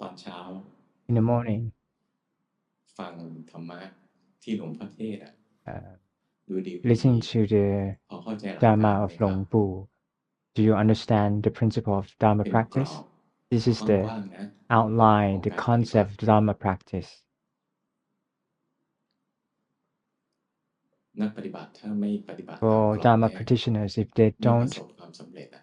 ตอนเช้า in the morning ฟังธรรมะที่หลวงพ่อเทศน์ ดูดี listening to the พอเข้าใจหลักการ Dharma ไหม of ครับ Long Bu. Do you understand the principle of Dharma เป็นกรอบ practice? This is ก the ว้างๆนะ outline, ของ the การปฏิบัติ concept of Dharma practice. นักปฏิบัติถ้าไม่ปฏิบัติตาม For กรอบ Dharma เนี่ย practitioners, if they ไม่ประส don't บความสำเร็จอะ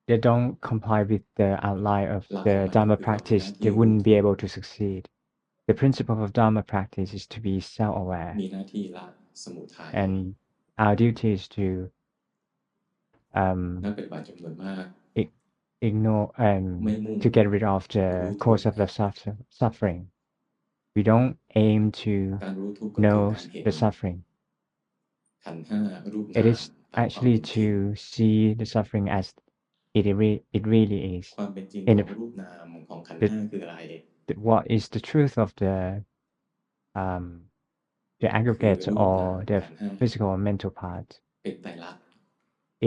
they don't comply with the outline of หลัก the ของมัน Dharma คือเรามีหน้า practice, ที่ they รู้ wouldn't be able to succeed. The principle of Dharma practice is to be self-aware, มีหน้าที่ละสมุทัย and our duty is to นักปฏิบัติจำนวนมาก ignore ไม่มุ่ง to get rid of the รู้ทุกข์ cause of the suffering. We don't aim to การรู้ทุกข์ก็คือ know การเห็น the suffering. ขันธ์ห้ารูป It นาม is ตามความ actually เป็นจริง to see the suffering as it really is. ความเป็นจริง In ข the องรูปนามของขันธ์ the- ห้าคืออะไร what is the truth of the aggregate คือรูปนาม or the ขันธ์ห้า physical or mental part? เป็นไตรลักษณ์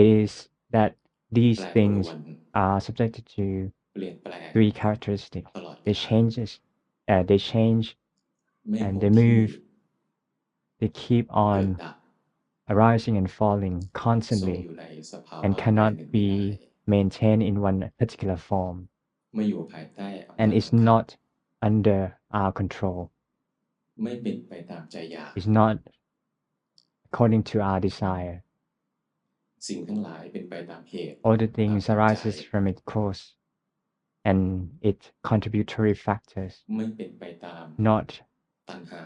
It is that these แปรปร things วน are subjected to เปลี่ยนแปลง three characteristics. ตลอด They กาล changes, they change ไม่ and คง they ที่ move. They keep เกิด on ดับ arising and falling ทรง constantly อยู่ในสภาวะ and ใด cannot หนึ่งไม่ได้ be maintained in one particular form, ไม่อยู่ภายใต้อำนาจ and บั is งคับ not under our control. ไม่เป็นไปตามใจอยาก Is not according to our desire. สิ่งทั้งหลายเป็นไปตามเหตุ All the things ตามปัจจัย arises from its cause and its contributory factors, ไม่เป็นไปตาม not ตัณหา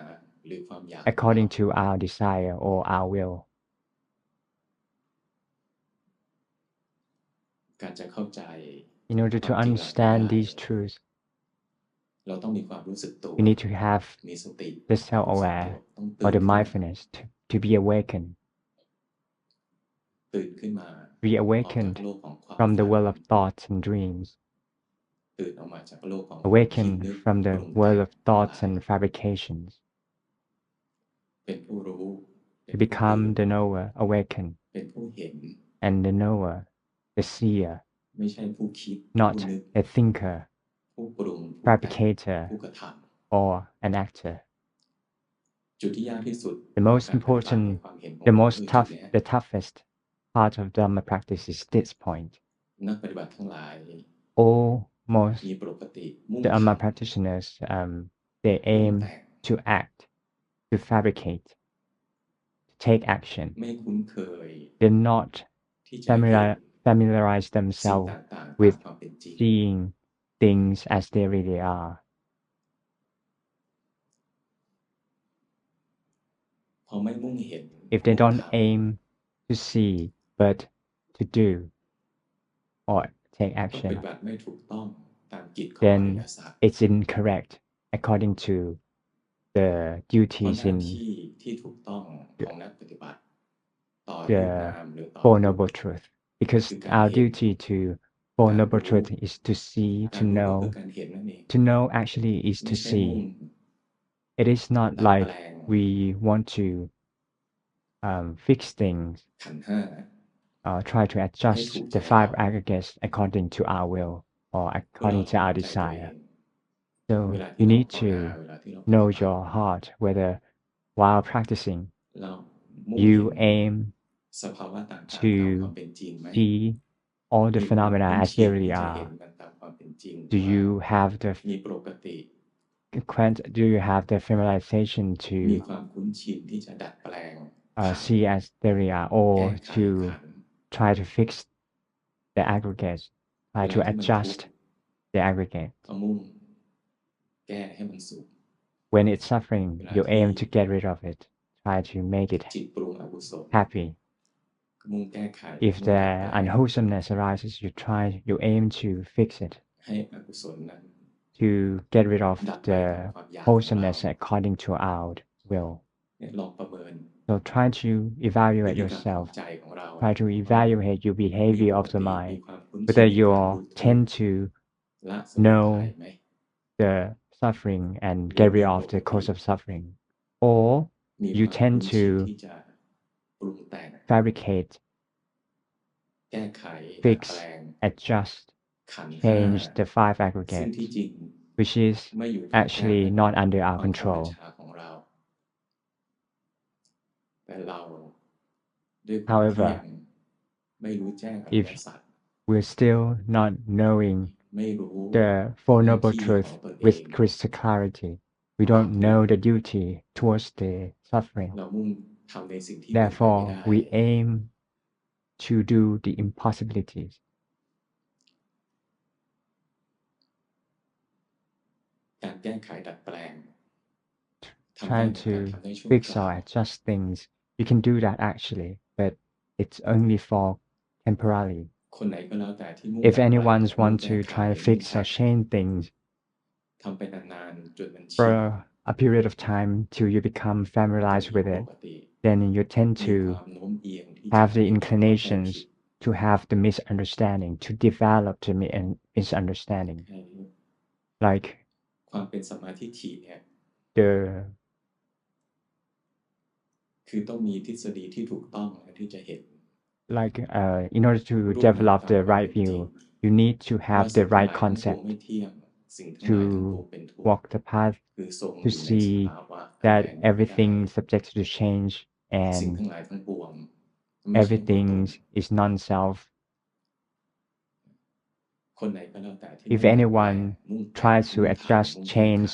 หรือความอยาก according to our desire or our will. การจะเข้าใจ In order ค to วามจริงเหล่านี้ understand ได้ these truths, เราต้องมีความรู้สึกตัว we need to have มีสติ the รู้สึกตัว self-aware ต้อง or ตื่น the ขึ้นมา mindfulness to be awakened, ตื่นขึ้นมา be ออกจาก awakened โลกของความ from the ฝัน world of thoughts and dreams, ตื่นออกมาจากโลกของ awakened คิดนึก from ป the รุง world แต่ง of thoughts ทั้งห and ลาย fabrications, เป็นผู้รู้ เป็ to นผู้ตื่น become the knower, awakened, เป็นผู้เห็น and the knower, the seer, ไม่ใช่ผู้คิด not ผู้นึก a thinker, ผู้ปรุง ผู้แต่ง fabricator, ผู้กระท or an actor. ำจุดที่ยากที่สุด The ของ most การปฏิบัติใน important, ความเห็นของ the ผม most คือจุด tough, เนี้ย the toughest part of Dharma practice is this point. นักปฏิบัติทั้งหลาย Most มีปกติมุ่ง Dharma ทำ practitioners, they มุ่ง aim แต่ง to act, to fabricate, to take action. ไม่คุ้นเคย They're not ที่จะเห็น familiarize สิ่ง themselves ต่างๆตาม with ความเป็นจริง seeing things as they really are. พอไม่มุ่งเห็น If they มุ่ง don't ท aim to see, but to do or take ำก็ป action, ฏิบัติไม่ถูกต้องตามกิจของอริย then สัจ it's incorrect according to the เพราะ duties หน้า in ที่ที่ถูกต้องของนักปฏิบัติ ต่อรูป the นามหรือต่อ Four รูป Noble Truth. Becauseคือการ our เห็น duty to Four การ Noble รู้ Truth is to see, กา to รรู้ก็ know. คือการเห็นนั่นเอง To know actually is ไม่ to ใช่มุ่ง see. It is not ดัด like แปลง we want to fix things, ขันธ์ห้า try to ให้ adjust ถูกใจ the เรา five aggregates according to our will or เพื่อเรา according to เห็ our นใจตัวเอง desire. So เวลา you ที่เรา need ภาวนา to เวลาที่เราปฏิ know บัติ your heart, whether while practicing เรามุ่งเห็ you น aim สภาวะต่างๆ ตาม to ความเป็นจริงไหม see all the มีความ phenomena คุ้น as ชิ they น really ที่จะเห็น are. มันตามความเป็นจริง Do ว่า you have the มีปกติ do you have the familiarization มี to ความคุ้นชินที่จะดัดแปลง see as they really are, แก้ or ไข to ขันธ์ try to fix the aggregates, เว try ลา to ที่มันทุก adjust ข์ the aggregate. ก็มุ่งแก้ให้มันสุข When it's suffering, เวลา you ที่ aim to get rid of it, try to make it จิตปรุงอกุศล happy. ก็มุ่งแก้ไข If มุ่งดัด the แปลง unwholesomeness arises, you aim to fix it, ให้อกุศลนั้น to get rid of ดัดไปตาม the ความอยากของเรา wholesomeness according to our will. เนี่ยลองประเมิน So try to พฤ evaluate ติกรรมของ yourself. ใจของเรา Try to ว่า evaluate your มี behavior ป of ก the ติ มี mind, ความคุ้นชิน whether ใน you การรู้ทุก tend ข์ to ละสมุทัย know ไหม the suffering and หรือ get มี rid ป of ก the ติ cause of suffering, or มี you ความคุ้น tend ชิน to ที่จะปรุงแต่ง fabricate, แก้ไขดัด fix, แปลง adjust change the five ซึ่ง aggregates, ที่จริง which is ไม่อยู่ภายใต้ actually not under our บังคับบัญ control. ชาของเรา แต่เราด้วยความที่ยัง However, ไม่รู้แจ้งอริย if สัจ we're still not knowing ไม่รู้ the Four หน้า Noble ที่ของ Truths ตนเอ with ง crystal clarity, we don't know the duty towards the suffering. เรามุ่งทำในสิ่งที่เป็นไปไม่ Therefore, ได้ we aim to do the impossibilities, การแก้ไขดัดแปลงทำได้ trying ในการ to ทำได้ชั่ว fix คราว or adjust things. You can do that actually, but it's only for temporarily. คนไหนก็แล้วแต่ที่มุ่ง If ดัดแปลง anyone มุ่ง wants แก้ to ไข try to มุ่ง fix แก้ or ไข change things ทำไปนานๆจนมันชิน for a period of time till you become เป็น familiarized ที่ with ป it, กติ then you tend มี to ความโน้มเอียงที่จะ have the เข้าใจผิด inclinations to have the misunderstanding, to develop the misunderstanding. แค่นี้ Like ความเป็นสัมมาทิฏฐิเนี่ย the คือต้องมีทฤษฎีที่ถูกต้องที่จะเห็น like in order to รูปนาม develop ตาม the ความ right เป็นจริง view, you need to ว่า have สิ่ the งทั้ง right หลายทั้งปวง concept ไม่เที่ยง สิ่งทั้งหลายทั้งปวง to เป็นทุกข์ walk the path คือทรงอ to ยู่ในส see ภาวะอันแรง that ไม่ได้ everything is subject to change สิ่ง and ทั้งหลายทั้งปวงไม่ใช่ตัวตน everything is non-self. คนไหนก็แล้วแต่ที่ If มุ่งดัดแปลง anyone มุ่งแก้ tries to มุ่งทำ adjust, มุ่งแก้ไข change,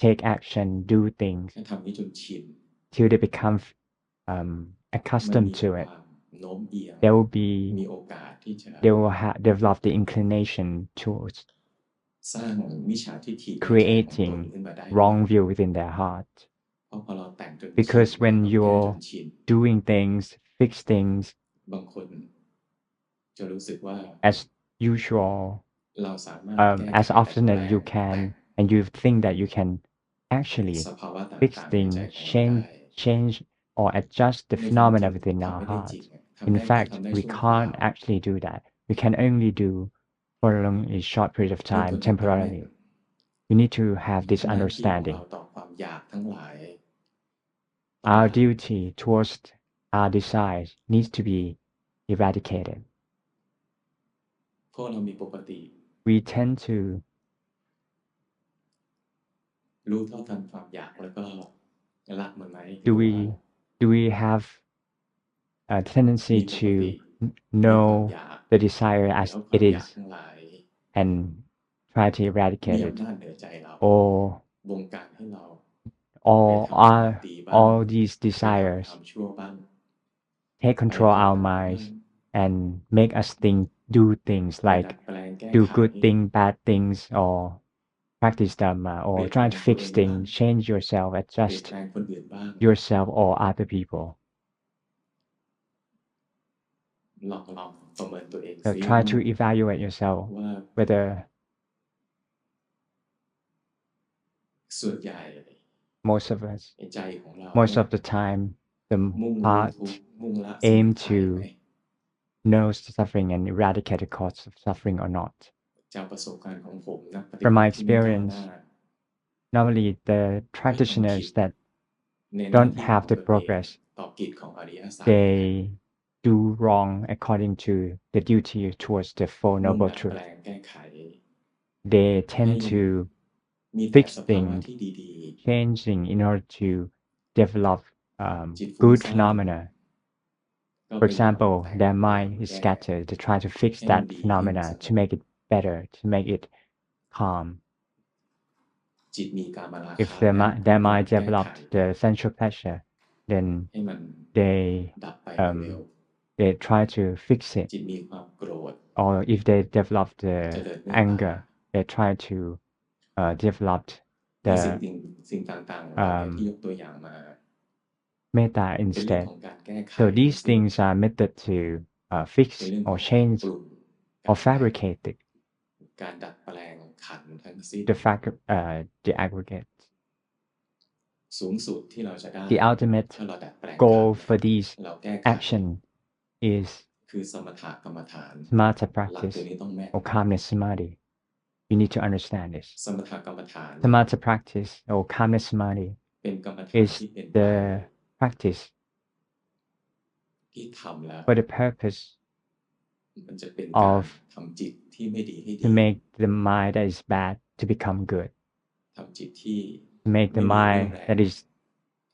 take action, do things แค่ทำนี้จนชิน till they become ไม่ accustomed มี to ค it, วามโน้มเอียง there will be มีโอกาสที่จะ they will develop the inclination towards สร้างมิจฉาทิฏฐิในใจของตน creating ขึ้นมาได้ wrong view within their heart. เพราะพอเราแต่งจนชิน Because when เราแก้จ you're นชิน doing things, fix things บางคนจะรู้สึกว่า as usual, เราสามารถแก้ไข as ดัด often แปล as ง you can, and you think that you can actually สภาวะ fix ต่างๆใน things, ใจของเราได้ change or adjust the ในความ phenomena จริง within ทำ our ไม่ได้จริ hearts. ง In ทำได้แค่ fact, ทำได้ we ชั่วคราว can't actually do that. We can only do for a long, a short period of เริ่ม time, ต้นจากการเล่น temporarily. You need to have this หน้าที่ของเรา understanding. ต่อความอยากทั้งหลายต้อง Our ละ duty towards our desires needs to be eradicated. พวกเรามีปกติ We tend to รู้เท่าทันความอยากแล้วก็ละมันไหม do หรือว่า we have a tendency มีปกติ to ในความ know อยาก the desire แล้ว as ควา it มอยาก is ทั้งหลาย and try to มี eradicate it, อำนาจเหนือใจเรา or บงการให้เรา all ไปทำความ our ดีบ้าง all these ไปทำ desires ความชั่วบ้าง take ไป control ทำ our บาปบ้าง minds and make us do things ไปดั like ดแปลงแก้ do ไข good things, bad things, or practice dharma, เปลี่ or ยนแปล try ง to ตัว fix เองบ้าง things, change yourself, เปลี่ยน adjust แปลงคนอื่นบ้าง yourself or other people. ลองประเมินตัวเอง So ซิ try to evaluate yourself ว่า whether ส่วนใหญ่ most of us, ในใจของเรา most of the time, the มุ่งรู้ heart ทุกข์มุ่งละสมุ aim ทัยไหม to knows the suffering and eradicate the cause of suffering or not. จากประสบการณ์ของผมนักปฏิ From บั my ติที่ไม่ก้าวห experience, น้า normally the ไม่ทำกิจ practitioners that ในหน้า don't ที่ข have อง the ตนเอง progress, ต่อกิจของอริยสัจ they do wrong according to the duty towards the Four มุ่ง Noble ดัดแปล Truths. งแก้ไข They ให้ tend to มีแต่ fix สภาวะ things, ที่ดี changing in order to develop จิตฟุ้ง good ซ่าน phenomena. ก็ For พยายาม example, แต่ง their พยายาม mind is แก้ scattered. They try to fix ให้มัน that ดีขึ้น phenomena สง to บ make it better, to make it calm. จิตมีกามรา If คะ their แล้ว their พยายาม mind แก้ไข developed the sensual pleasure, then ให้มัน they ดับไปเร็ว they try to fix ๆ it. จิตมีความโกรธ Or if they develop เจ the ริญเมตตา anger, they try to develop ใน the สิ่งต่างๆเหล่านี้ที่ยกตัวอย่างมา metta เป็นเรื่อง instead. ของการแก้ไข So these ทั้งสิ้น things are method to เป็น fix เรื่องข or องการ change ปรุง or การแต่ง fabricate การดัดแปลงขันธ์ทั้งสิ้น the aggregate. สูงสุดที่เราจะได้ The ultimate ถ้าเราดัดแปลงขัน goal ธ์ for these เราแก้ไข action is คือสมถะกรรมฐาน samatha หลัก practice ตัวนี้ต้องแม่น or calmness samadhi. You need to understand this. สมถะกรรมฐาน Samatha practice or calmness samadhi เป็นกรรมฐาน is ที่เป็นไป the practice ที่ทำแล้ว for the purpose มันจะเป็นการ of ทำจิตที่ไม่ดีให้ to ดี make the mind that is bad to become good, ทำจิตที่ to make the ไม่มีเรี่ยว mind แรง that is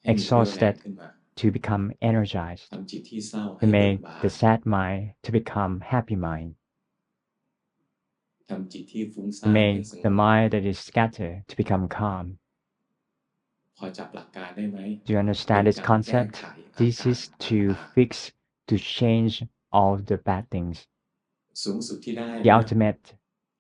ให้มีเรี่ยวแรง exhausted ขึ้นมา to become energized, ทำจิตที่เศร้า to ให้เบิก make บาน the sad mind to become happy mind, ทำจิตที่ฟุ้ง to ซ่านให้ make สง the บ mind that is scattered to become calm. พอจับหลักการได้ไหม Do you understand this เป็นการแก้ concept? ไขอา This การ is to ต่าง fix, to change all the bad things. ๆ สูงสุดที่ได้ The นะ ultimate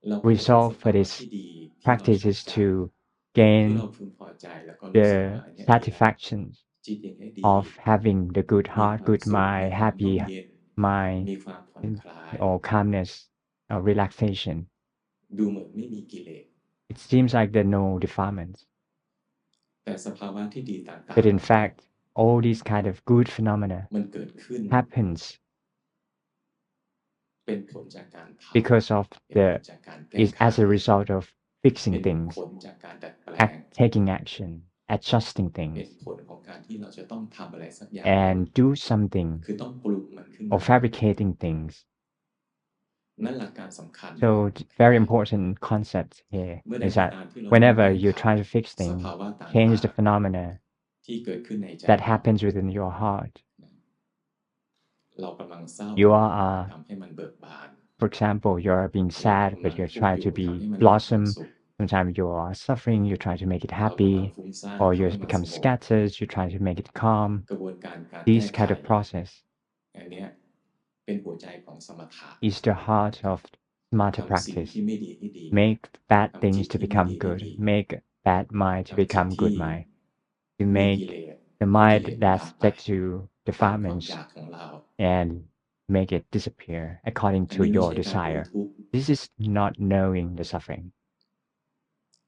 เราก็จะได้ result ส for ภาวะ this ที่ดีที่เรา practice ชอบ is ใจ to ที่เรา gain พึงพอใจ แล้วก็รู้สึกว่า the อันเนี้ยดีแล้ว satisfaction จิตอย่างเงี้ยดี of having the good มี heart, ความ good สุข มี mind, ความร่ม happy เย็น mind, มีความผ่อนคลาย or calmness, or relaxation. ดูเหมือนไม่มีกิเลส It seems like there are no defilements, แต่สภาวะที่ดีต่าง but in ๆ fact, all these kind of good phenomena มันเกิดขึ้น happens เป็นผลจากการทำ because of เป็นผ the ลจากการแก้ is ไข as a result of เป็ fixing น things, ผลจากการดัดแปลง taking action, adjusting เป็น things, ผลของการที่เราจะต้องทำอะไรสักอย่าง and do something คือต้องปรุงมันขึ้น or มา fabricating things. นั่นหลักการสำคัญ So very important concept here เมื่อใด is ก็ that ตามที่เรา whenever ต้อง you แก้ไข try to fix ส things, ภาวะต่าง change the ๆ phenomena ที่เกิดขึ้นในใจ that เรา happens within your heart. เรากำลังเศร้า You are, ทำให้มันเบิกบาน for example, you're being เรา sad, กำ but ลัง you're ทุกข์ trying อ to ยู่ be ทำให้มันมีความ blossom. สุข Sometimes you are suffering, you try to make it เรากำลัง happy, ฟุ้งซ่าน or ทำ you ให้มัน become สงบ scattered, you try to make it calm. กระบวนการการ This แก้ไข kind of process อันเนี้ยเป็นหัวใจของสมถะ is the heart of smarter ทำสิ่ง practice. ที่ไม่ดีให้ดี Make bad ทำจิต things to ที่ไม่ become ดีให้ good. ดี Make bad mind to ทำจิต become ที่ good mind. To มี make กิเลส the ให้กิ mind เลส that's ดับไป set to ตามความ defilements อยากของเรา and make it disappear according อัน to นี้ไม่ your ใช่การรู้ desire. ทุกข์ This is not knowing the suffering.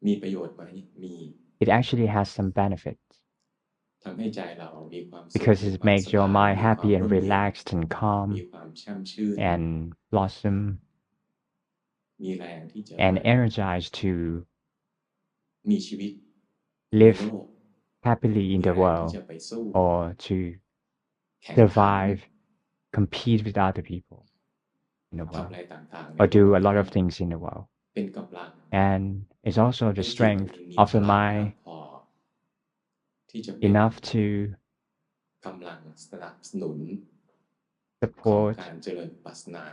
มีประโยชน์ไหม มี It actually has some benefits ทำให้ใจเรามีความสุข because มี it ความ makes ส your บาย mind มีความ happy and ร่มเย็น relaxed and มี calm ความแช่มชื่น and blossom มีแรงที่จะ and energized to มีชีวิตใน live โลก happily in มี the แรงที่ world จะไปสู้ or to แข่งขัน survive, compete with other people in the ทำ world, อะไรต่างๆใน or โล do ก a lot นี้ of things in the world. เป็นกำลัง And it's also ให้ the จิต strength มันมี of พ the ลังมาก mind พอที่จะเป็น enough to กำลังสนับสนุน ของ support การเจริญวิปัสสนา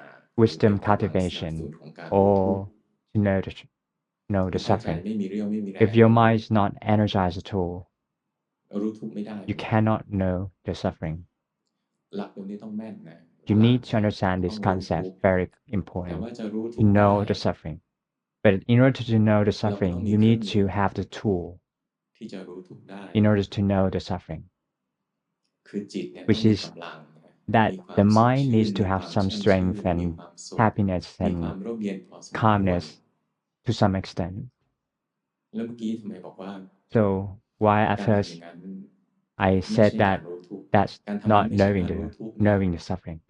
wisdom หรือเป็นกำลังสนับสนุน cultivation ของการรู้ทุกข์ or to know know คื the อถ้าใจ suffering. ไม่มีเรี่ยวไม่มีแรง If your mind is not energized at all, รู้ทุกข์ไม่ได้ you cannot know the suffering. หลักตรงนี้ต้องแม่นนะ You หลัก need to understand ต้ this องรู้ทุก concept, very แต่ important, ว่าจะรู้ทุ to กข์ได้ know the suffering. But in order to know the เราก็ต้อง suffering, มี you เครื่อง need มื to อ have the tool ที่จะรู้ทุกข์ได้ in order to know the suffering, คือจิตเนี่ยต้อง which มี is กำลังนะ that มีความ the สด mind ชื่น needs to มี have ความ some แช่มชื่น strength มี and ความสุข happiness มีความ and ร่มเย็นพอสมควร calmness to some extent. แล้วเมื่อกี้ทำไมบอกว่า So why การ at ทำอ first ย่างนั้น I ไม่ said ใช่การ that รู้ทุกข์ that's การทำนั้น not ไม่ใช่ knowing การรู้ the ทุกข์นะ knowing the suffering.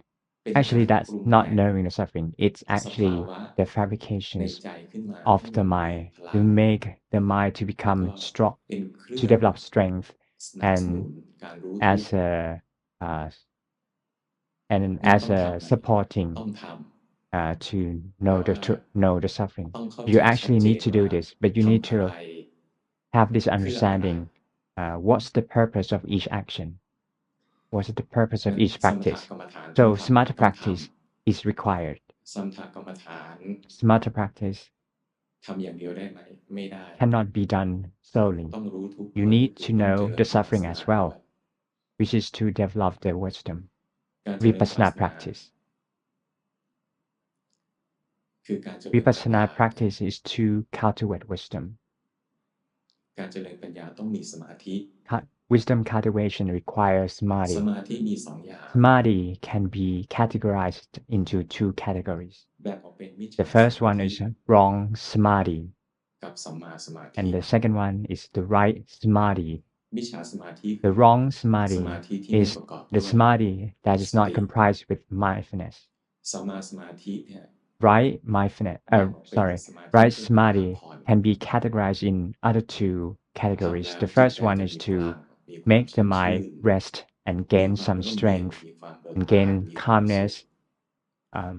เป็น Actually, การ that's ปรุง not แต่ง knowing the suffering. It's สภา actually วะ the ใน fabrications ใจขึ้นมา of ให้ the มันมี mind พลั to ง make the mind to แล้ว become ก็ strong, เป็นเครื่ to อง develop strength สนับสนุ and นการรู้ทุก as ข์ a uh, and งั้น as ต้อง a ทำไหม supporting ต้องท to ำแต่ know ว่า know the suffering. ต้องเข้า You ใจชัด actually เจ need น to ว่า do this, but you need ทำอะ to ไร have this เพื่ออะไร understanding. What's the purpose of each action? What's the purpose งั้ of น each สมถะ practice? กรรมฐานต้อง So ทำ smarter ต้องท practice is required. ำสมถะกรรมฐาน Smarter practice ทำอย่างเดียวได้ไหมไม่ได้ cannot be done solely. ต้องรู้ทุกข์ You ด้วย need คือ to ต้อง know เจริญ the วิปัสส suffering นา as ด้วย well, which is to develop the wisdom. การเจริญวิปัสส Vipassana นา practice. คือการเจริญปัญญา Vipassana practice is to cultivate wisdom. การเจริญปัญญาต้องมีสมาธิ Wisdom cultivation requires ส samadhi. มาธิมีสองอย่าง Samadhi can be categorized into two categories. แบ่งออกเป็นมิจฉา The first สมา one ธิ is wrong samadhi, กับสัมมาสมาธิ and the second one is the right samadhi. มิจฉาสมาธิคื The อ wrong ส samadhi มาธิที่ไม่ is ประกอบด้ the วย samadhi that is not สติ comprised with mindfulness. สัมมาสมาธิเนี่ย Right mindfulness, แบ่งออกเป็น sorry, สมาธิ right เพื่อการพัก samadhi ผ่อน can be categorized in other two ทำ categories. แล้ว The จิต first ใจ one จะ is มีพ to ลังมีความ make แช่ the มชื่ mind น rest and มี gain ความ some ร่มเย็น strength มีความเบิก and บาน gain มีความสุข calmness, um,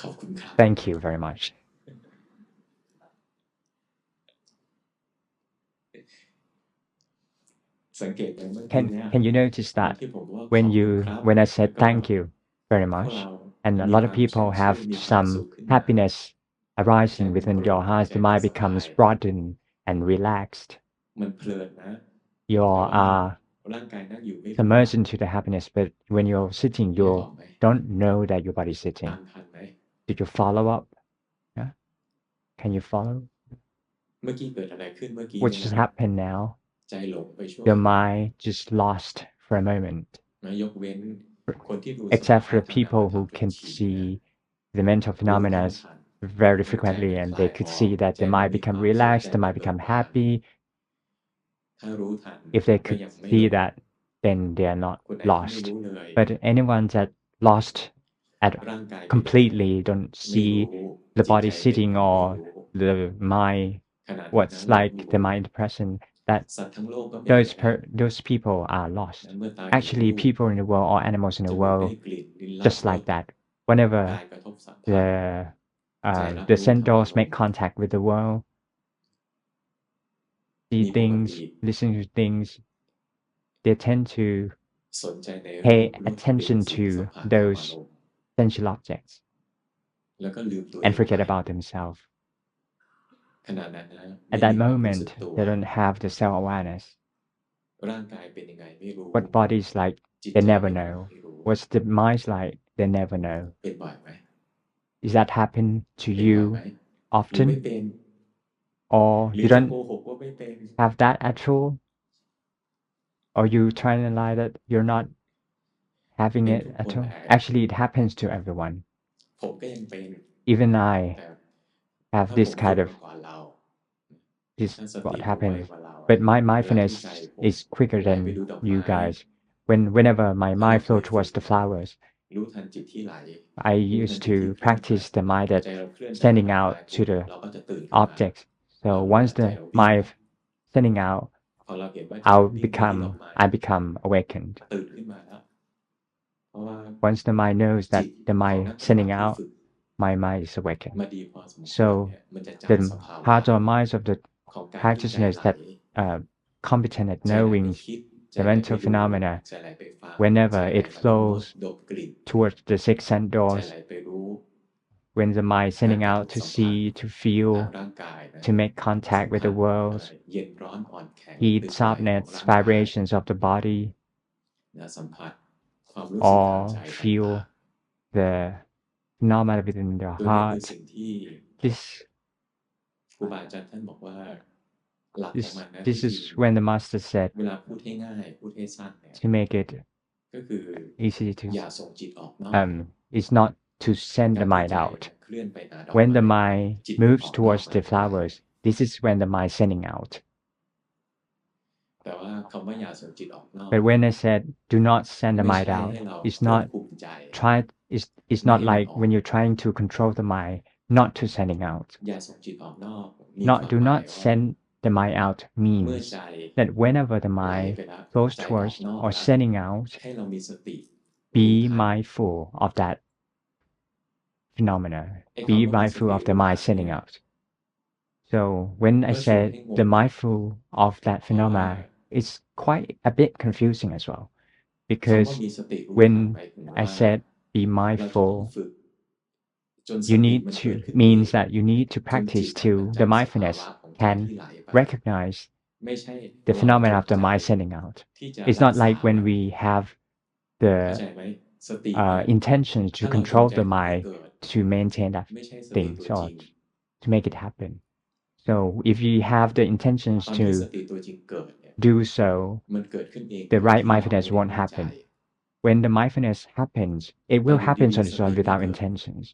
ขอบคุณครับ Thank you very much. สังเกตไหมเมื่อกี้ Can เนี่ย can you notice ตอน that ที่ผมว่าข when อบคุณ you ครับ when I แล้ว said ก็ thank you very พวก much เรา and a มี lot ค of วาม people แช่มชื่ have นมีความ some สุขขึ้นมา happiness ใจ arising มัน within โปร่ your ง heart, ใจ the มัน mind สบาย becomes broadened and relaxed. มันเพลินนะ You แต่ว่า are ร่างกายนั่งอยู่ไม่รู้ submerged into the happiness, but when you're sitting, นึก you ออกไหม don't know that your body is ตา sitting. มทันไหม Did you follow up? Yeah? Can you follow? เมื่อกี้เกิดอะไรขึ้นเมื่อกี้ What เนี่ย just นะครับ happened now? ใจหลงไปช่วง Your mind just lost for a moment. นะยกเว้นคนที่ดูสภา Except วะ for ทางนาม people ธรร who มเป็น can ฉี่นะ see the mental รู้ phenomena เท่าทัน very ใจ frequently มัน and ค they ลาย could ออก see that ใจ the มัน mind มี become ความสุข ใจ relaxed, the มัน mind เบิก become บาน happy. ถ้ารู้ทัน If they ก็ could ยังไม่ see หลง that, then they are not คนไหนที่ไม่ lost. รู้เลย But anyone that lost at ร่างกายเป็นยังไง completely don't ไม่ see รู้ the จิตใจ body เป็น sitting ยังไง ไม่ or รู้ the mind, ขณะนั้น what's เรา like รู้ the mind present, that สัตว์ทั้งโลกก็เป็นอย่างนั้น those people are นะ lost. เมื่อตาเห็น Actually, รูป people in the world or animals in จ the มูกได้ world กลิ่น ลิ้นรับ just ร like ส that. กาย Whenever กระทบสัมผัส the ใจรับ the รู้ธรรม senses ารม make ณ์ contact with the world, มี see ปกติ things, listen to things, they tend to สนใจในรู pay ป รส กลิ่น attention เสียง to สัมผัส ธรรม าร those มณ์ sensual objects แล้วก็ลืมตัวเอ and ง forget ไป about themselves. ขณะนั้นนะ At ไม่ that มีความรู้สึก moment, ตัว they don't have the self-awareness. ร่างกายเป็นยังไงไม่รู้ What body is like, จิต they ใจ never เป็นยังไง know. ไม่รู้ What's the mind like, they never know. เป็นบ่อยไหม Is that happen to เป็นบ่อยไหม you หรือไม่ often? เป็น Or หรือ you จะ don't โกหกว่าไม่เป็น have that at all? Or you trying to lie that you're not having เป็น it ทุก at คน all? แหละ Actually, it happens to everyone. ผมก็ยังเป็น Even แต่ I have ถ้า this ผม kind ฝึก of มาก่อนเรา this ถ้าส what ติผมไว happens. กว่าเรา But my เวลาที่ mindfulness ใจผม is quicker ไหลไป than ดูดอก you ไม้ guys. Whenever my ถ้าเรา mind เค flow ยฝึ towards ก the flowers, รู้ทันจิตที่ไหล I รู้ทัน used จิตที่ to เคลื่อนไป practice the mind พอ that ใจเราเคลื่อนจาก sending ดอก out ไม้ to ปุ๊บ the เราก็จะตื่นขึ้นมา objects. เรา So รู้ว่า once ใจ the เราวิ่ง mind sending out, พอเราเห็นว่าใจเรา I'll วิ่งไปที่ดอกไม้ I become awakened. ตื่นขึ้นมาแล้ว เพราะว่า Once the mind knows จิ that ต the ของ mind นักปฏิบั sending ติที่ out, ฝึก my mind is awakened. มาดีพอสมควร So เนี่ยมันจะจำ the สภาวะ heart or minds of the ของการที่ใจ practitioners ไหล that competent at ใจไหลไป knowing คิด ใจ the ไหลไป mental ดู phenomena, ใจไหลไปฟัง whenever ใจไหล it มาดมรส flows ดมกลิ่น towards the six sense ใจ doors, ไหลไปรู้ when the mind การ sending กระท out บ to สัมผัส see, to ทาง feel, ร่างกายนะ to make สั contact ม with ผั the ส world, เย็นร้อนอ่อนแข็ง heat, ตึงไหวของ softness, ร่างกาย vibrations of the body, นะสัมผัสความรู้สึกทาง or ใจต่าง feel the phenomena within the ๆ ตัวนี้คือ heart. สิ่งที่ This ครูบาอาจารย์ท่านบอกว่า หลักของมันนะ this วิธี is when the master said เวลาพูดให้ง่าย พูดให้สั้นเนี่ย to make it ก็คือ easy อย่า to ส่งจิตออกนอก is not to send การ the ที่ mind ใจ out. เคลื่อนไปหาดอก When the ไม้ mind จิตมันอ moves อกนอก towards แล้ว the flowers, this is when the mind sending out. แต่ว่าคำว่าอย่าส่งจิตออกนอก But when I said do not send the ไม่ mind ใช่ out, ให้เรา it's ควบ not คุมใจ try it's ไม่ not ให้มัน like ออก when you're trying to control the mind not to sending out. อย่าส่งจิตออกนอกมีค Not วาม do หมาย not ว่า send the mind out เมื่อ means ใจ that whenever the ไหล mind ไปแล้ว flows ใจออก towards นอก or แล้ว sending out, ให้เรามีสติ รู้ be ทัน mindful of that phenomena. ไอ้ Be คำว่ามีส mindful ติ of the รู้ทั mind น sending เนี่ย out. So when I ก็ชวน said ให้งง the mindful of that เพราะว่า phenomena, it's quite a bit confusing as well. คำว่า Because มีสติรู้ทัน when หมายถึง I ว่า said be เราจะต้อง mindful, ฝึกจนส you ติ need มันเกิด to ขึ้นเอง means that you need to จนจิต practice มัน till จำ the สภา mindfulness วะของใจ can ที่ไหลไป recognize ไม่ใช่ the เรา phenomena จ of ง the ใจ mind sending out. ที่จะ It's รั not กษา like มั when น we have เข้าใจ the ไหมสติเนี่ย intention to ถ้าเราจง control ใจ the ทำให้ mind เกิด to maintain that ไม่ใช่สติ thing ตัว so จริง to make it happen. So if you have the intentions ตอนที่ส to ติตัวจริงเกิดเนี่ย do so, มันเกิดขึ้นเอง the โดย right ที่เรา mindfulness ไม่ได้ won't ตั้งใจ happen. When the mindfulness happens, it แต่ will อยู่ happen ดี on ๆ ส its ติ own ไม่ without เกิด intentions.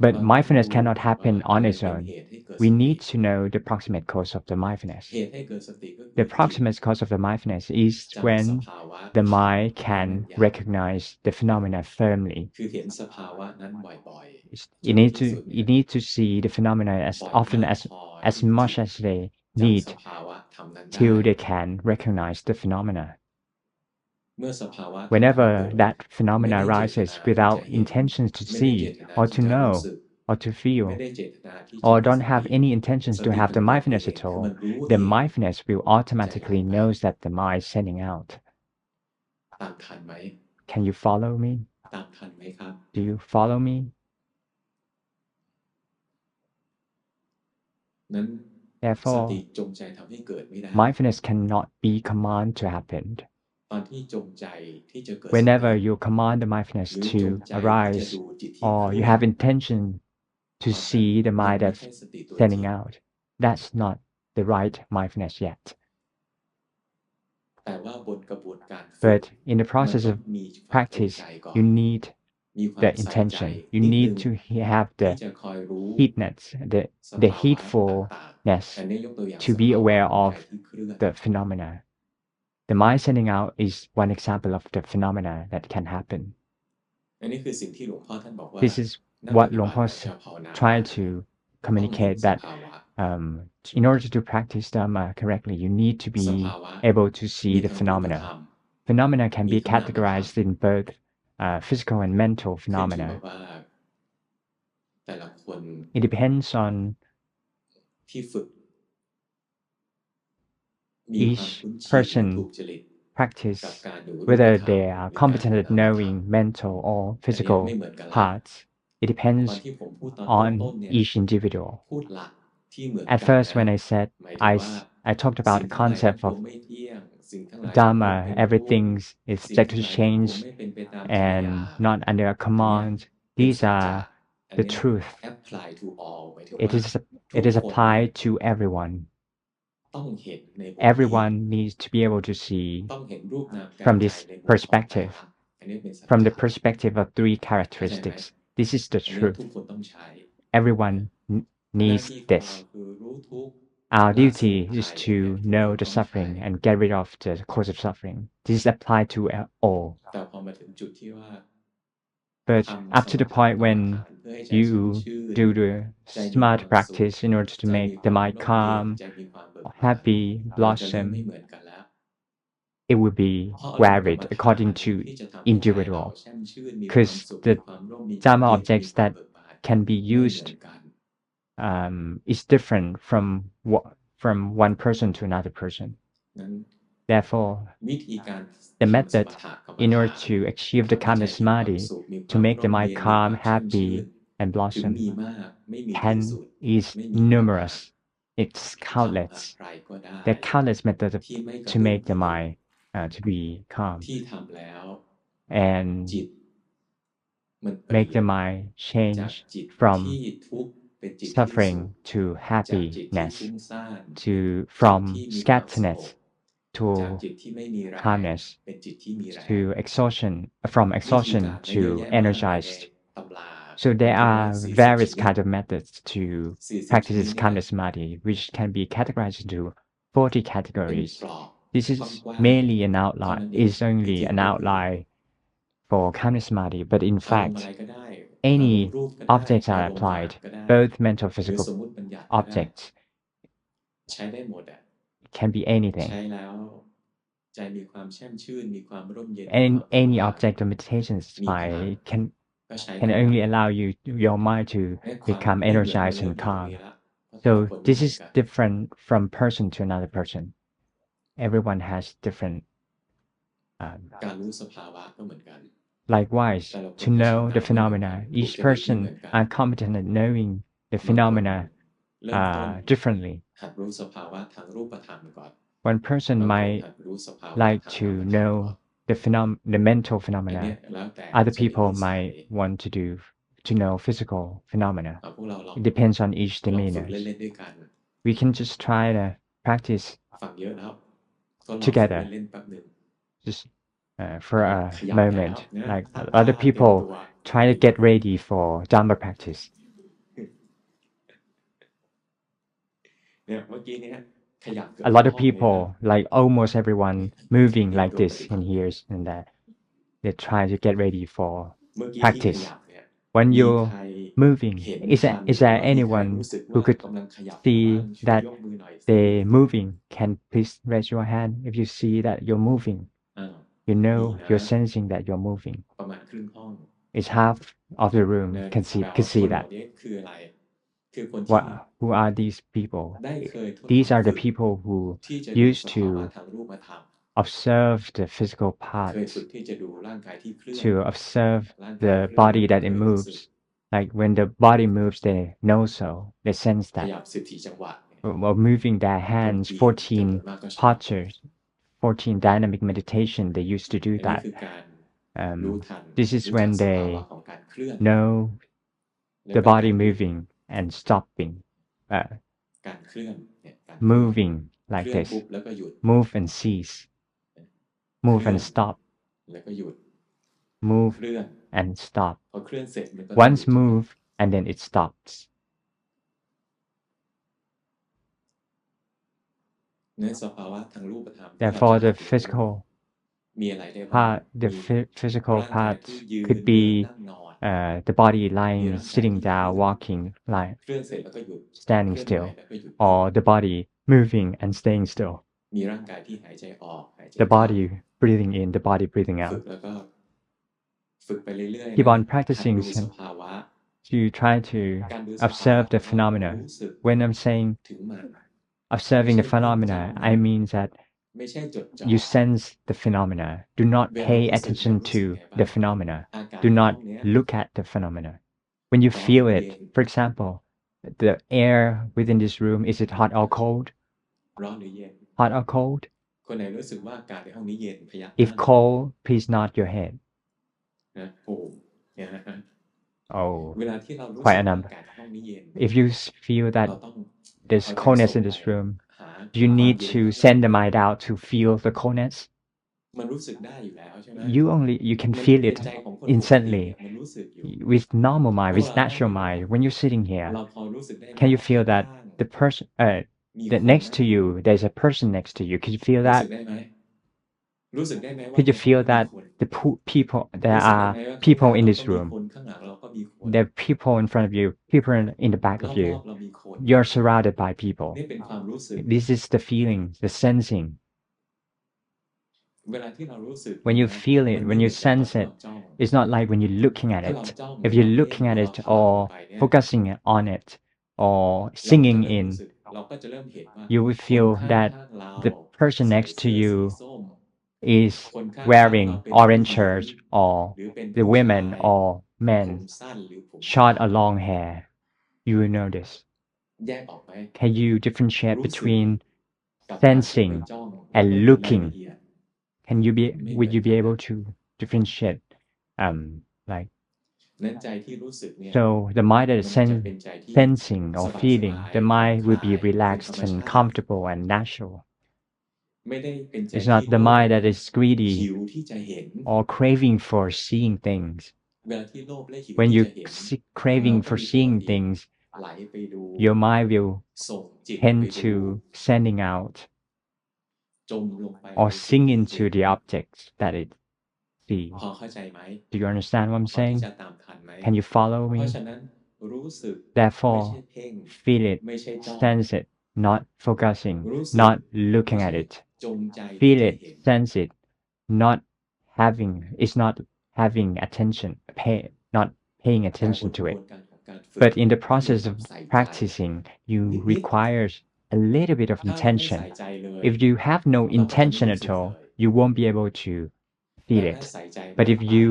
เรา But ต้อง mindfulness รู้ cannot ว่า happen อะ on ไร its เป็น own. เหตุให้เกิด We สติ need to know the proximate cause of the mindfulness. เหตุให้เกิดสติก็คือ The จิต proximate cause of the mindfulness is จำส when ภาวะ the mind ได้ can แม่นยำ recognize the phenomena firmly. คือเห็นสภาวะนั้นบ่อยๆ จ You นใน need ที่สุ to ดเนี่ you ย need to see the phenomena as บ่อย often มาก as พอที่จิต much as they จำ need สภาวะธรรมนั้นได้ till they can recognize the phenomena. Whenever that phenomena arises without intentions to see or to know or to feel, or don't have any intentions to have the mindfulness at all, the mindfulness will automatically knows that the mind is sending out. Can you follow me? Do you follow me? Therefore, mindfulness cannot be commanded to happen. Whenever you command the mindfulness to arise, or you have intention to see the mind that's sending out, that's not the right mindfulness yet. But in the process of practice, you need the intention. You need to have the heatness, the heedfulness to be aware of the phenomena. The mind sending out is one example of the phenomena that can happen. This is what Luang Por trying to communicate, that in order to practice Dhamma correctly, you need to be able to see the phenomena. Phenomena can be categorized in both physical and mental phenomena. It depends on each person practice, whether they are competent at knowing mental or physical parts. It depends on each individual. At first, when I said I talked about the concept of Dhamma, everything is subject to change and not under a command. These are the truth. It is applied to everyone. Everyone needs to be able to see from this perspective, from the perspective of three characteristics. This is the truth. Everyone needs this. Our duty is to know the suffering and get rid of the cause of suffering. This is applied to all. But up to the point when you do the smart practice in order to make the mind calm, happy, blossom, it will be varied according to individual. Because the Dharma objects that can be used is different from one person to another person. Therefore, the method in order to achieve the calmness samadhi, to make the mind calm, happy, and blossom, is numerous. It's countless. There are countless methods to make the mind to be calm and make the mind change from suffering to happiness, from scatteredness to calmness, to exhaustion, from exhaustion to energized. So there are various kinds of methods to practice this calmness samadhi, which can be categorized into 40 categories. This is mainly an outline, is only an outline for calmness samadhi, but in fact, any objects are applied, both mental, physical objects. It can be anything. And any object of meditation is fine. It can only allow your mind to become energized and calm. So this is different from person to another person. Everyone has different. Likewise, to know the phenomena, each person are competent at knowing the phenomena differently. One person might like to know the mental phenomena. Other people might want to know physical phenomena. It depends on each demeanor. We can just try to practice together, just for a moment. Like other people try to get ready for Dhamma practice. A lot of people, like almost everyone, moving like this and here and there. They try to get ready for practice. When you're moving, is there anyone who could see that they're moving? Can please raise your hand if you see that you're moving? you know you're sensing that you're moving. ประมาณครึ่งห้อง It's half of the room นะ can แปล can ว่าค see นเหล่า that. นี้คืออะไร คือคนที่ What who are these people? ได้เคยทดล These อง are the ฝึก people who ที่จะดู used สภาวะ to ทางรูปธรรม observe the physical เคยฝึ parts, กที่จะดูร่างกายที่เคลื่อน to observe ร่างกาย the เคลื่อน body that เค it ยรู้สึก moves. Like when the body moves, they know so. They sense ข that. ยับ14จังหวะเนี่ย While moving their hands, จำนวน 14 มากก็ใช่ postures, 14 dynamic meditation, they used to do อันนี้ that. คือการรู้ทัน This is รู้จัก when สภาวะ they ของการเคลื่อน know และ the ก็การ body หยุด moving and stopping, การเคลื่อนเนี่ยการเคลื่อน moving เค like ลื่อน this, ปุ๊บแล้วก็หยุด move and cease, เค move ลื่อน and stop, แล้วก็หยุด move เคลื่อน and stop. พอเคลื่อนเสร็จมันก็ต้องหยุด Once move and then it stops. เนื้อสภาวะทางรูปธรรมที่เรา Therefore, จะ the หัดรู้ physical มีอะไรได้บ้าง part, the มี physical ร่างกายที่ parts ยืน could เดิน be นั่งนอน the body มี lying, ร่างกาย sitting ที่เคลื่ down, อน walking, lying, เคลื่อนเสร็จแล้วก็หยุด standing เคลื่อนไหว still, แล้วก็หยุด or the body moving and staying still. มีร่างกายที่หายใจออกหายใจ The เข้า body breathing in, the body breathing ฝึ out. กแล้วก็ฝึกไปเรื่อยๆ Keep นะ on หัด practicing ดูสภาวะ to try to การดูสภาวะ observe the ของเรา phenomena. รู้สึก When I'm saying ถึงมัน observing the ไม่ใช่เพ่งจ้อง phenomena, นะ I mean that ไม่ใช่จดจ่อ you sense the phenomena. Do not เวลา pay รู้สึกเนี่ย attention รู้สึก to ไงบ้าง the phenomena. อากาศ Do ในห้ not องเนี้ย look at the phenomena. When you ร้อน feel หรือ it, เย็น for example, the air within this room, is it hot or cold? ร้อนหรือเย็น Hot or cold? คนไหนรู้สึกว่าอากาศในห้องนี้เย็นพยักห If น้า cold, please nod your head. นะโอ้เนี่ยนะฮะ Oh, เวลาที่เรารู้สึ quite ก a ว่า number. อากาศในห้องนี้เย็น If you feel เรา that ต้อง there's เอาใจ coldness ส่ง in ไป this room, หา you ความ need เย็น to ข้างใน send the mind out to feel the coldness. มันรู้สึกได้อยู่แล้วใช่ไหม You can มัน feel ใน it ใจของคนปกติเนี่ย instantly มันรู้สึกอยู่ with normal พ mind, วก with เรานั่ง natural อยู่ mind. When you're sitting here, เราพอรู้สึกได้ไหม can you ว่า feel that ข้าง the person มี that คน next นั่ to งอยู่ you, there's a person next to you? Can you feel รู้ that? สึกได้ไหมรู้สึกได้ไหมว่า Could ใน you ห้อง feel นี้มี that คน the people รู้ there สึกได้ are ไหมว่าข้างหน้า people in เรา this ก็มี room? คนข้างหลังเราก็มีคน There are people in front of you, people in the back ร of อบ you. ๆเรามีคน You're surrounded by people. นี่เป็นความรู้สึก This is the feeling, the sensing. เวลาที่เรารู้สึก When you นะ feel มั it, นไม่ when เห you มือนกับตอน sense ที่ it, เราจ้อง it's not like when you're looking at ถ้าเรา it. จ้อง If หรือ you're เราเพ่ง looking หรื at อเรา it พลังล or งไปเนี่ย focusing on it or เราก็จะ singing เริ่ม in, รู้สึกเราก็จะเริ่มเห็นว่า you will คน feel ข้ that างๆเรา the person ใส่ next เสื้ to อสี you ส้ม is คนข้างๆเรา wearing เป็นผู้ orange หญิง shirts or หรือเป็น the ผู้ชาย women or ผม men สั้นหรือผม short ยาว or long hair. You will notice. แยกออกไหม Can you differentiate รู้สึก between กับการที่ไป sensing จ้องแล้ว and ก็เห็นรายละ looking? เอียด Can you be ไม่เหมื would อน you กั be นนะ able to differentiate like นั้นใจที่รู้สึกเนี่ย so the mind that มั is นจะเป็นใจที่ sensing ส or บาย feeling, ๆ the ผ่อน mind ค will ลา be ยเป็นธรรม relaxed ชา and ติ comfortable and natural. ไม่ได้เป็นใจ It's ที่ not the โลภ mind that is หิ greedy วที่จะเห็น or craving for seeing things. เวลาที่โลภและหิว When ที่ you จะเห็น craving เราก็ for มีส seeing ติ things, ไหลไปดู your mind will ส่งจิตไป tend ดู to sending out จมลงไป or ในสิ่ง sink ที่ into เห็น the objects that it sees. พอเข้าใจไหม Do you understand what I'm พอที่ saying? จะตามทันไหม Can you follow เพ me? ราะฉะนั้นรู้สึกไม่ Therefore, ใช่เพ่ง feel it, ไม่ใช่จ้อง sense it, not focusing, รู้สึก not ไม่ looking ใช่ at it. จงใจที่ Feel จะ it, เห็น sense it, not it's not having attention, not paying แต่บ attention นก to ระบ it. วนการของการฝึก But in the ให้มี process ควา of มใส่ใจ practicing, you นิด requires a little bit of ๆถ้าเราไม่ใส่ intention. ใจเลย If you have no เราก็จะไม่ intention รู้ at สึก all, เลย you won't be able to แต่ feel ถ้า it. ใส่ใจ But มาก if ไป you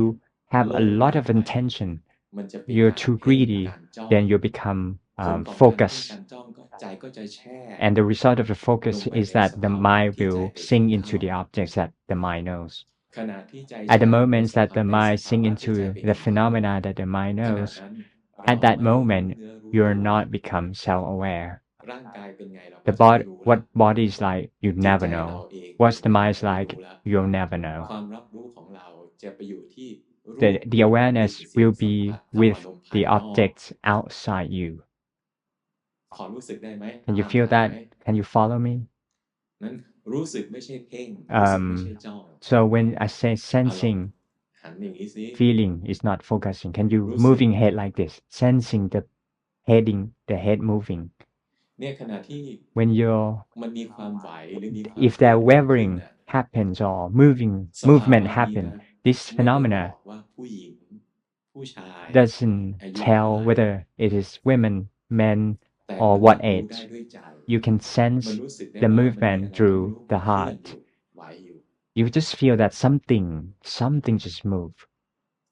have โล a ภ lot มาก of ไป intention, มันจะเป็น you're การ too เพ่ง greedy, การจ้อง then you become ผลของการเพ่ง focused. การจ้องก็ใจก็จะแช่ And the result of the ล focus งไป is ใน that ส the ภาวะ mind ที่ใจ will ไปถึง sink เข้า into the objects that the mind knows. ขณะที่ใจ At แช่ the ลงใน moments ส that ภา the ใน mind สภา sink วะที่ into ใจไป the ถึงเข้า phenomena that the mind ขณะ knows, นั้นเรา at that ไม่รู้ moment เนื้อรู้ you're ตัว not become self-aware. ร่างกายเป็นไงเราก็ The จะไม่ body, รู้ละ what body is like, you จิต never ใจเรา know. เอง What's เป็น the ไง mind เราไม่ like, รู้ละ you'll never know. ความรับรู้ของเราจะไปอยู่ที่รูป The รสกลิ่น awareness เสียง will สัม be ผัสธรรม with อารมณ์ภาย the นอก objects outside you. ขอรู้สึกได้ไหม Can you ตาม feel ทันไหม that? Can you follow me? นั้นรู้สึกไม่ใช่เพ่งรู้สึกไม่ใช่จ้อง So when I say อ่ะลอง sensing, หันอย่างนี้สิ feeling is not focusing. Can you รู้สึก moving head like this, sensing the head moving? เนี่ยขณะที่ When you're มันมีความไหวหรือมีความ if they're เพ่งเกิดขึ้น wavering, น่ะ happens or movement happen, this phenomena doesn't tell whether it is women, men, or what age. You can sense the movement through the heart. You just feel that something just moved.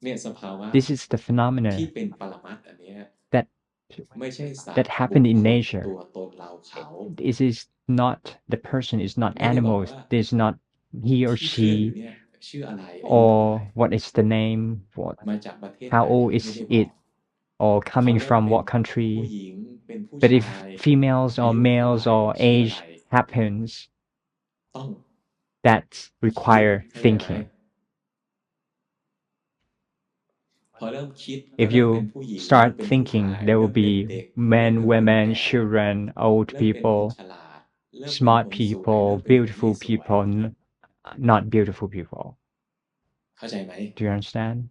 This is the phenomena that that happen in nature. This is not the person, is not animals. This is not he or she, or what is the name, what, how old is it, or coming from what country. But if females or males or age happens, that require thinking. If you start thinking, there will be men, women, children, old people, smart people, beautiful people, not beautiful people. Do you understand?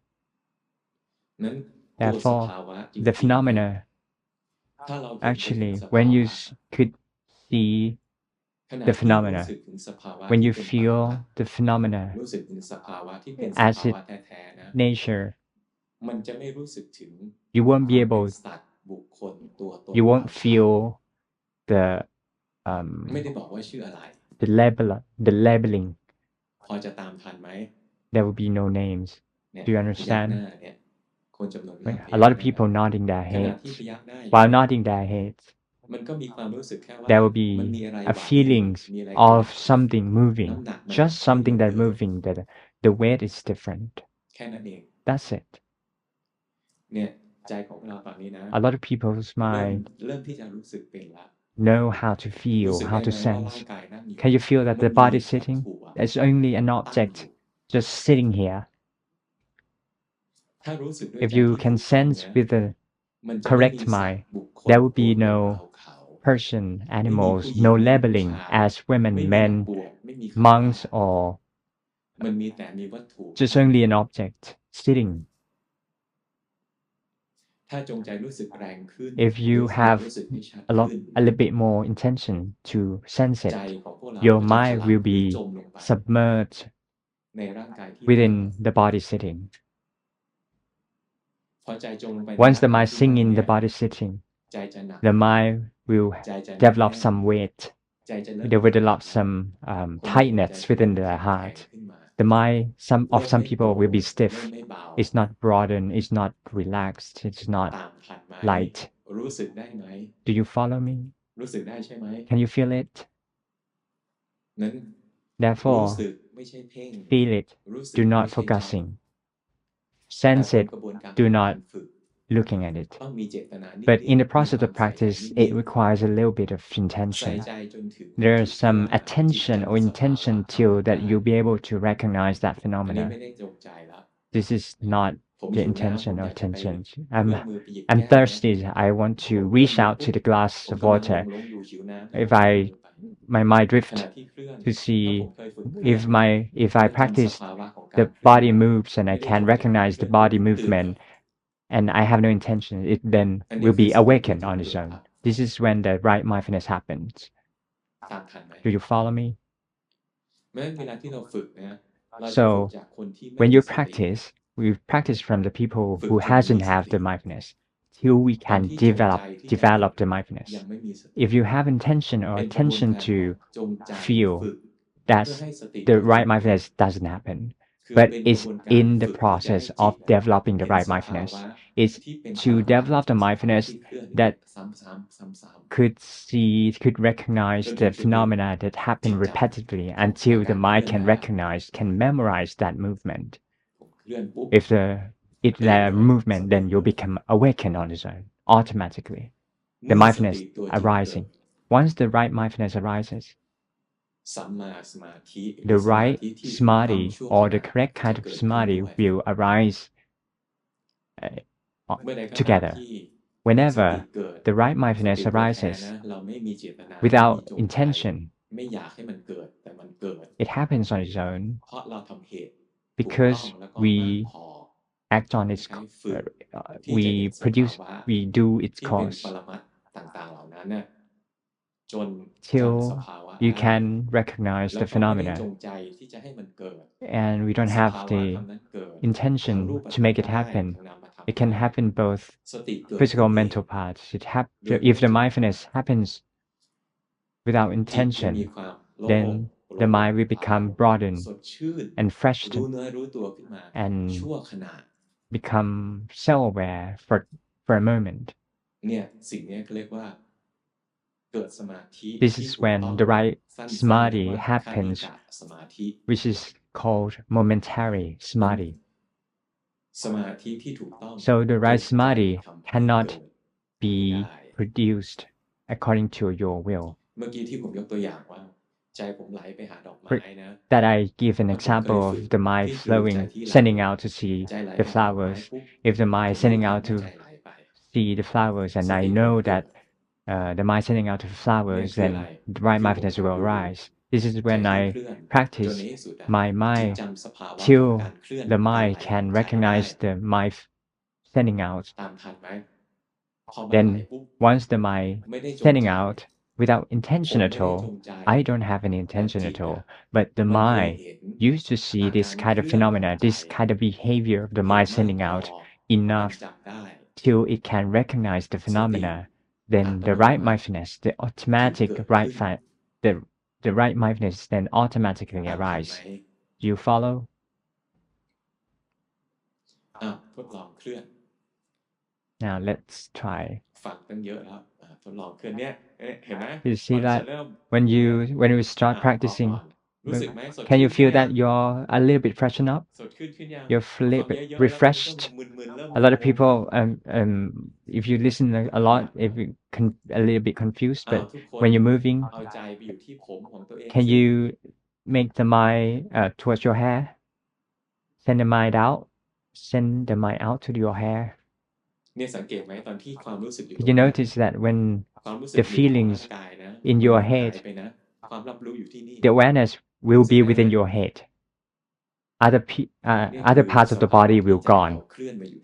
Therefore, the phenomena, actually, when you could see the phenomena, when you feel the phenomena as it nature, you won't be able, you won't feel the the labeling. There will be no names. Do you understand? A lot of people nodding their heads. While nodding their heads, there will be a feelings of something moving, just something that moving, that the weight is different. That's it. A lot of people's mind know how to feel, how to sense. Can you feel that the body sitting? It's only an object just sitting here. If you can sense with the correct mind, there will be no person, animals, no labeling as women, men, monks, or just only an object sitting. If you have a little bit more intention to sense it, your mind will be submerged within the body sitting. Once the mind sink in the body sitting, the mind will develop some weight. They will develop some tightness within the heart. The mind, some people will be stiff. It's not broadened. It's not relaxed. It's not light. Do you follow me? Can you feel it? Therefore, feel it. Do not focusing. Sense it. Do not looking at it. But in the process of practice, it requires a little bit of intention. There's some attention or intention till that you'll be able to recognize that phenomena. This is not the intention or attention. I'm thirsty. I want to reach out to the glass of water. If my mind drift to see if I practice the body moves and I can recognize the body movement and I have no intention, it then will be awakened on its own. This is when the right mindfulness happens. Do you follow me? So when you practice, we practice from the people who hasn't have the mindfulness till we can develop the mindfulness. If you have intention or attention to feel, that's the right mindfulness doesn't happen. But it's in the process of developing the right mindfulness. It's to develop the mindfulness that could recognize the phenomena that happen repetitively until the mind can recognize, can memorize that movement. If the movement, then you'll become awakened on its own automatically. The mindfulness arising. Once the right mindfulness arises, the right samadhi or the correct kind of samadhi will arise together. Whenever the right mindfulness arises without intention, it happens on its own because we act on its, we do its cause. till you can recognize the phenomena. And we don't have the intention to make it happen. It can happen both physical and mental parts. If the mindfulness happens without intention, then the mind will become broadened and freshened and become self-aware for a moment. This is when the right samadhi happens, which is called momentary samadhi. So the right samadhi cannot be produced according to your will. That I give an example of the mind flowing, sending out to see the flowers. If the mind is sending out to see the flowers, and I know that the mind sending out to the flowers, then the right mindfulness will arise. This is when I practice my mind till the mind can recognize the mind sending out. Then once the mind sending out without intention at all, I don't have any intention at all, but the mind used to see this kind of phenomena, this kind of behavior of the mind sending out enough till it can recognize the phenomena, then the right mindfulness, the right mindfulness then automatically arise. Do you follow? Now let's try. You see that when you start practicing, can you feel that you're a little bit freshened up? You're a little bit refreshed. A lot of people, if you listen a lot, if you a little bit confused, but when you're moving, can you make the mind towards your hair? Send the mind out. Send the mind out to your hair. Did you notice that when the feelings in your head, the awareness will be within your head. Other parts of the body will gone.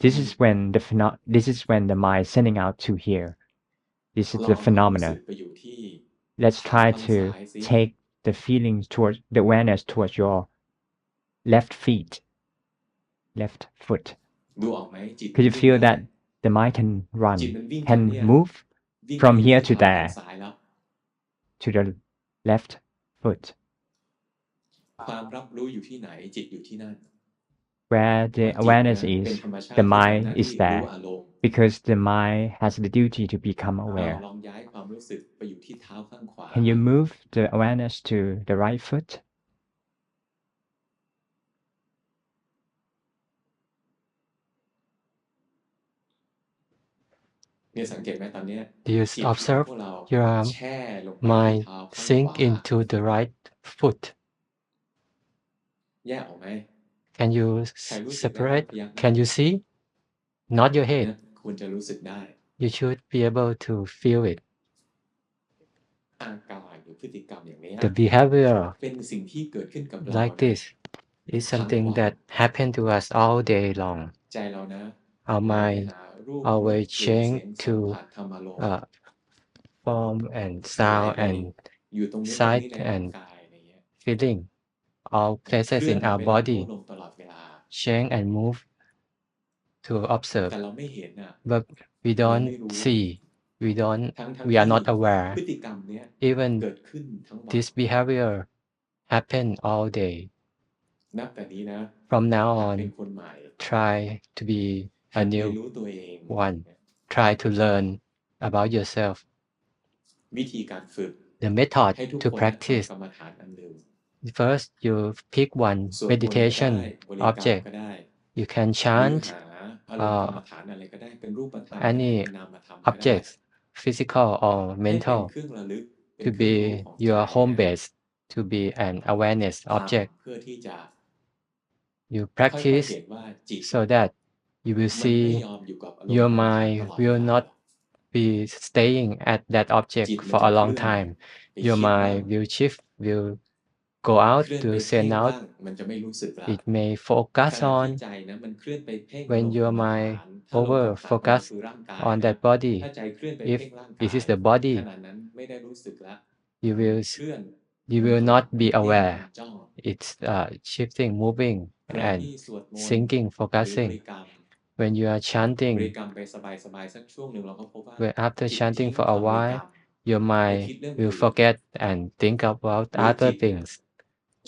This is when the mind sending out to here. This is the phenomena. Let's try to take the feelings towards the awareness towards your left foot. Could you feel that the mind can run, can move from here to there, to the left foot? Where the awareness is, the mind is there, because the mind has the duty to become aware. Can you move the awareness to the right foot? Do you observe your mind sink into the right foot? Can you separate? Can you see? Not your head. You should be able to feel it. The behavior like this is something that happens to us all day long. Our mind always change to form and sound and sight and feeling. All places in our body change and move to observe, but we don't see, we are not aware. Even this behavior happen all day. From now on, try to be a new one. Try to learn about yourself. The method to practice. First, you pick one meditation object. You can chant any objects, physical or mental, to be your home base, to be an awareness object. You practice so that you will see your mind will not be staying at that object for a long time. Your mind will shift, will go out เคลื่อน to ไปเพ่ง send บ้า out, งมันจะไม่รู้สึกละ it may ใน focus ขณะที่ on ใจนะมันเคลื่อนไปเพ่ง when ลง your กรรม mind ฐาน ถ้าลงกรรม over ฐานของเรา focus คือร่างกาย on นะ that body. ถ้าใจเคลื่อนไป If เพ่งร่างกาย this is the ข body, ณะนั้นไม่ได้รู้สึกละ you มัน will เคลื่อน you มัน will หด not มัน be เพ่ง มัน aware. จ้อง It's shifting, moving, ขณะ and ที่สวดมนต์ thinking, หรือบ focusing. ริกรรม When you are บ chanting, ริกรรมไปสบาย ๆ สักช่วงหนึ่งเราก็พบว่า when after จิต chanting ทิ้ง for ค a วามบริกร while, รม your ไป mind คิดเรื่อง will อื่น forget and think about หรือ จิ other ตเนี่ย things,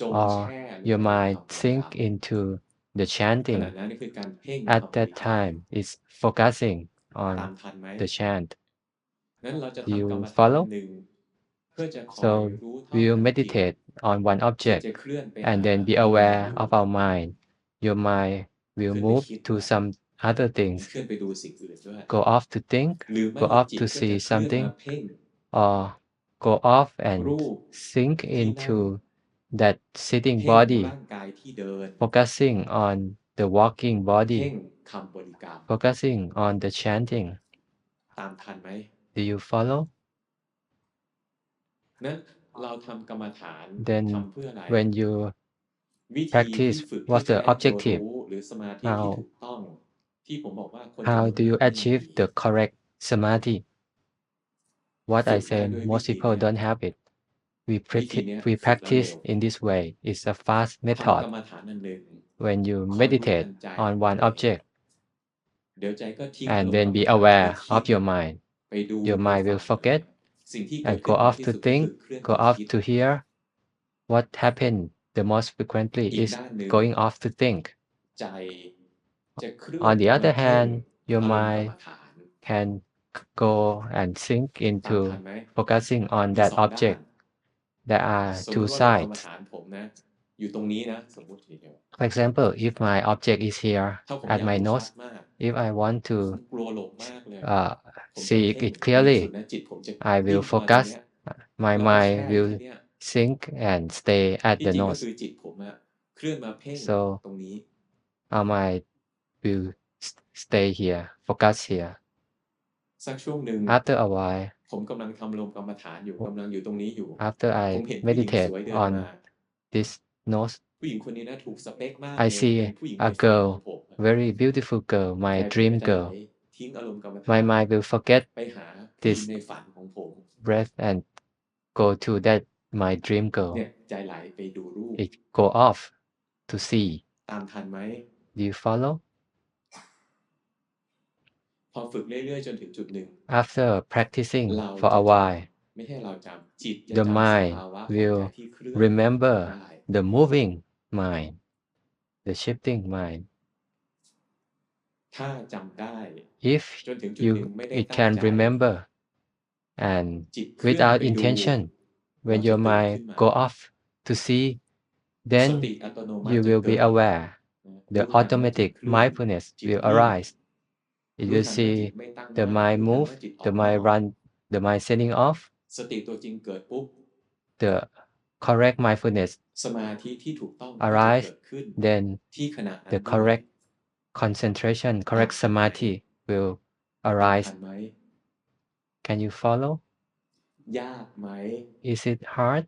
จม or แช่ลง your ไปใน mind คำบริกรร sink ม into the ขณะ chanting. นั้นนี่คือการเพ่ง At คำบ that ริกรรม time, it's focusing ตาม on ทันไหม the chant. งั้นเราจะ Do ทำกรร you มฐาน follow? อันหนึ่ง เพื่อจะคอย So รู้เท่า we will ทันจิต meditate on one ที่ object จะเคลื่อนไป and หา then be อารมณ์ aware อื่น of our mind. Your mind เค will ลื่อนไป move คิด to ด้วย some other มัน things, เคลื่อนไปดูสิ่งอื่นด้วย go off to think, หรือไม่ go off จิต to ก็จะ see เคลื่อนมา something, เพ่ง or go off and รูป sink ที่นั่ง into that sitting เพ่ง body, ร่างกายที่เดิน focusing on the walking เพ่ body, งคำบริกรรม focusing on the chanting. ตามทันไหม Do you follow? นั้นเราทำกรรมฐาน Then ทำเพื่ออะไร when you วิธีที่ practice, ฝึก what's ที่จะ the ให้ตัว objective? รู้ หรือสมาธิ ที่ How ถูกต้อง ที่ผมบอกว่าคนจำน how วน do มา you กไม่มี achieve the correct samadhi? What ฝึ I กได้ say, ด้วย most วิธี people เนี้ย don't have it. We วิธี เนี้ย we ฝึกแล้วเร็ practice ว in this way. It's a fast ทำกร method. รมฐานอันหนึ่ง When you คอยรู้ทั meditate นใจ on ของ one ตัวเอง object เดี๋ยวใจก็ทิ้ง and อารมณ์ then กรรม be ฐาน ไป aware คิ of ด your mind, ไปดู your ไป mind ฟั will ง forget สิ่งที่เกิด and ขึ้น go บ่อย off ที่ to สุด ก็คือ think, เคลื่อน go ไป off คิด to hear. What happened the most frequently อีก is ด้านหนึ่ง going off to think. ใจจะเคลื่อน On the มา other เพ่ง hand, your อารมณ์กรร mind มฐาน can go and sink ตาม into ทันไหม focusing on มี that สอง ด้าน object. There are สมม two ติว่าในกรรม sides. ฐานผมนะ อยู่ตรงนี้นะ สมมุติเฉย For example, if my object is here ๆถ้าผม at อยาก my รู้ชัด nose, มาก if I want ผม to กลัวหลงมากเลย ผมจะ see เพ่ง it ดีที่สุด clearly, นะ จิตผมจะ I วิ่ง will เข้ามาตรง focus. เนี้ย My แล้วก็แช่ mind อยู่ will แค่เนี้ย sink and stay at ที่ the จริงก็ nose. คือจิตผมอะเคลื่อนมาเพ่ง So ตรงนี้ our mind will stay here, focus here. สักช่วงหนึ่ง After a while, ผมกำลังทำลมกรรมฐานอยู่ กำลังอยู่ตรงนี้อยู่ after ผม I เห็นผู้หญิงส meditate วยเดินมา on this nose, ผู้หญิงคนนี้นะถูกสเปคมาก I เลย เป็น see ผู้หญิง a ในฝันของ girl, ผมอะ very beautiful girl, ใจ my ผม dream ก็จะไหล girl. ทิ้งอารมณ์กรรมฐา My น mind will forget ไปหาผู้หญิง this ในฝันของผม breath and go to that my dream เนี่ย girl. ใจไหลไปดูรูป It go off to see. ตามทันไหม Do you follow? พอฝึกเรื่อยๆ จนถึงจุดหนึ่ง After practicing เรา for จะ a จ while, ำไม่ใช่เราจำจิตจะ the จำส mind ภาวะของใจ will ที่เคลื่อน remember ได้ the moving mind, the shifting mind. ถ้าจำได้ If จนถึงจุดหนึ่ง you ไม่ได้ it ตั้ง can ใจ remember and จิตเคลื่อน without ไปดู intention, เรา when จะ your ตื่น mind ขึ้นมา go off to see, ส then ติอัตโนมัติ you จะ will เกิ be ด aware. นะ The รู้ทันว่าจิต automatic เคลื่อน mindfulness จิต will วิ่ง arise. It รู้ will ทันว่าจิ see ตไม่ตั้ง the มั่น mind รู้ทัน move, ว่าจิตออ the กไม่ mind ออก run, the mind setting off. สติตัวจริงเกิดปุ๊บ The correct mindfulness สมาธิที่ถูกต้องก็จะ arise, เกิดขึ้น then ที่ขณะนั้น the ด้วย correct concentration, correct ตามทันไหม samadhi will ตาม arise. ทันไหม Can you follow? ยากไหม Is it hard?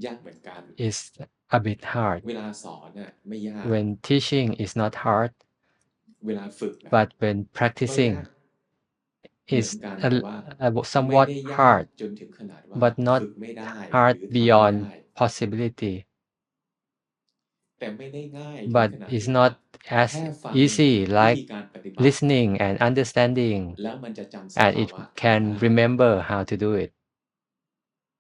ยากเหมือนกัน It's a bit hard. เวลาสอนน่ะไม่ยาก When teaching is not hard, เวลาฝึกน่ะ but when ก็ยาก practicing เหมือน is กันแต่ว่า ไม่ somewhat ได้ยาก hard, จนถึงขนาดว่า but not ฝึกไม่ได้ hard หรือทำไม่ beyond ได้ possibility. แต่ไม่ได้ง่ายถึง But ขนาด it's ที่ว่า not as แค่ฟัง easy วิธี like การปฏิบัติ listening and understanding, แล้วมันจะจำส and ภา it วะ can ได้ remember how to do it.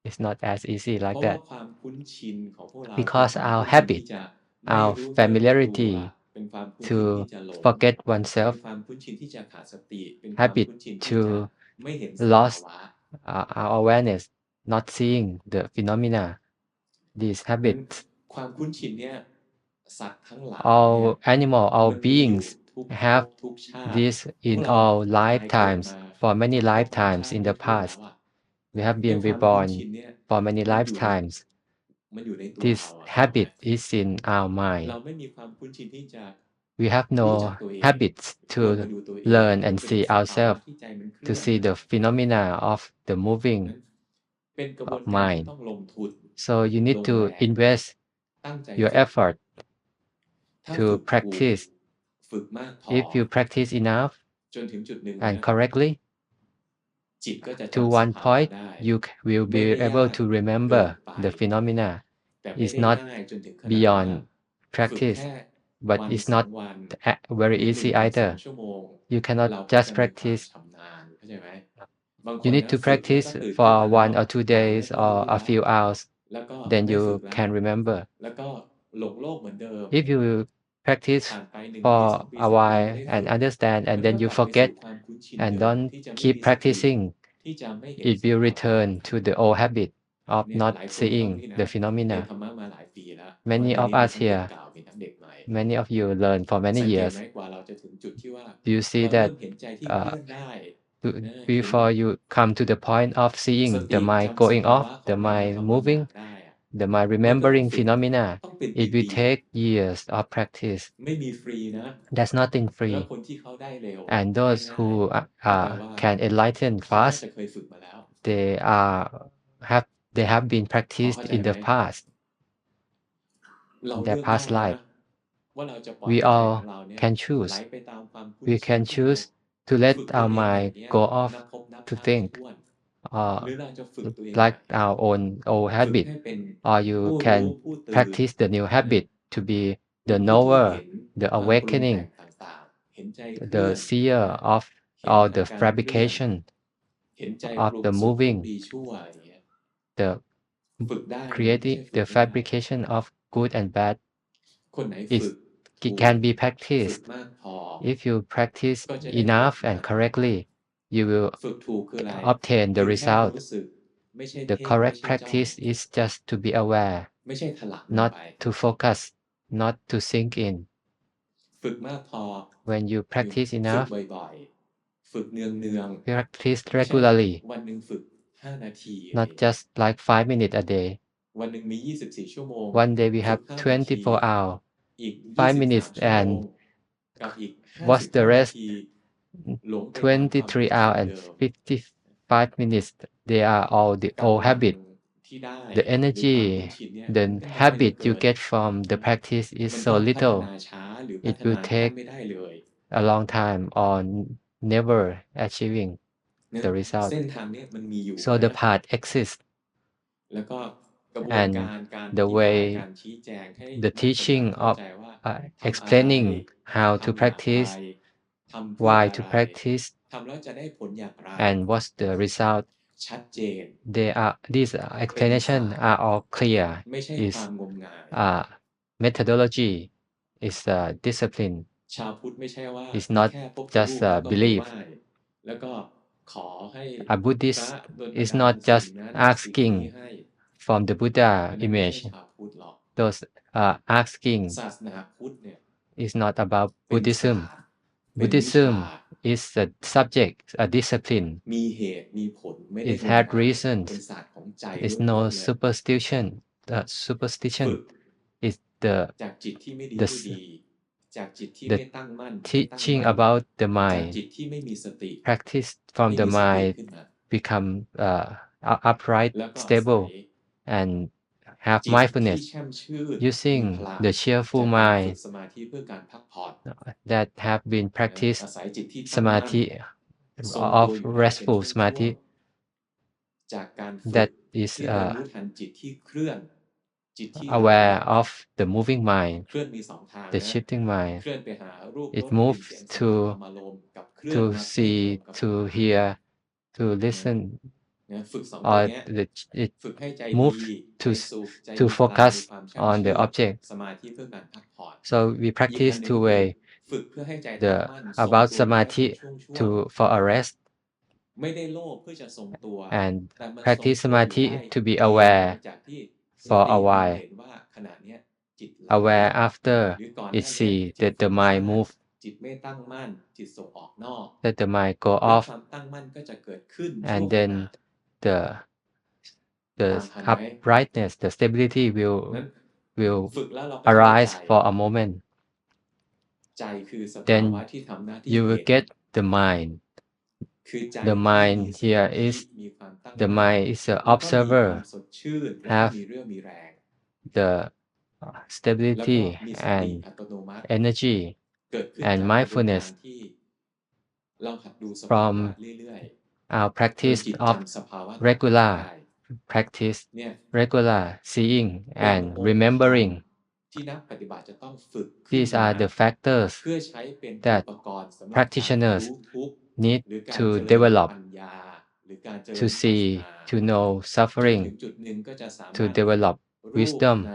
It's not as easy เพ like ราะว่า that ความคุ้นชินของพวกเรา because คือความ our คุ้นชินที่ habit, จะไม่ our รู้เนื้อรู้ตัว familiarity เป็นความคุ้นชิน to ที่จะหลง forget เป็น oneself, ความคุ้นชินที่จะขาดสติ เป็นความ habit คุ้นชินที่จะ to ไม่เห็นสภา lost วะ our awareness, not seeing the phenomena. These นั้น habits, ความคุ้นชินเนี่ยสัตว์ทั้งหลาย all เนี่ย animal, all มันมีอยู่ beings ทุกภพ have ทุกชาติ this พวก in เรา all ตายเกิด lifetimes, มา for many พบ lifetimes ชาติ in ไม่ the ถ้วนแล้ว past. อะ We have เนี่ย been ความคุ้น reborn ชินเนี่ย for many มันอยู่ใน lifetimes. มันอยู่ในตัว This เราอะ habit is in our เรา mind. ไม่มีความคุ้นชินที่จะ we have รู้ no จักตัวเอง habits เพื่อ to มาดูตัวเอง learn เพื่อ and มาดู see สภาวะ ourselves, ที่ใจมันเค to ลื่อน see the phenomena of the moving เป็นกระบวน of การที่ mind. ต้องลงทุน So you need ลง to แรง invest ตั้งใจ your ฝึก effort ถ้า to ฝึกถูก practice. ฝึกมากพอ If you practice enough จนถึงจุดหนึ่ง and นะ correctly, จิตก็จะ to จำส one ภาวะ point ได้ you will ไม่ be ได้ able ยาก to เกิน remember ไป the phenomena. แต่ไม่ It's ได้ not ง่ายจนถึงขนาดว่า beyond ฝึก practice, แค่ but วัน it's สอง not วัน very หรือ easy 1-2 either. ชั่วโมง You เรา cannot ก็ just จะมีความ practice. ชำนาญ เข้าใจไหม บางค You น need นะ to ฝึกแล้วก็ practice ตื่นขึ้น for มา 1 or 2 days อ่านไม่ค่อยรู้ or a แล้ว few hours, แล้วก็ then ได้ you ฝึกแล้ว can remember. แล้วก็หลงโลกเหมือนเดิม If you practice ผ่านไป 1 ปี for 2 ปี a 3 ปี while ไม่ได้ and ฝึก understand มั and น then ก็ you กลับไปสู่ forget ความคุ้นชิน and เดิม don't ที่จะไม่ keep มีสติ practicing, ที่จะไม่เห็น it ส will ภาวะ return to the old habit of เนี่ย not หลายคนก็ seeing นี่นะ the เรียน phenomena. ธรรมะมาหลายปีแล้ว Many วัน of นี้มี us ทั้งเด็ก here, เก่า มีทั้งเด็กใหม่ many of you learn for สั many งเกต years. ไหมกว่าเราจะถึงจุดที่ว่า Do you see เราเริ่ that มเห็นใจที่เคลื่อนได้ to- นะ เห็น before you come to the point of ส seeing ติ the mind จำส going ภาวะ off, ขอ the งนาม mind ธรรมบางอย่าง moving, ได้อะ the mind มันก็ต้อง remembering ฝึก phenomena, ต้องเป็น it ปี will ๆ take years of practice. ไม่มีฟรีนะ There's nothing แล้ว free. คนที่เขาได้เร็ว And ได้ those ง่าย who ก็แปลว่า can enlighten เขาน่า fast, จะเคยฝึกมาแล้ว they are they have been พอ practiced เข้าใจ in ไหม the past, เรา in เลื their อกได้ past นะ life. ว่าเราจะปล่อย We ให้ใจของ all เราเนี่ย can ไหล choose. ไปตามความคุ้น We ชิน can ที่เรา choose to ฝึ let กตัว our เองแบบ mind เนี้ย go นั off บพบนับ to ชาติไม่ think, ถ้วน uh, หรือเราจะฝึกตัวเอง like ใหม่ our own old ฝึก habit, ให้เป็น or you ผู้รู้ can ผู้ตื่น practice the new นะ habit to be เป็ the นผู้ที่ knower, เห็น the ความปรุงแต่ง awakening, ต่างๆ เห็นใจเคลื่ the อน seer นะ of เห็น all อา the การเคลื่อน fabrication เห็นใจ of ปรุง the สุขทุกข์ moving, ดีชั่ว อย่างเงี้ย the ฝึกได้เลย ไม่ใช่ creating ฝึก the ไม่ได้ fabrication of good and bad. คนไหน It's, ฝึก ถู it ก can be ฝึก practiced. มากพอ If you practice ก็จะได้ผล enough and มากพอ correctly, you will ฝึกถูกคืออะไร obtain เพี the ยงแค่รู้ result. สึก ไม่ใช่ The เพ่ง ไม่ correct ใช่จ้อง practice is just to be aware, ไม่ใช่ถลำลง not ไป to focus, not to sink in. ฝึกมากพอ When you practice ฝึก enough, บ่อยๆ ฝึกเนือง practice ๆ ไม่ใช่ regularly, วันหนึ่งฝึก 5 นาที not just like 5 minutes a day. วันหนึ่งมี 24 ชั่วโมง One day we ฝึ have ก 5 นาที 24 hours, อีก 5 23 minutes, ชั่วโมง and กับอีก what's the 55 นา rest? ที หลงไปตามความคุ้น 23 ชิน hours and เดิม 55 minutes, they are all the กำ old ลัง habit. ที่ได้ The หรือความคุ้น energy, ชินเนี่ย the มันไม่ได้ habit เกิ you ด get from the practice is มัน so ก็พัฒ little. นาช้าหรือพั It ฒ will นาแทบ take ไม่ได้เลย a long time or never achieving เนี่ย the result. เส้นทางเนี้ยมันมีอยู่ So the นะ path exists, แล้วก็กระบวน and การการอ the ธิบาย way การชี้แจงให้ the นักปฏิบัติ teaching เข้า of ใจว่าทำอะไร explaining how to ทำอย่างไร practice, ทำเพื่อ why อะ to ไร practice, ทำแล้วจะได้ผลอย่างไร and what's the result. ชัดเจน These เป็นศา explanations สตร์ are all clear. ไม่ใช่ Is ความงมงาย methodology, is discipline. ชาวพุทธไม่ใช่ว่า It's มี not แค่พระพุทธ just รูปแล้วก็ไป belief. ไหว้แล้วก็ขอให้ A พระ Buddhist ดลบัน is ดาล not สิ่ง just นั้นสิ่งนี้ asking ให้ from the Buddha อันนั้นไม่ใช่ image. ชาวพุทธหรอก Those asking ศาสนาพุทธเนี่ย is not about เป็นศา Buddhism. สตร์เป็นวิชา Buddhism is a subject, a discipline. มีเหตุมีผลไม่ได้ It งม had งาย reasons. เป็นศาสตร์ของใจ It's ล้วน no ๆเลย superstition. ฝึ Superstition ก is the จากจิตที่ไม่ดี the ไม่ดี จากจิตที่ the ไม่ตั้งมั่นไม่ตั้ง teaching มั่น about the จาก mind. จิตที่ไม่มีสติ Practice from ให้ the มีสติ mind ขึ้นมา become upright, แล้วก็อาศั stable, ย and have จิตที่ mindfulness แช่มชื่น using มีพลัง the จาก cheerful การฝึ mind กสมาธิเพื่อการพักผ่อน that have been นะ practiced อาศัยจิตที่ตั้งมั่น samadhi ทรงตัว of อยู่ได้เป็น restful ช่วง samadhi ๆจากการฝึก that is ที่ระรู้ทันจิตที่เคลื่อน จิตที่ไหล aware of the moving mind, เคลื่อนมีสองทาง the นะ shifting เค mind. ลื่อนไปหารูปร It สกลิ่น moves เสียงสัมผัส to ธรรมารมณ์กับเคลื่อน to มาเพ่ง see, ลมกับ to hear, to listen, นะฝึกสองตัว or เนี้ย it ฝึกให้ใจ move ดี to ใจสุขใจ to มีพลัง focus มีความแช่ม on ชื่ the น object. สมาธิเพื่อการพักผ่อน So we อีกอัน practice หนึ่ง two คือ way. ฝึกเพื่อให้ใจตั้ง The มั่นทรง about ตัวอยู่ได้เป็น samadhi ช่วง to for a rest, ๆไม่ได้โลภเพื่อจะทรงตัว and แต่มันทรง practice ตัวอยู่ได้ samadhi to be เพียงหลัง aware จากที่ส for ติ a มัน while. เห็นว่าขณะเนี้ยจิตไหล Aware หรือ after ก่อนห it น้าเนี้ย see จิต that the ฟุ้งซ่า mind น move, จิตไม่ตั้งมั่นจิตส่งออกนอก that the mind go แล้ว off, ความตั้งมั่นก็จะเกิดขึ้นชั่ว and ขณะ then the ตาม the ทันไหม uprightness, the stability นั้น will ฝึกแล้วเราก็เข้า arise ใจ for a moment. then you will get the mind. The mind here is the mind is an observer, have the stability and energy and mindfulness from our practice of regular practice, regular seeing and remembering. These are the factors that practitioners need to develop to see, to know suffering, to develop wisdom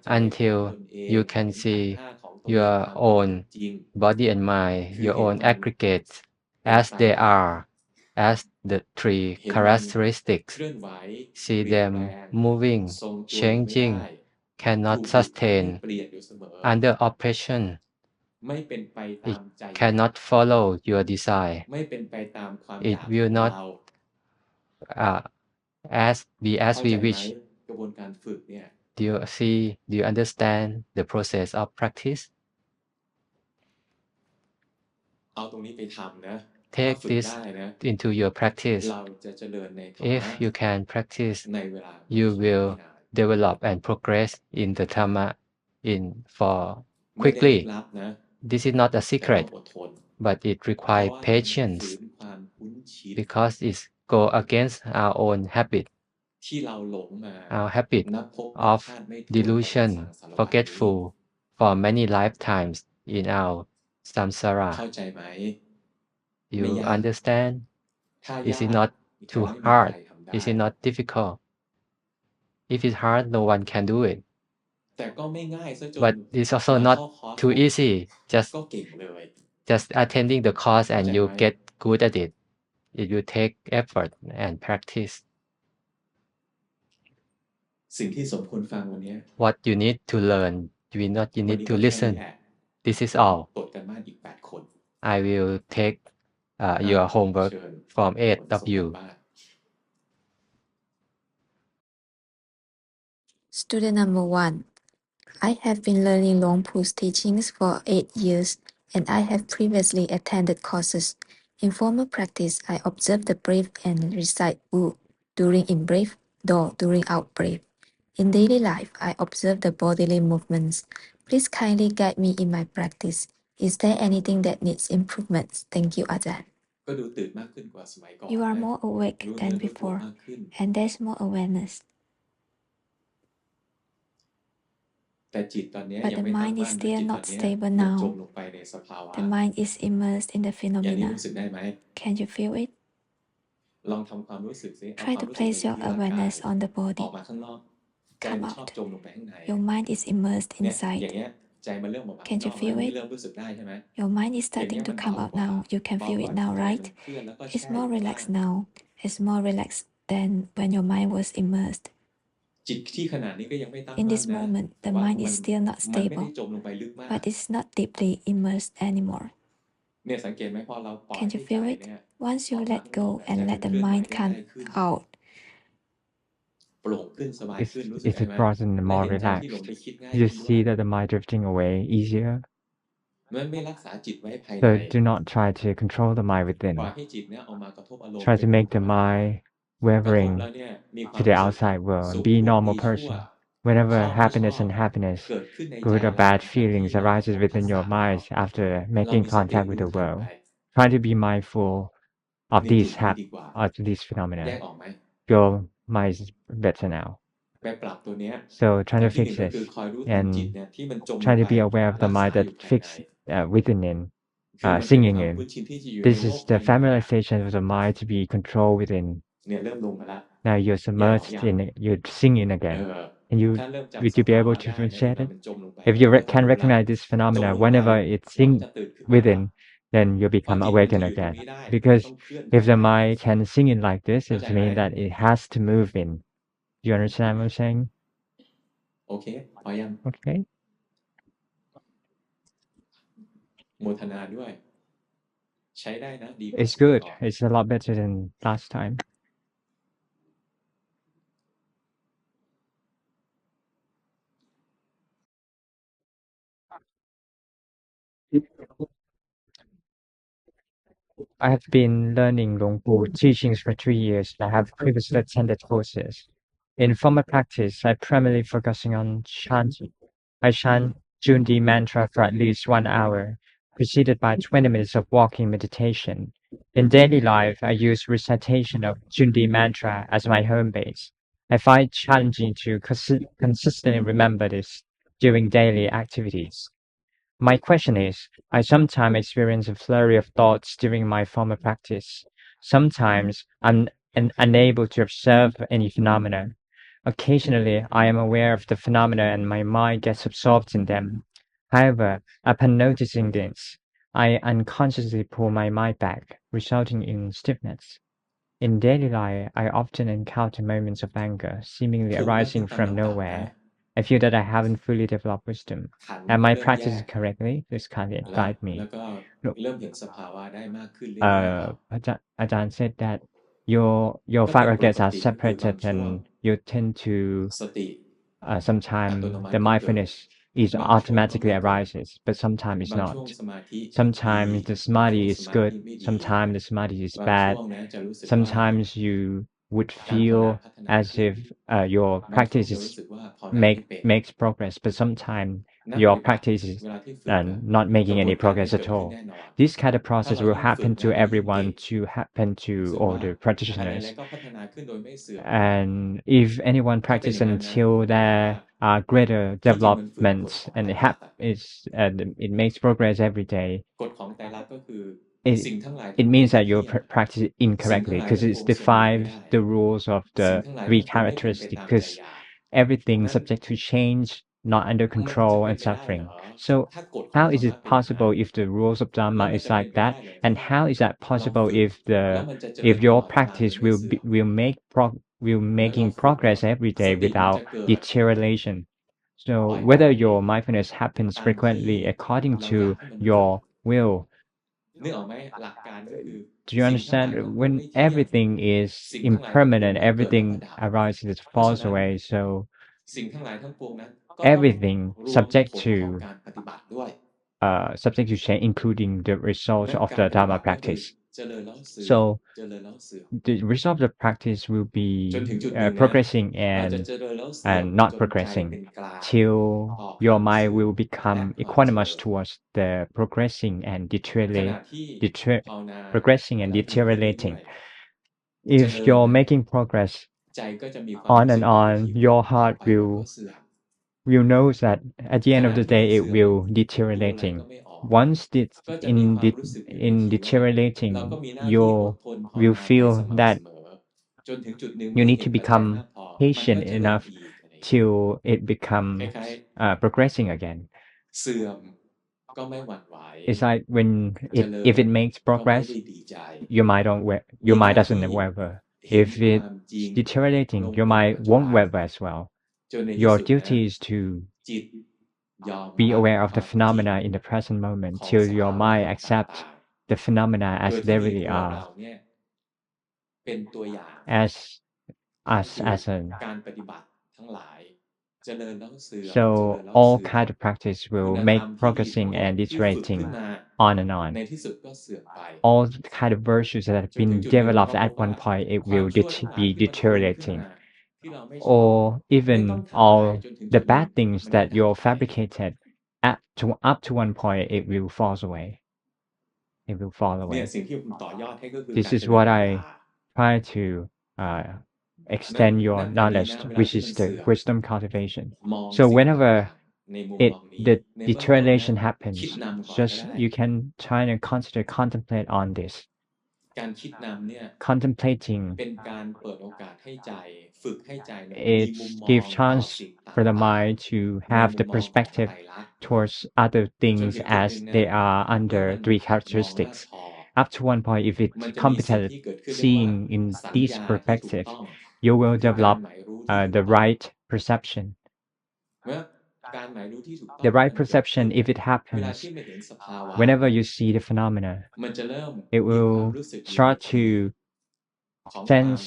until you can see your own body and mind, your own aggregates as they are, as the three characteristics. See them moving, changing, cannot sustain under oppression. It cannot follow your desire. It will not uh, be as we wish. Do you see? Do you understand the process of practice? Take this into your practice. If you can practice, you will develop and progress in the Dhamma for quickly. This is not a secret, but it requires patience because it go against our own habit, our habit of delusion, forgetful for many lifetimes in our samsara. You understand? Is it not too hard? Is it not difficult? If it's hard, no one can do it. But it's also not too easy. Just attending the course and you get good at it. It will take effort and practice. What you need to learn, you need to listen. This is all. I will take your homework from 8 of you. Student number 1. I have been learning Long Pu's teachings for 8 years, and I have previously attended courses. In formal practice, I observe the breath and recite Wu during in-breath, Do during out-breath. In daily life, I observe the bodily movements. Please kindly guide me in my practice. Is there anything that needs improvements? Thank you, Ajahn. You are more awake than before, and there's more awareness. But the mind is still not stable now. The mind is immersed in the phenomena. Can you feel it? Try to place your awareness on the body. Come out. Your mind is immersed inside. Can you feel it? Your mind is starting to come out now. You can feel it now, right? It's more relaxed now. It's more relaxed than when your mind was immersed. In this moment, the mind is still not stable, but it's not deeply immersed anymore. Can you feel it? Once you let go and let the mind come out, it's Prasan more relaxed. You see that the mind drifting away easier. So do not try to control the mind within. Try to make the mind wavering to the outside world and be a normal person. Whenever happiness and unhappiness, good or bad feelings arises within your mind after making contact with the world, try to be mindful of these phenomena. Your mind is better now. So try to fix this and try to be aware of the mind that fixed within it, singing in. This is the familiarization of the mind to be controlled within. Now you're submerged in it, you're singing again. And would you be able to appreciate it? If you can recognize this phenomena whenever it's sing within, then you become awakened again. Because if the mind can sing in like this, it means that it has to move in. Do you understand what I'm saying? Okay. It's good. It's a lot better than last time. I have been learning Long Pu teachings for 3 years and I have previously attended courses. In formal practice, I primarily focusing on chanting. I chant Jundi mantra for at least 1 hour, preceded by 20 minutes of walking meditation. In daily life, I use recitation of Jundi mantra as my home base. I find it challenging to consistently remember this during daily activities. My question is, I sometimes experience a flurry of thoughts during my formal practice. Sometimes I'm unable to observe any phenomena. Occasionally, I am aware of the phenomena and my mind gets absorbed in them. However, upon noticing this, I unconsciously pull my mind back, resulting in stiffness. In daily life, I often encounter moments of anger, seemingly ถูกแล้วคิด arising ตาม from ลำดับนะ nowhere. I feel that I haven't fully developed wisdom. ขันธ์ Am ก็ I เริ่มแย practicing ก correctly? Please kindly แล้ว guide แล้ว me. ก็ Look, เริ่มเห็นสภาวะได้มากขึ้นเรื่อยๆครับ Ajahn said that your ก็ five เป็นป organs ก are ติก็คือบาง separated ช่วง and you tend to สติ อัต sometimes โนมัติ the ก็เกิด mindfulness is บางช่วงก็ automatically ไม่เกิด arises, but sometimes it's บาง not. ช่วงสมาธิดี Sometimes the บางช่ว samadhi ง is สมา good, ธิไม่ดี sometimes the samadhi is บางช่ bad. วงนะจะรู้สึกว่า Sometimes you would การภาวนา feel พัฒนา as ขึ้น if your บางช่วง practice จะ is รู้สึกว่าภาวนาไม่เป็น makes progress, but sometimes นักป your ฏิบัติ practice is เวลาที่ฝึกอะ not ก making ระบว any นการนี้ progress เกิ at ดขึ้น all. แน่นอน This kind of ถ้า process เรา will ยิ่งฝึ happen ก to นะเรายิ่งเก่ everyone ง to happen รู้ to สึก all ว่า the อะไร practitioners. ๆก็พัฒนาขึ้นโดยไม่เสื่อม And if anyone ถ้าเป็นอ practice ย่างนั้นนะ until แปลว่า there are greater ที่จริงมันฝืนกฎ developments ของ and ไตร it ลักษณ์อะ is it makes progress every day, กฎของไตรลักษณ์ก็คือ it สิ่งทั้งหลาย it ทั้งปวง means ไม่ that เที่ you ยง practice it สิ่งทั้ง incorrectly หลาย because ทั้ง it ปวงทรงอยู่ไม่ defies ได้ the rules of สิ่ง the ทั้งหลาย three ทั้งปวงไม่เป็นไป characteristics ตามใจ because อยาก everything นั้น subject to change, not under มันจะ control เป็น and ไปได้เหร suffering. อ So ถ้ากฎของ how ธร is รมะ it เป็นอย่างนั้น possible if the rules of แล้ว Dharma มัน is จะเป็น like ไปได้ that? เหรอ And ที่ how is that เรา possible ฝึก if แล้ว the มันจะเจริญ if ต your ลอดเวลาโดย practice ไม่เสื่อม will make will เพราะฉะนั้นเรา making ฝึก progress every ส day ติมัน without จะเกิด deterioration? ป So ล่อยวาง whether เอง your mindfulness happens ตามที่ frequently according เรา to อยากให้มันเกิด your will. นึกออกไหมหลักการก็คือ Do you สิ่งทั้งหลาย understand? ทั้งปวง When ไม่เที่ยง everything is สิ่งทั้งหลายทั้งปวง impermanent, มันเกิดแล้วก็ everything ดับ arises, เพราะฉะ falls นั้น away. So สิ่งทั้งหลายทั้งปวงนั้นก็ต้อง everything รวม subject ผลของ to การปฏิบัติด้วย subject to change, including the เพราะ result ฉะนั้น of การ the ปฏิบั Dharma ติเนี่ยคือ practice. เจริญแล้วเสื่อม So เจริญแล้วเสื่อม the result of the practice will จน be ถึงจุดหนึ่งนะ progressing เราจะ and เจริญแล้วเสื่อม not จนใจ progressing เป็นกลาง till ต่อค your วาม mind เสื่อม will และ become ความเจ equanimous ริญ towards the progressing and ขณะที่ภาวนา progressing and แล้วดีขึ้นเรื่ deteriorating. อยๆ เจ If ริญ you're นะ making progress ใจก็จะมีความ on รู้สึ and กว่า on, หิว your ต่อ heart ไปมันก็ will เสื่อม know that at the ข end ณะ of the ที่มัน day it เสื่อมอยู่ will ดูอะไรก็ deteriorating. ไม่ออก Once it's ก็จะมีความรู้สึกอยู่ใน in จิตว่า เรา deteriorating, ก็มีหน้าที่ you อดทนภาว will นาไป feel สม่ำ that เสมอ จนถึงจุดหนึ่ง you เมื่อ need เห็ to นปัจจัย become มากพอ มันก็ patient เจริญ enough อีกอะไรอย่างเงี้ย till it ค becomes ล้าย progressing again. ๆ เสื่อมก็ไม่หวั่นไหว It's like when เจ it ริ if ญ it makes ก็ไม่ progress, ได้ดีใจ your mind don't your มีห mind น้า doesn't ที่ waver. เห็น If ควา it's มจริง deteriorating, ลง your เป็น mind ปัจจุ won't บัน waver as well. จนในที่ Your สุดนะ duty is to จิตยอม be รับ aware of ค the วามจริง phenomena in the present ข moment อง till ส your ภาวะ mind ธรรม accepts ต่าง the phenomena ๆ โด as ยที่ they มี really ตัว are เราเนี่ยเป็นตัวอย่าง as ก็ us คือ as a การปฏิบัติทั้งหลาย เจริญแล้วเสื่อม เจ so ริญแล้ว all เสื่อม kind of practice คุ will ณธร make รมที่ดีทั้ง progressing หมด and ที่ฝึกขึ้ iterating นมา on and ใน on. ที่สุดก็เสื่อมไป All the kind of virtues that have จนถึง been จุดหนึ่งเรา developed ก็พ at บว่า one point, it ความ will ชั่วทั้งหลาย be ที่มันทวนขึ้น deteriorating. มา ที่เราไม่ชอบ Or ไม่ even ต้องทำอะไร all จนถึงจุ the ดหนึ่ง bad things มันก็ that ดับ you're ไป fabricated up to one point, it will fall away. It will fall เนี่ย away. สิ่งที่ผมต่อยอดให้ก็คือ This การ is เจริญ what ปัญญา I try to uh, นั้น extend your ณ อันนี้ knowledge, นะ เวลา which ที่ is มัน the เสื่อม wisdom cultivation. มอง So สิ่ง whenever ต่างๆ ในมุมมองนี้ the ในเบื้องต้นนะ deterioration คิด happens, นำก่อนก็ just ได้ you can try and contemplate on this. การคิดนำเนี่ย Contemplating เป็นการเปิดโอกาสให้ใจ ฝึกให้ใจเนี่ยมี it มุมมอง gives ต่อ chance สิ่งต่ for the าง mind to ๆ ใน have มุ the มมองของ perspective ไตรลักษณ์ towards other จน things ถึงจุดหนึ่ as งนะ they are เมื่อ under มัน three หัดมองมาก characteristics. พอ Up to one point, if มัน it's จะมีสิ่ง competent ที่เกิดขึ้นเรียกว่า seeing in สัญ these ญาที่ถูก perspectives, ต้อง you will คือการ develop หมายรู้ที่ถูก the ต้อง right perception. เมื่อการหมายรู้ที่ถูกต้อง The ที่ right มันเกิดขึ้น perception, if it เวลา happens, ที่มันเห็นสภาวะ whenever you see the phenomena, มันจะเริ่ม it มีความ will รู้สึกอยู่ใน start ที่ to ของความ sense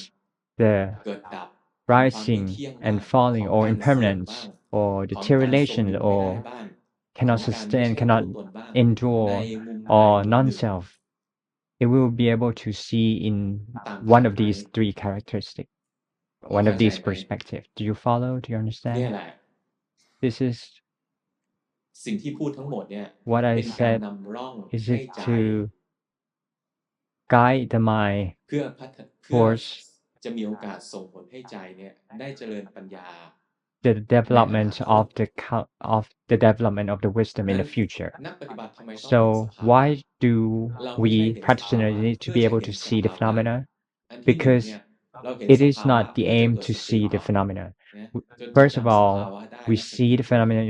the เกิดดับ ของความไม่ rising เที่ยงบ้าง and ข falling อง or การเสื่อมบ้าง impermanence or ของการทรง deterioration อยู่ไม่ได้ or บ้าง cannot sustain, cannot endure, or non-self, it will be able to see in one of these three characteristics, one of these perspectives. Do you follow? Do you understand? This is what I said. Is it to guide the mind เพื่อพัฒเพื่อ towards จะมีโอกาสส่งผลให้ใจเนี่ยได้เจริญปัญญา the development of the development of the wisdom in the future. นักปฏิบัติทำไมต้องเห็น So สภาวะ why do เราไม่ใช่ we เห็นสภาวะ practitioners need to เพื่อ be จะ able เห็ to นส see the ภาวะ phenomena? อันที่หนึ่ง Because เนี่ยเราเห็น it ส is ภาวะ not the เพื่อจะ aim เกิด to สติ see อ the อก phenomena. นะจน First จำ of ส all, ภาวะได้ we และ see the phenomena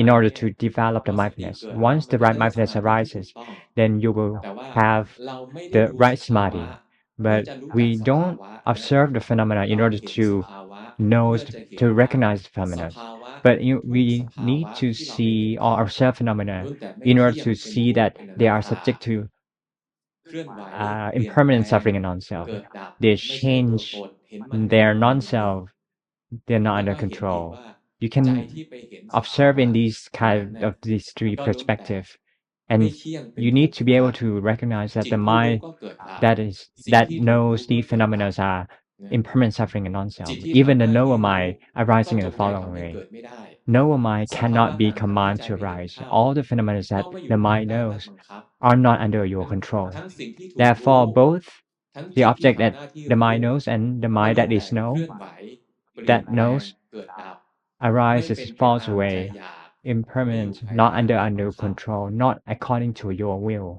in order to develop the พอสติ mindfulness. เกิดแล้ว Once มัน the ก็ right จะได้ mindfulness สมาธิที่ถู arises, กต้อง then you will แต่ว่า have เราไม่ได้ the ดู right สภาวะ samadhi. เพื่อ But จะรู้จัก we สภา don't วะนะ observe the phenomena in เรา order เห็น to สภาวะ know, เพื่อจะเห็น to ว่า recognize the ส phenomena. ภาวะ But ทุก we สภาวะ need to ที่เราได้ see เห็น or เขา observe phenomena ล้วนแต่ไม่ in เที่ order ยง to เป็น see ทุกข์ that เป็นอ they นัต are ตา subject to เคลื่อนไหว เปลี่ยนแปล impermanent ง suffering and non-self. เกิดดับ They ไม่ใช่ตัว change ตนเห็นมันเป็น their อนิจจัง non-self. They're not แล้ว under ก็เห็นอีก control. ว่า You ใจ can ที่ไปเห็นสภา observe วะ in these นั้น kind น่ะ of these three ก็ล้วนแต่ perspectives, ไม่ and เที่ยงเป็น you ทุ need กข์ to be นะ able to recognize that จิต the ผู้รู้ mind ก็เกิดดับ that สิ่ง that ที่ถูก knows รู้ these ก็เกิดดับ phenomena are นะ impermanent suffering and จิ non-self. ตที่ Even ทำห the น้าที่ knower รู้ mind ก็ arising จ in ง the ใจ following ทำให้ way. เกิดไม่ได้ Knower mind สภาวะ cannot be ต่างๆที่ commanded ใจ to ไม่เห็น arise. เข้า All the phenomena ต้อ that งไม่อยู่ the ภาย mind ใต้การ knows บังคับ are not under your นะ control. ทั้งสิ่งที่ถูกรู้ Therefore, both ทั้ง the จิตที่ object ทำ that หน้าที่ the รู้ mind knows and the ก็ mind ล้วน that แต่ is เคลื่ known อนไหวเปลี่ยน that แปลง knows เกิดดับ ไม่ arises, เป็นไป falls ตามใจ away, อยาก ไม่อยู่ impermanent, ภาย not ใต้ under การบัง under คับ control, not according to your will.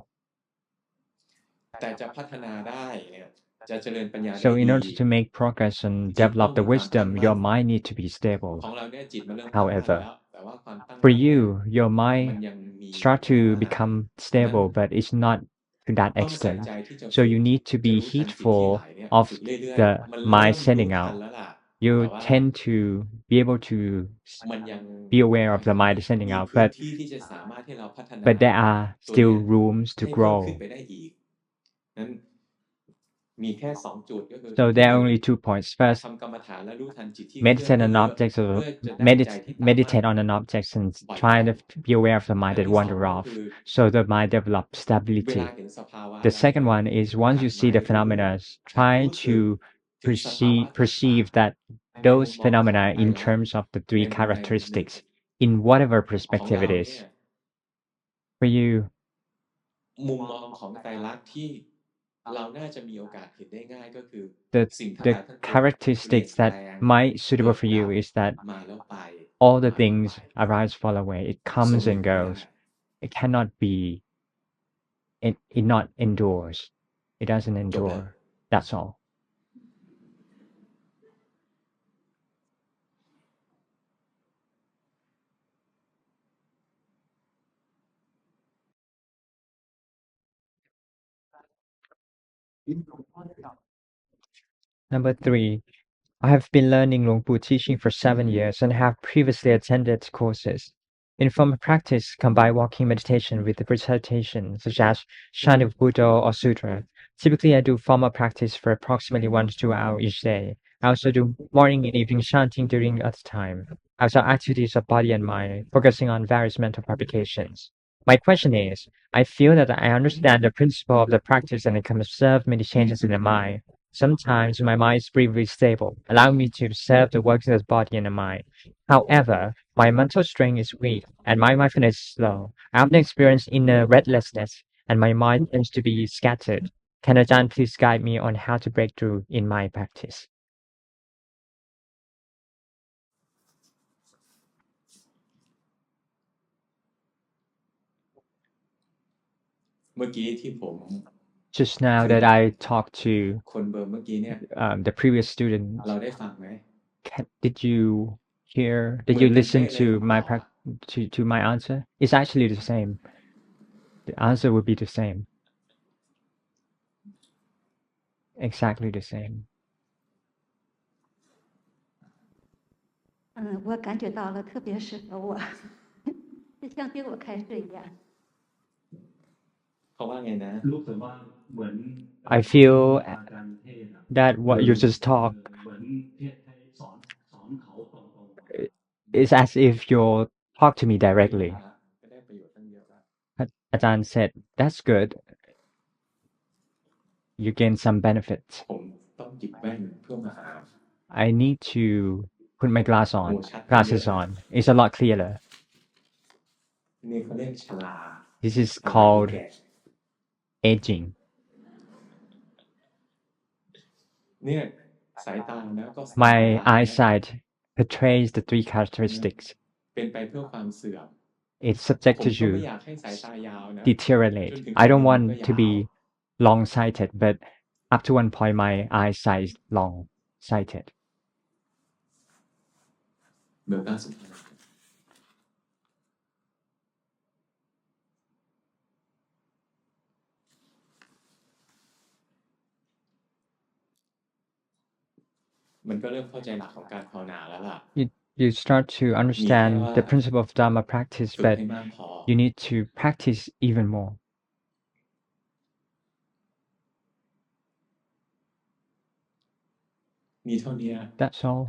แต่จะพัฒนาได้เนี่ยจะเจริญปัญญาได้ So, in ดี order to make progress and จิตต้อง develop the มีความตั้ง wisdom, มั่ your น mind need to be ข stable. องเราเนี่ยจิตมันเริ่มตั้งมั่น However, แล้ว แต่ว่าความตั้ง for มั่นเนี่ย you, your มัน mind ยังมี start น้อย to มาก become ฉะนั้น stable, but it's not to that ต้องใส่ extent. ใจที่จะ So ฝึก you need to จะ be รู้ทันจิตที่ไหล heedful เนี่ย of ฝึกเรื่อย the ๆ มันเริ่ม mind รู้ sending ทัน out. แล้วล่ะ แต่ You ว่า tend to be able to มันยัง be aware of the mind sending มี out, พื้น but ที่ที่จะสามารถให้เราพัฒนา but there are ตัว still เนี้ย rooms to ให้เพิ่มขึ้น grow. ไปได้อีก นั้นมีแค่ 2 จุด ก็คือ So ที่ there are 1 only 2 points. First, ทำกรรมฐานและรู้ทันจิตที่เคลื่อน meditate on เยอะ objects ๆ or เพื่อจะได้ใจที่ตั้งมั่น meditate on an object and บ่อย try to ๆ be aware of the และ mind อัน that ที่ 2 wander ก็ off, คือ so the mind develop เวลา stability. เห็นสภาวะ The อะไร second เนี่ย one is หั once ด you มา see ให้ the รู้ phenomena, หัด try รู้สึก to ถึงสภาวะ perceive ต่าง that ๆ ในมุม those มองของ phenomena ไตร in ลักษณ์ terms of the ใน three มุมใดมุมหนึ่ง characteristics in whatever ของ perspective เรา it เนี่ is. ย For you, มุมมองของไตรลักษณ์ที่เราน่าจะมีโอกาสเห็นได้ง่าย ก็คือ the สิ่งทั้งห the ลายทั้งปวงเปลี่ยน characteristics แปล that ง might เกิ suitable ด for ดั you บ is that มาแล้วไป all the มาแล้ว things ไป arise, fall away. It ทร comes งอยู่ and ไม่ได้ goes. It cannot be. It not endures. It doesn't จบแล้ว endure. That's all. Number 3. I have been learning Longpu teaching for 7 years and have previously attended courses. In formal practice, combine walking meditation with the recitation, such as chant of Buddha or sutra. Typically, I do formal practice for approximately 1 to 2 hours each day. I also do morning and evening chanting during other time. I also activities of body and mind, focusing on various mental fabrications. My question is, I feel that I understand the principle of the practice and I can observe many changes in the mind. Sometimes my mind is briefly stable, allowing me to observe the workings of the body and the mind. However, my mental strength is weak and my mindfulness is slow. I often experience inner restlessness and my mind tends to be scattered. Can Ajahn please guide me on how to break through in my practice? เมื่อกี้ที่ผม Just now คุย that กับ I talked to คนเบอร์เมื่อกี้เนี่ย the previous student, เราได้ฟังไหม did you hear? Did เหมือน you กัน listen เป๊ะเลย to คำ my ตอบอะ to my answer? It's actually the same. The answer would be the same. Exactly the same. 我感觉到了，特别适合我，就像对我开水一样。 เขาว่าไงนะ รู้สึกว่าเหมือน I feel การเทศน์อะ that what you just talked เหมือนเทศให้สอนเขาตรงๆ is as if you talk to me directly. Ajahn said, "That's good. You gain some benefits. ผมต้องหยิบแว่นเพื่อมาหา I need to put my โอ้ชัดขึ้นเยอะ glasses on. It's a lot clearer. นี่เขาเรียกชรา This is สมัยที่ called แก่ aging. เนี่ยสายตานะก็ My eyesight portrays the three characteristics. เป็นไปเพื่อความเสื่อม It's ผม subject ก็ไม่ to อยากให้สายตายาวนะ deteriorate. จนถึง I don't จุดหนึ่งมันก็ want to ยาว be long-sighted, but up to one point, my eyesight is long-sighted. เบลต้าสุดท้ายมันก็เริ่มเข้าใจหลักของการภาวนาแล้วล่ะ You start to understand the principle of Dharma practice, ฝึก but ให้มากพอ you need to practice even more. มีเท่านี้ That's all.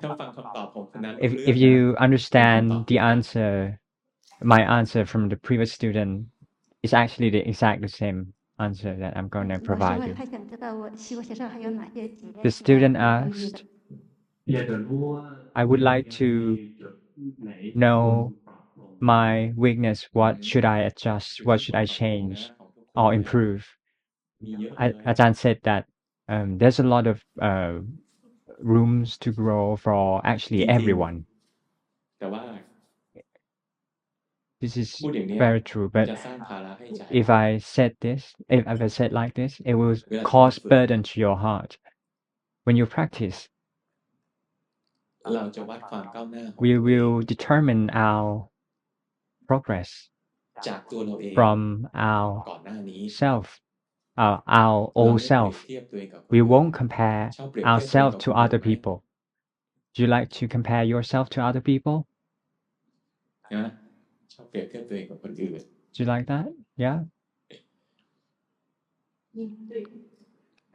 ถ้าฟังคำตอบผมคนนั้น If you understand the answer, my answer from the previous student is actually the exact same answer that I'm going to 老师 provide 问 you. 还想知道我习过学上还有哪些几 The 类 student 不容易 asked, อยากจะรู้ว่า I would like to จุดไหน know ควรปรับลง my weakness. What should I adjust? What should I change or improve? มีเยอะเลย Ajahn said that there's a lot of rooms to grow for actually everyone. แต่ว่า This is พูดอย่างนี้ very true. มัน But จะสร้างภาระให้ใจ if I said this, if I said like this, it will Well, cause that's- burden to your heart. When you practice, เราจะวัดความก้าวหน้าของ we ตัวเอง will determine our progress จากตัวเราเอง from our ก่อนหน้านี้ self, our เรา old ไม่เปรียบ self. เทียบตัวเองกับคน We อื่น won't compare ชอบเปรียบเทียบตัวเอง ourselves กับ to คนอื่น other ไหม people. Do you like to compare yourself to other people? นะชอบเปรียบเทียบตัวเองกับคนอื่น Do you like that? Yeah?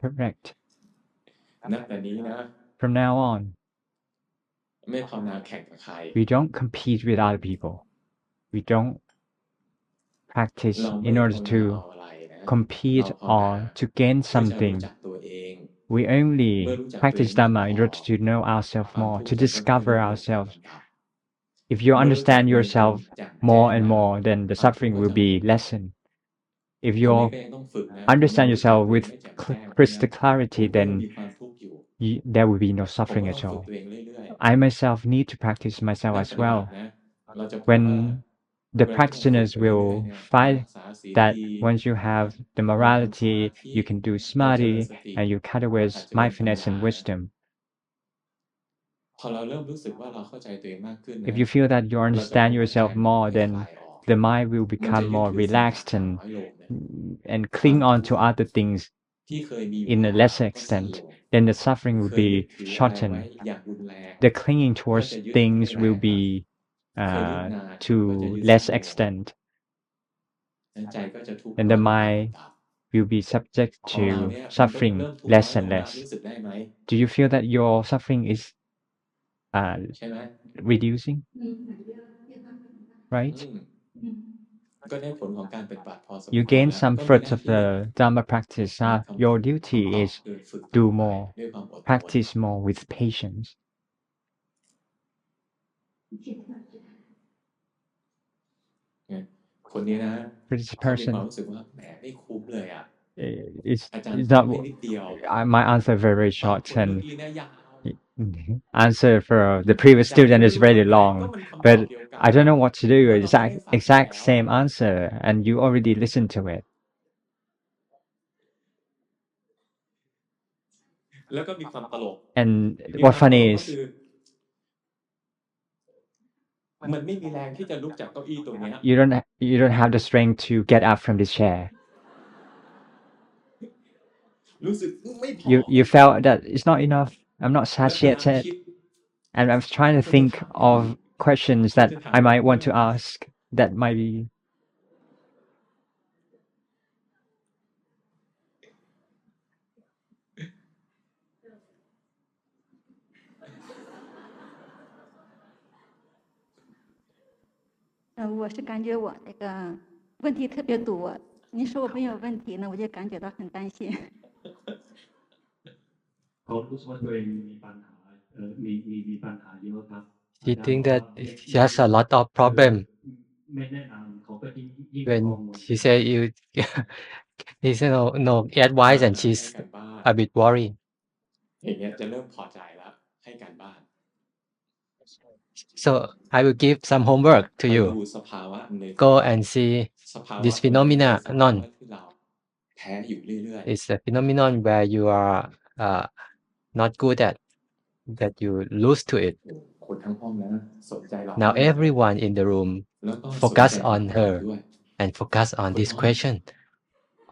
Correct. นับแต่นี้นะ From now on, ไม่ภาวนาแข่งกับใคร we don't compete with other people. We don't practice เราไม่ in ภาว order นา to เอาอะไรนะ compete เราภาวนา or to gain เพื่อจะรู้ something. จักตัวเอง We only เมื่อรู้จักตัวเอง practice มาก Dhamma พ in อ order to know ourselves ความ more, ทุกข์ to จะค่อยๆ discover ลดลง ourselves. ลำดับ If you เมื่อรู้จัก understand ตัวเอง yourself แจ่ม more แจ้ง and นะ more, then the ความทุกข์ suffering ก็ will จะล be ด lessened. If ตรงนี้ you ก็ยังต้องฝึกนะผมยัง understand รู้จัก yourself ตัวเอง with ไม่แจ่มแจ้งเพราะฉะนั้น crystal ผม clarity, ก็ยัง then มีความทุกข์อยู่ there will be no ผม suffering ก็ต้ at องฝึก all. ตัวเองเรื่อย I myself need to practice ๆ myself นัก as ปฏิบัติ well. นะเราจะพบว่า When the เวลาที่เราฝึก practitioners ไปเรื่อย will ๆเนี่ยเรา find รักษาศีล that ดี once you have the เราทำสมา morality, ธิ you can do เราเจริญ samadhi สติ and you cut เรา away หัดเจริญปัญ mindfulness ญา and นะ wisdom. พอเราเริ่มรู้สึกว่าเราเข้าใจตัวเองมากขึ้น If นะ you feel that you เราจะพ understand บว่าใจ yourself มัน more, ค่อย then คลายออก the mind will มันจะ become ยึด more ถือสิ่ง relaxed ต่างๆน้อยลงนะ and ความ cling ทุ on ก to ข์ other things ที่เคยมีอยู่ in ใน a เรา lesser ก็สั้น extent. ลง Then the suffering เค will ยยึด be ถืออะไรไว้ shortened. อย่างรุนแรง The clinging ก็ towards จะยึดไม่ things แรง will ละ be เคยยึดนานก็จะ to ยึด less สั้นลง extent, ใจก็จะทุกข์ and น้อ the ยลงตาม mind ลำดับ will be subject ของเรา to เนี่ยมันก็ suffering เริ่มทุกข์ less น้อยล and งแล้ว less. รู้สึกได้ไหม Do you feel that your suffering is ใช่ไหม reducing? Right? อืมก็ได้ผลของการปฏิบัติพอสมควร You แล้ว gain some ก็มีห fruits น้า of ที่ the Dharma practice. หาคำ Your คำ duty ตอบ is คือฝึกต่อ do ไป more, ด้วยความอดทน practice more with patience. เนี่ยคนนี้นะ For this เขามีความ person, รู้สึกว่าแหมไม่คุ้มเลยอ่ะ it's อาจารย์ it's ตอบ not ให้นิดเดียว my answer very ตอบ short คนเมื่อ and กี้เนี่ยยาว answer for the previous อาจารย์ student ไม่ is รู้ว่า very แหมก็ long, มันคำตอบ but เดียวกัน I don't know what to do. ก็เราก็ได้ Exact ฟังไป exact แล้ว same answer, and you already listened to it. แล้วก็มีความตลก And มี what ความตล funny กก็ is คือมันไม่มีแรงที่จะลุกจากเก้าอี้ตัวเนี้ย you don't have the strength to get up from this chair. รู้สึกไม่พอ You felt that it's not enough. I'm not แล้วกำลัง satiated, คิด and I'm trying to ควรจะ think ถามยังไง of questions ควร that จะถาม I ยังไง might want เพื่ to อ ask that might be. 我是感觉我那个问题特别多。你说我没有问题呢，我就感觉到很担心。เขารู้สึกว่าตัวเองมีปัญหามีปัญหาเยอะครับ He think that he has a lot of problem ไม่แนะนำเขาก็ยิ่ง when กังวล she say you he said no advice and she's ให้การบ้าน a bit worried อย่างเงี้ยจะเริ่มพอใจแล้วให้การบ้าน so I will give some homework to ไป you ดูสภาวะหนึ่ง go and see สภาวะ this ตัวเนี้ยเป็นสภาวะ phenomenon ที่เราแพ้อยู่เรื่อย it's a phenomenon where you are not good at that you lose to it ๆคนทั้งห้องนะสนใจเรา now มากเลย everyone in the room แล้วก็สนใจ focus คำ on ตอบ her ด้วย and focus on Good this morning. question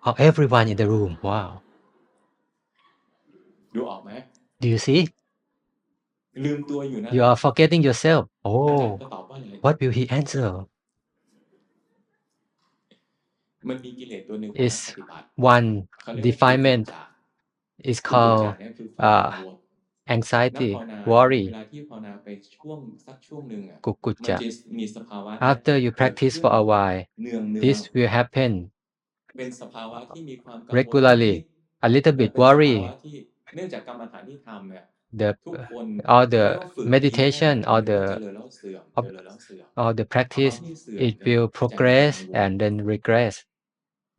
oh, everyone in the room wow ดูออกไหม do you see ลืมตัวอยู่นะ you are forgetting yourself อาจารย์ oh จะตอบว่าอะไร what will he answer มันมีกิเลสตัวหนึ่งของนัก is ปฏิบัติ one เขาเรียกว่า defilement อุทธัจจะ is อุทธัจจะ called เนี่ยคือความกังวล นัก anxiety ภาวนา worry เวลาที่ภาวนาไปสักช่วงหนึ่งอ่ะ กุกุจ มัน จะ จะมีสภาวะเนี่ย after you เกิด practice ขึ้น for a while เนือง this will happen เป็นสภาวะที่มีความกังวล regularly นิด a little ๆและ bit เป็นสภา worry วะที่เนื่องจากกรรมฐานที่ทำเนี่ย the ทุกคน all ไม่ the ว่าฝึกดีแค่ไหน meditation มั all นก็ the เจริญแล้วเสื่อม of เจริญแล้วเสื่อม all the ภาวะ practice ที่เสื่อม it เนี่ย will ใจมันจะ progress กังวล and then regress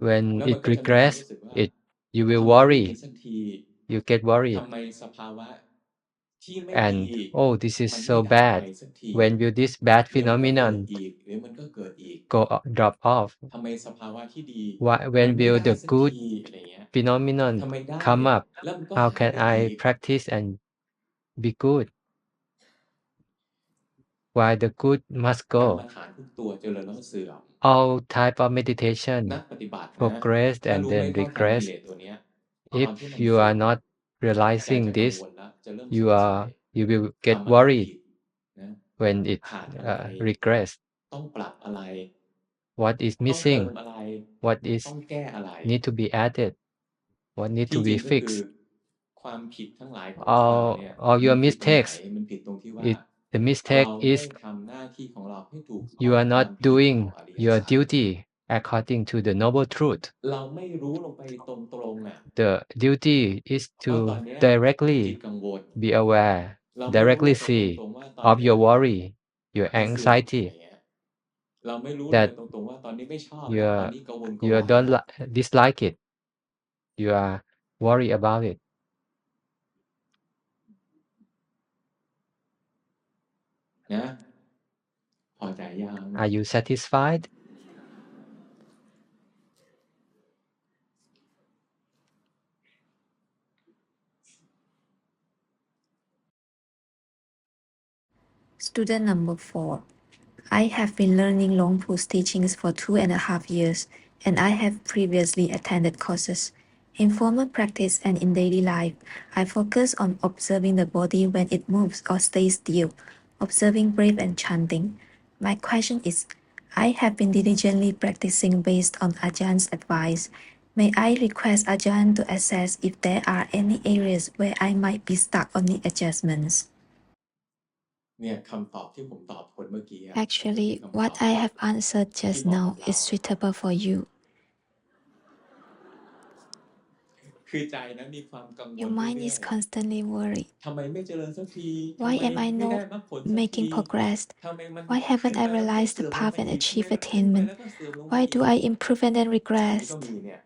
when แล้วมัน it ก็จะมีความ regress รู้สึกว่า it you ทำ will ไมไม่ worry ดีสักที you get worried ทำไมสภาวะที่ไม่ and ดี oh this is มันไม่ so ดับไป bad สักที when will this bad เดี๋ยวมันก็เกิด phenomenon อีกเดี๋ยวมันก็เกิดอีก go drop off ทำไมสภาวะที่ดี Why, มั when นไม่ will ได้ the สัก good ทีอะไรเงี้ย phenomenon ทำไมได้ come up แล้วมันก็ how หาย can ไป I อีก practice and be good why the good must กรร go มฐานทุกตัวเจริญแล้วเสื่อม all type of นั meditation กปฏิบัตินะ progress ถ้า and รู้ then ไม่เท่าทันกิ regress เลสตัวเนี้ยตอน if ที่มัน you ฝึ are ก not ใจ realizing จะกัง this วลแล้วจะเริ่มส you งสั are ย you will ทำ get อะไร worried ผิดนะ when it ขาดอะไร regress ต้องปรับอะไร what is ต้องเติ missing มอะไร what is ต้องแก้อะไร need to be added what need ที่ to จริ be งก็คือ fixed ความผิดทั้งหลายของพวกเราเนี่ย all มั your นผิดตรงไหน mistakes มันผิดตรงที่ว่า it the เรา mistake ไม่ is ทำหน้าที่ของเราให้ถูกต้ you อง are ตาม not พิธีของ doing อริย your สัจ duty according to the noble truth เราไม่รู้ลงไปตรงๆอ่ะ the duty is ว่าตอ to นเนี้ยจิต directly กังวล be aware เราไม่รู้ล directly งไป see ตรงๆว่าตอน of เนี้ย your worry your มันเสื่อมอะไร anxiety เงี้ย เราไม่รู้ลง that ไปตรงๆว่าตอนนี้ไม่ชอบ you แล้วตอน are นี้กังวลก you วาย don't แล้ว dislike it you are worried about it นะ พอใจยัง are you satisfied Student number 4. I have been learning Long Pu's teachings for 2.5 years, and I have previously attended courses. In formal practice and in daily life, I focus on observing the body when it moves or stays still, observing breath and chanting. My question is, I have been diligently practicing based on Ajahn's advice. May I request Ajahn to assess if there are any areas where I might be stuck or need adjustments? เนี่ยคำตอบที่ผมตอบคนเมื่อกี้อะ Actually, คือคำตอบ what I have answered just People now of is Lao. suitable for you. คือใจนะมีความกังว Your ล mind เรื่อย is constantly worried. ๆทำไมไม่เจริญสักที Why ทำไม am I ไม่ได้ not มรรคผลสักที making progress? ทำไมมัน Why ขึ้น haven't ไป I แล้วก็ realized เสื่ the อมลง path มา and อีก achieved ทำไมมันขึ้นไป attainment? แล้วก็เสื่อมลงมา Why อีก do I improve and then อันนี้ regress? ก็มีเนี่ย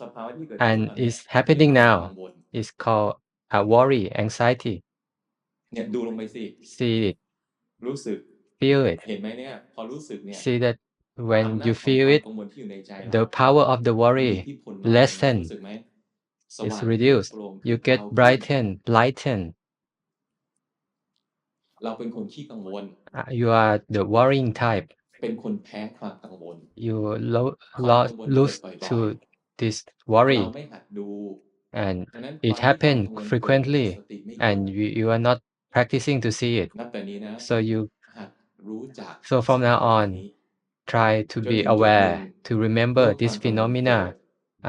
สภาวะที่เกิดขึ้น and ตอนเนี้ย it's happening มีความ now กังวล it's called a worry anxiety เนี่ยดูลงไปสิ see it รู้สึก feel it เห็นไหมเนี่ยพอรู้สึกเนี่ย see that อำ when นา you จของ feel ความ it กังวลที่อยู่ในใจเรา the power of the มันมี worry อิทธิพลน้อยลง lessen รู้สึกไหมส is ว่างขึ้น reduced โปร่งขึ้ you นเบา get ขึ้น brighten lighten เราเป็นคนขี้กังวล you are the worrying type เป็นคนแพ้ความกังวล you ความกังวลเกิด lose บ่อย to this ๆ worry เราไม่หัดดู and ดังนั้น it ตอนที่ความ happen กังวลเกิด frequently สติไม่อยู่ and you are not practicing to see it นับแต่นี้นะ so you หัดรู้จัก so from ส now ภาวะ on นี้ try to จน be ถึงจุดหนึ่ง aware to เมื่ remember อควา this มกังวลเกิ phenomena ด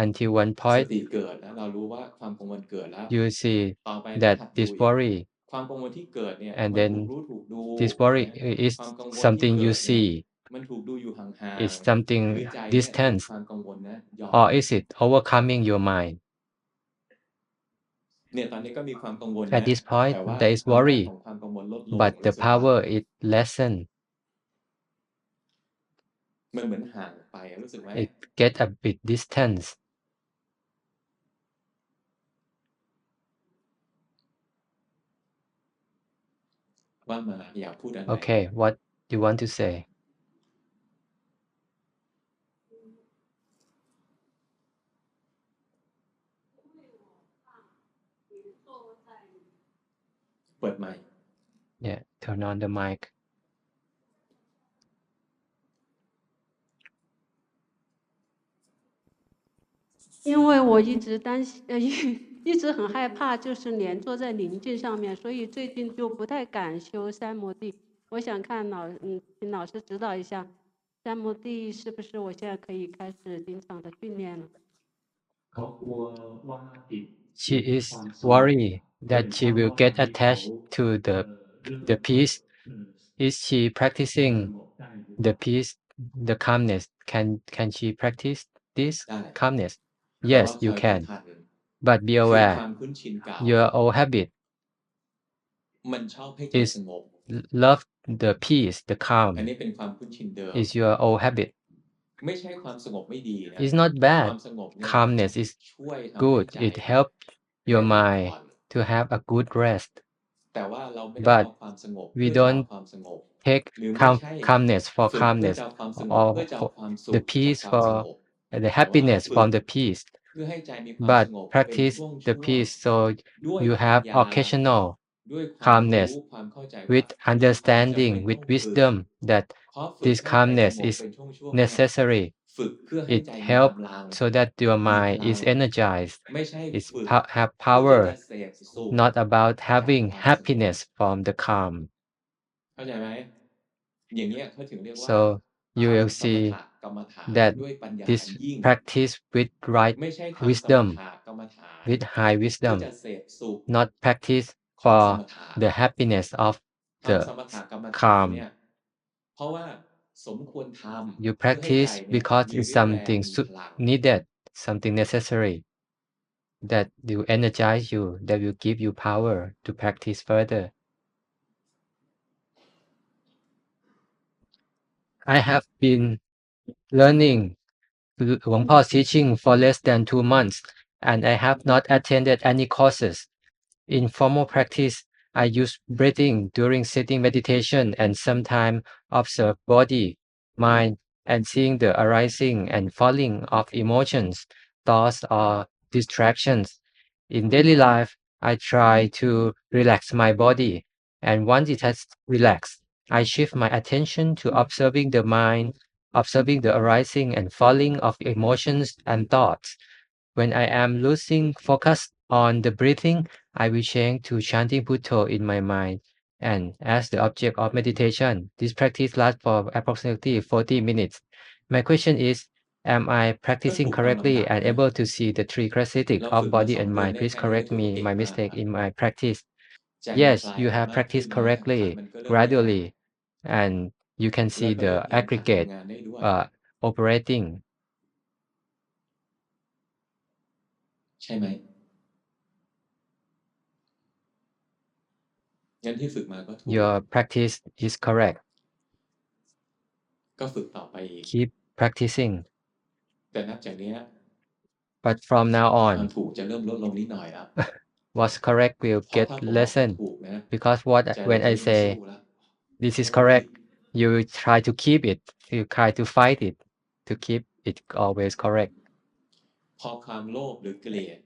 until one ส point ติเกิดแล้วเรารู้ว่าความกังวลเกิดแล้ว you see ต่อไปก็ that หัดดู this อีก worry ความกังวลที่เกิดเนี่ย and มันถูก then รู้ถูกดู this worry นะ is ความกังวลที่ something เกิ you ดเนี่ย see มันถูกดูอยู่ is something distance, or is it overcoming your mind? At this point, there is worry, but the power is lessened. It get a bit distance. Okay, what do you want to say? เปิดไมค์ Yeah, turn on the mic. 因为我一直担心，一直很害怕，就是连坐在宁静上面，所以最近就不太敢修三摩地。我想看请老师指导一下，三摩地是不是我现在可以开始经常的训练了？ She is worried that she will get attached to the peace. Is she practicing the peace, the calmness? Can she practice this ได้ calmness? เรา Yes, ค you อยรู้ can. ทัน But be คือควา aware, มคุ้นชินเก่า your old habit มันชอบให้ใจ is สงบ love the peace, the อัน calm นี้เป็นความคุ้นชินเดิม is your old habit. ไม่ใช่ความสงบไม่ดีนะ It's not ควา bad. มสงบเนี่ย Calmness is ช่วยทำให้ good. ใจ It helps your ได้พัก mind ผ่อน to have a good rest. แต่ว่าเราไม่ได้ But เอาความสงบ we เพื่อจะเอา don't ความสงบ take หรือไม่ใช่ calmness for ฝึกเพื่อ calmness จะเอาความสงบ or เพื่อจะเอา for ความสุข the จาก peace ความสง for บ the แต่ว่าเรา happiness ฝึ from ก the peace. เพื่อให้ใจมีความ But สงบเป็น practice ช่วง the ๆ peace so ด้วย you ปัญ have ญา occasional ด้วยความรู้ calmness ความเข้าใจว่า with อันนี้ความจำเป็น understanding, ต้อ with งฝึก wisdom that เพราะฝึก this ให้ใจส calmness งบ is เป็นช่วงๆเนี่ย necessary. ฝึกเพื่อให้ It ใจมี helps กำลัง so that your มี mind พลัง is energized. ไม่ใช่ It's ฝึก have เพื่อที่ power, จะเสพสุข not about จาก having ความสงบ happiness from the calm. เข้าใจไหม อย่างเงี้ยเขาถึงเรียกว่า So you ทำ will สม see ถะกรรมฐาน that ด้วยปัญญา this อันยิ่ง practice with right ไม่ใช่ทำสม wisdom, ถะกรรมฐาน with high เพื่อ wisdom, จะเสพสุข not practice ของส for มถะ the happiness of ทำ the สมถะกรรมฐานเนี่ calm. ยเพราะว่าสมควรทำ You เพื่อให้ใจ practice เนี่ย because มี it's เรี่ยวแรง something มีพลัง needed, something necessary that will energize you, that will give you power to practice further. I have been learning Huang Pa's teaching for less than 2 months, and I have not attended any courses. In formal practice, I use breathing during sitting meditation and sometimes observe body, mind, and seeing the arising and falling of emotions, thoughts, or distractions. In daily life, I try to relax my body, and once it has relaxed, I shift my attention to observing the mind, observing the arising and falling of emotions and thoughts. When I am losing focus on the breathing, I will change to chanting Bhutto in my mind and as the object of meditation. This practice lasts for approximately 40 minutes. My question is, am I ก็ practicing ถูกตามลำ correctly ดับ and นะ able to see the three characteristics เรา of ฝึกมา body 2 and เดือน mind? ได้ Please แค่นี้ correct ก็ถือ me ว่าเก่ง my มาก mistake แล้ว in my practice. ใจมัน Yes, คลาย you ออก have มาก practiced ขึ้นนะขัน correctly, มันก็เริ่มไม่หนัก gradually, and you can แล้ว see ก็ the เริ่มจะ aggregate ทำงานได้ด้วย operating. ใช่ไหม งั้นที่ฝึกมาก็ถูก Your practice is correct. ก็ฝึกต่อไปอีก Keep practicing. แต่นับจากเนี้ย But from now ความ on, ถูกจะเริ่มลดลงนิดหน่อยแล้ว what's correct will เพราะ get ถ้าผมบอกว่า lessened ถูกนะ because ใจเรา when จะ I ไม่สู้ say แล้ว this is เพราะว่า correct, you will try to keep it. You try to fight it to keep it always correct. พอความโลภหรือเกลียด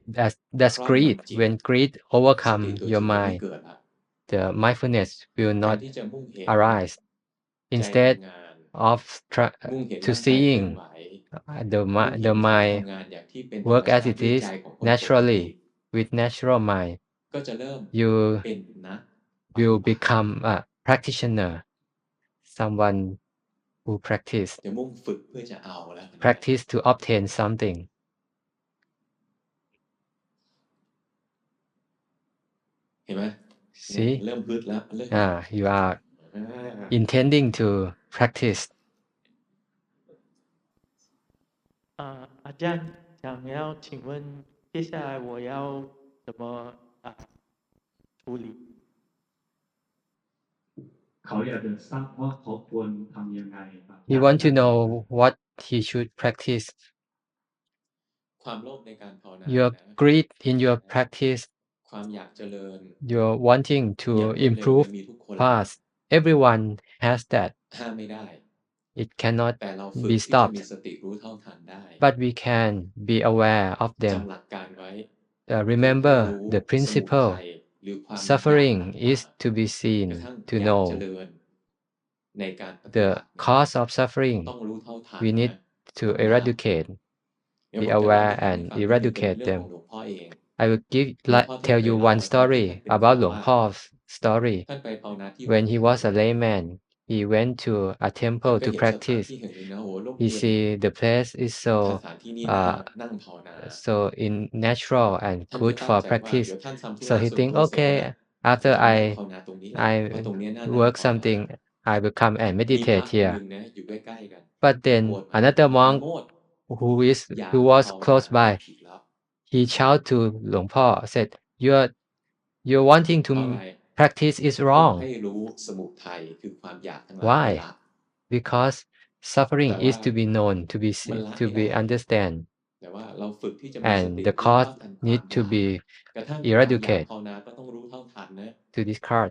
That's ครอบ greed. งำจิต When greed สติ overcome ตัว your จิตจะไม่ mind, เกิดละ the mindfulness will แทน not ที่จะมุ่งเห็น arise. ใจ Instead ทำงาน of มุ่งเห็น to ร่างกายเคลื่อน seeing ไหว the มุ่งเห็น the จิต mind ทำงานอย่างที่เป็นธรรม work ชา as ติ it ด้วย is ใจของคนปกติ naturally with natural mind, ก็จะเริ่ม you เป็นนักปฏิ will บัติ become a practitioner, someone who จะมุ่งฝึกเพื่อจะเอาแล้ว practice to obtain something. เห็นไหม See? เริ่มฮึดแล้วเริ่ม You are อ่า intending to practice. 阿江想要请问，接下来我要怎么处理？ เขาอยากจะทราบว่าเขาควรทำยังไงครับ He want to know what he should practice. ความโลภในการภาวนา Your นะ greed in your practice, ความอยากเจริญ your wanting อย่าง to รวดเร็ว improve เนี่ยมีทุกคนแหละ fast. Everyone has that. ห้ามไม่ได้ It cannot แต่เราฝึก be ที่จะมี stopped, สติรู้เท่าทันได้ but we can be aware of จำ them. หลักการไว้ Remember เพื่อให้รู้ the สมุ principle. ทัยหรือความอยาก Suffering ต่าง is to be ๆ seen, กระทั่ง to อยากเจ know. ริญในการปฏิบัติ The เนี่ย cause of suffering, ต้องรู้เท่าทัน we นะ need to ทุกอย่าง eradicate, เดี๋ยว be ผมจะเล่า aware นิทานให้ and ฟังนิดนึงเป็น eradicate เรื่องข them. องหลวงพ่อเอง I will หลวงพ่อท่าน tell เคย you เล่า one ตอนที่ story ท่านเป็น about คฤ Luang หัสถ์ Po's story. ท่านไปภาวนาที่วัด When แห่ he งห was นึ่ a ง layman, he went to a ท่าน temple ก็ to เห็นสถาน practice. ที่แห่งหนึ่งนะโอ้โฮร่ม He เย็น see the place is ส so ถานที่นี้น่า uh, นั่งภาวนา so in natural and ท่านก็ good ตั้ง for ใจว่า practice. เดี๋ยวท่านทำธุ So ระ he ส่วน think, ตัวเสร็จนะ okay, เดี๋ยว after จะมานั่งภาวนาตรงนี้แหละ เพราะ I ตรงเนี้ยน่านั่ง work ภาวนา something, I will come and มีพระ meditate คนหนึ่ here. งนะอยู่ใกล้ๆกัน But ตะ then โกนมา another ปรา monk โมทย์ อย่า who มา was ภาวนา close เรา by, ผิดแล้ว he shout to Luang Po, said, "You're wanting เพราะอะไร to practice is เพื่อ wrong. ให้รู้สมุทัยคือความอยากทั้งหลายให้ Why? ละ Because suffering แต่ว่า is to be known, to be มัน seen, ละ to ไม่ be ได้ understand, แต่ว่าเราฝึกที่จะมีส and ติ the รู้ cause เท่าทันควา need ม to อยาก be กระทั่งความอยาก eradicate, ภาวนาก็ต้องรู้เท่าทันนะ to discard.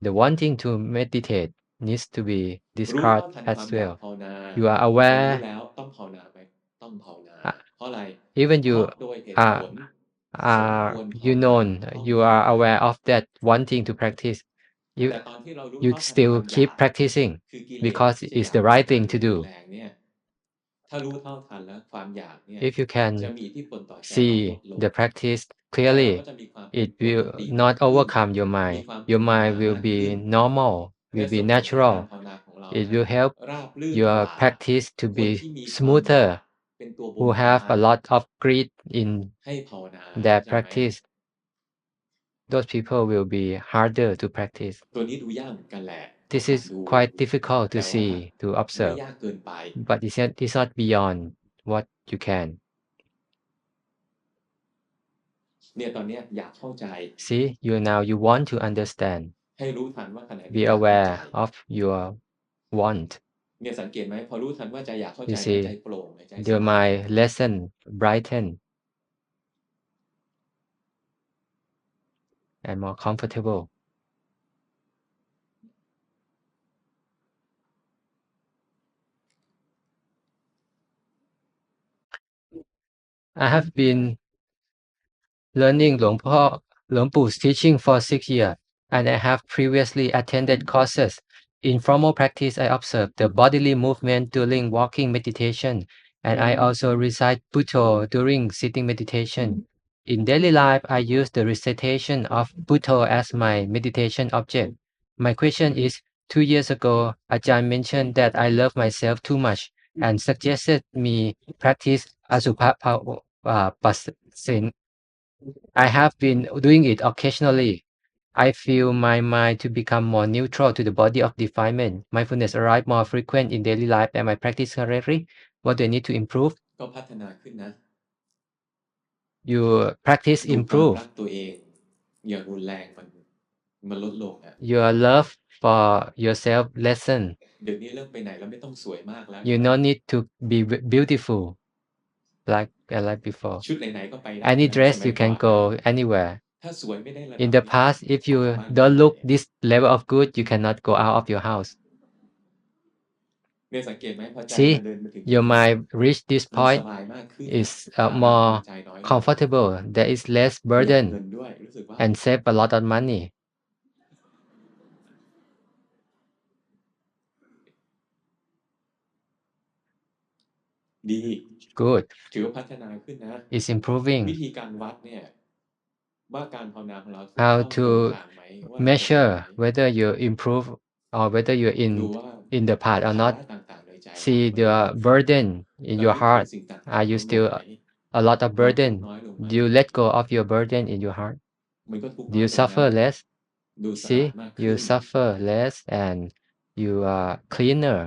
The wanting to meditate needs to be รู้ discard เท่าทัน as ความอยาก well. ภาวนา You are พอรู้ aware, แล้วต้องภาวนาไหม ต้องภาวนา uh, เพราะอะไร even เพราะ you โดยเหตุผ are ล สมควรภาว you นา known, ต้อง you ภาว are นา aware of that wanting to practice. แต่ You ตอนที่เรารู้ you เท่าทันควา still มอ keep ยาก practicing คือกิเลส because ที่จะ it's อยาก the ภาว right นา thing ที่ to รุน do. แรงเนี่ย ถ้ารู้เท่าทันแล้วความอยากเนี่ย If you จะ can มีอิทธิพลต่อใจเราล see ดลง the practice ใจเราก็ clearly, จะมีความเป็น it ปก will ติ not ขึ้น overcome your มี mind. ความเป็น Your ธรรมดา mind will มาก be ขึ้น normal, และ will ส่ be งผลให้การ natural. ภาวนาของเรา It นะ will help ราบรื่น your กว่า practice to คน be ที่มีความอยาก smoother, เป็นตัวบ who งกา have a ร lot of greed in ให้ภาวนา their เข้าใจไหม practice. Those people will be harder to practice. ตัวนี้ดูยากเหมือนกันแหละ ต้อง This หัด is ดู quite difficult แต่ to ว่า see, to ไม่ observe, ยากเกินไป but it's not beyond what you can. เนี่ยตอนเนี้ยอยากเข้าใจ See, you want to understand. ให้รู้ทันว่าขณะนี้ Be อยากเข้าใจ aware of your want. เนี่ยสังเกตไหมพอรู้ทันว่าใจอยากเข้าใจ You นะ see, ใจโปร่งเลยใจส your บาย mind lessen, brighten, and more comfortable. I have been learning Luang Pu's teaching for 6 years, and I have previously attended courses. In formal practice, I observe the bodily movement during walking meditation, and I also recite Buddha during sitting meditation. In daily life, I use the recitation of Buddha as my meditation object. My question is, 2 years ago, Ajahn mentioned that I love myself too much and suggested me practice Pasin. I have been doing it occasionally. I feel my mind to become more neutral to the body of defilement. Mindfulness arrive more frequent in daily life and my practice correctly. What do I need to improve? ก็พัฒนาขึ้นนะ Your practice ดูความ improve. รักตัวเองอย่างรุนแรงมันลดลงอะ Your love for yourself lessen. เดี๋ยวนี้เริ่มไปไหนแล้วไม่ต้องสวยมากแล้ว You no need to be beautiful like before. ชุดไหนๆก็ไปได้ Any นะ dress สมัย you ก่อ can นนะ go anywhere. ถ้าสวยไม่ได้ระดับ In the นี้ past, if ออก you จากบ้านไม่ don't ได้ look this level of good, you cannot go out of your house. เนี่ยสังเกตไหมพอใจ See, มันเดินมาถึง your mind reach this มันส point บายมากขึ้น is ภาระ more ทางใจน้อยลง comfortable. There is less ประหยัด burden เงินด้วยรู้สึกว่า and save a lot of money. ดี Good. ถือว่าพัฒนาขึ้นนะ It's improving. วิธีการวัดเนี่ยว่าการภาวนาของเราถูก How ต้องตรง to ทางไหมว่าเราจะ measure ทำไหม whether you improve or whether you're ดู in ว่า in the path or ภา not. ระต่างๆในใจเรา See มัน the burden in เรา your นึกถึง heart. สิ่งต่าง Are ๆ you ลดลง still ไหม a lot of เราทุกข์ burden? น้อยลงไหม Do you let go of your burden in your heart? มันก็ทุกข์ Do น้อย you ลงนะ suffer less? ดูสะอาด See, มาก you ขึ้น suffer less and you are cleaner.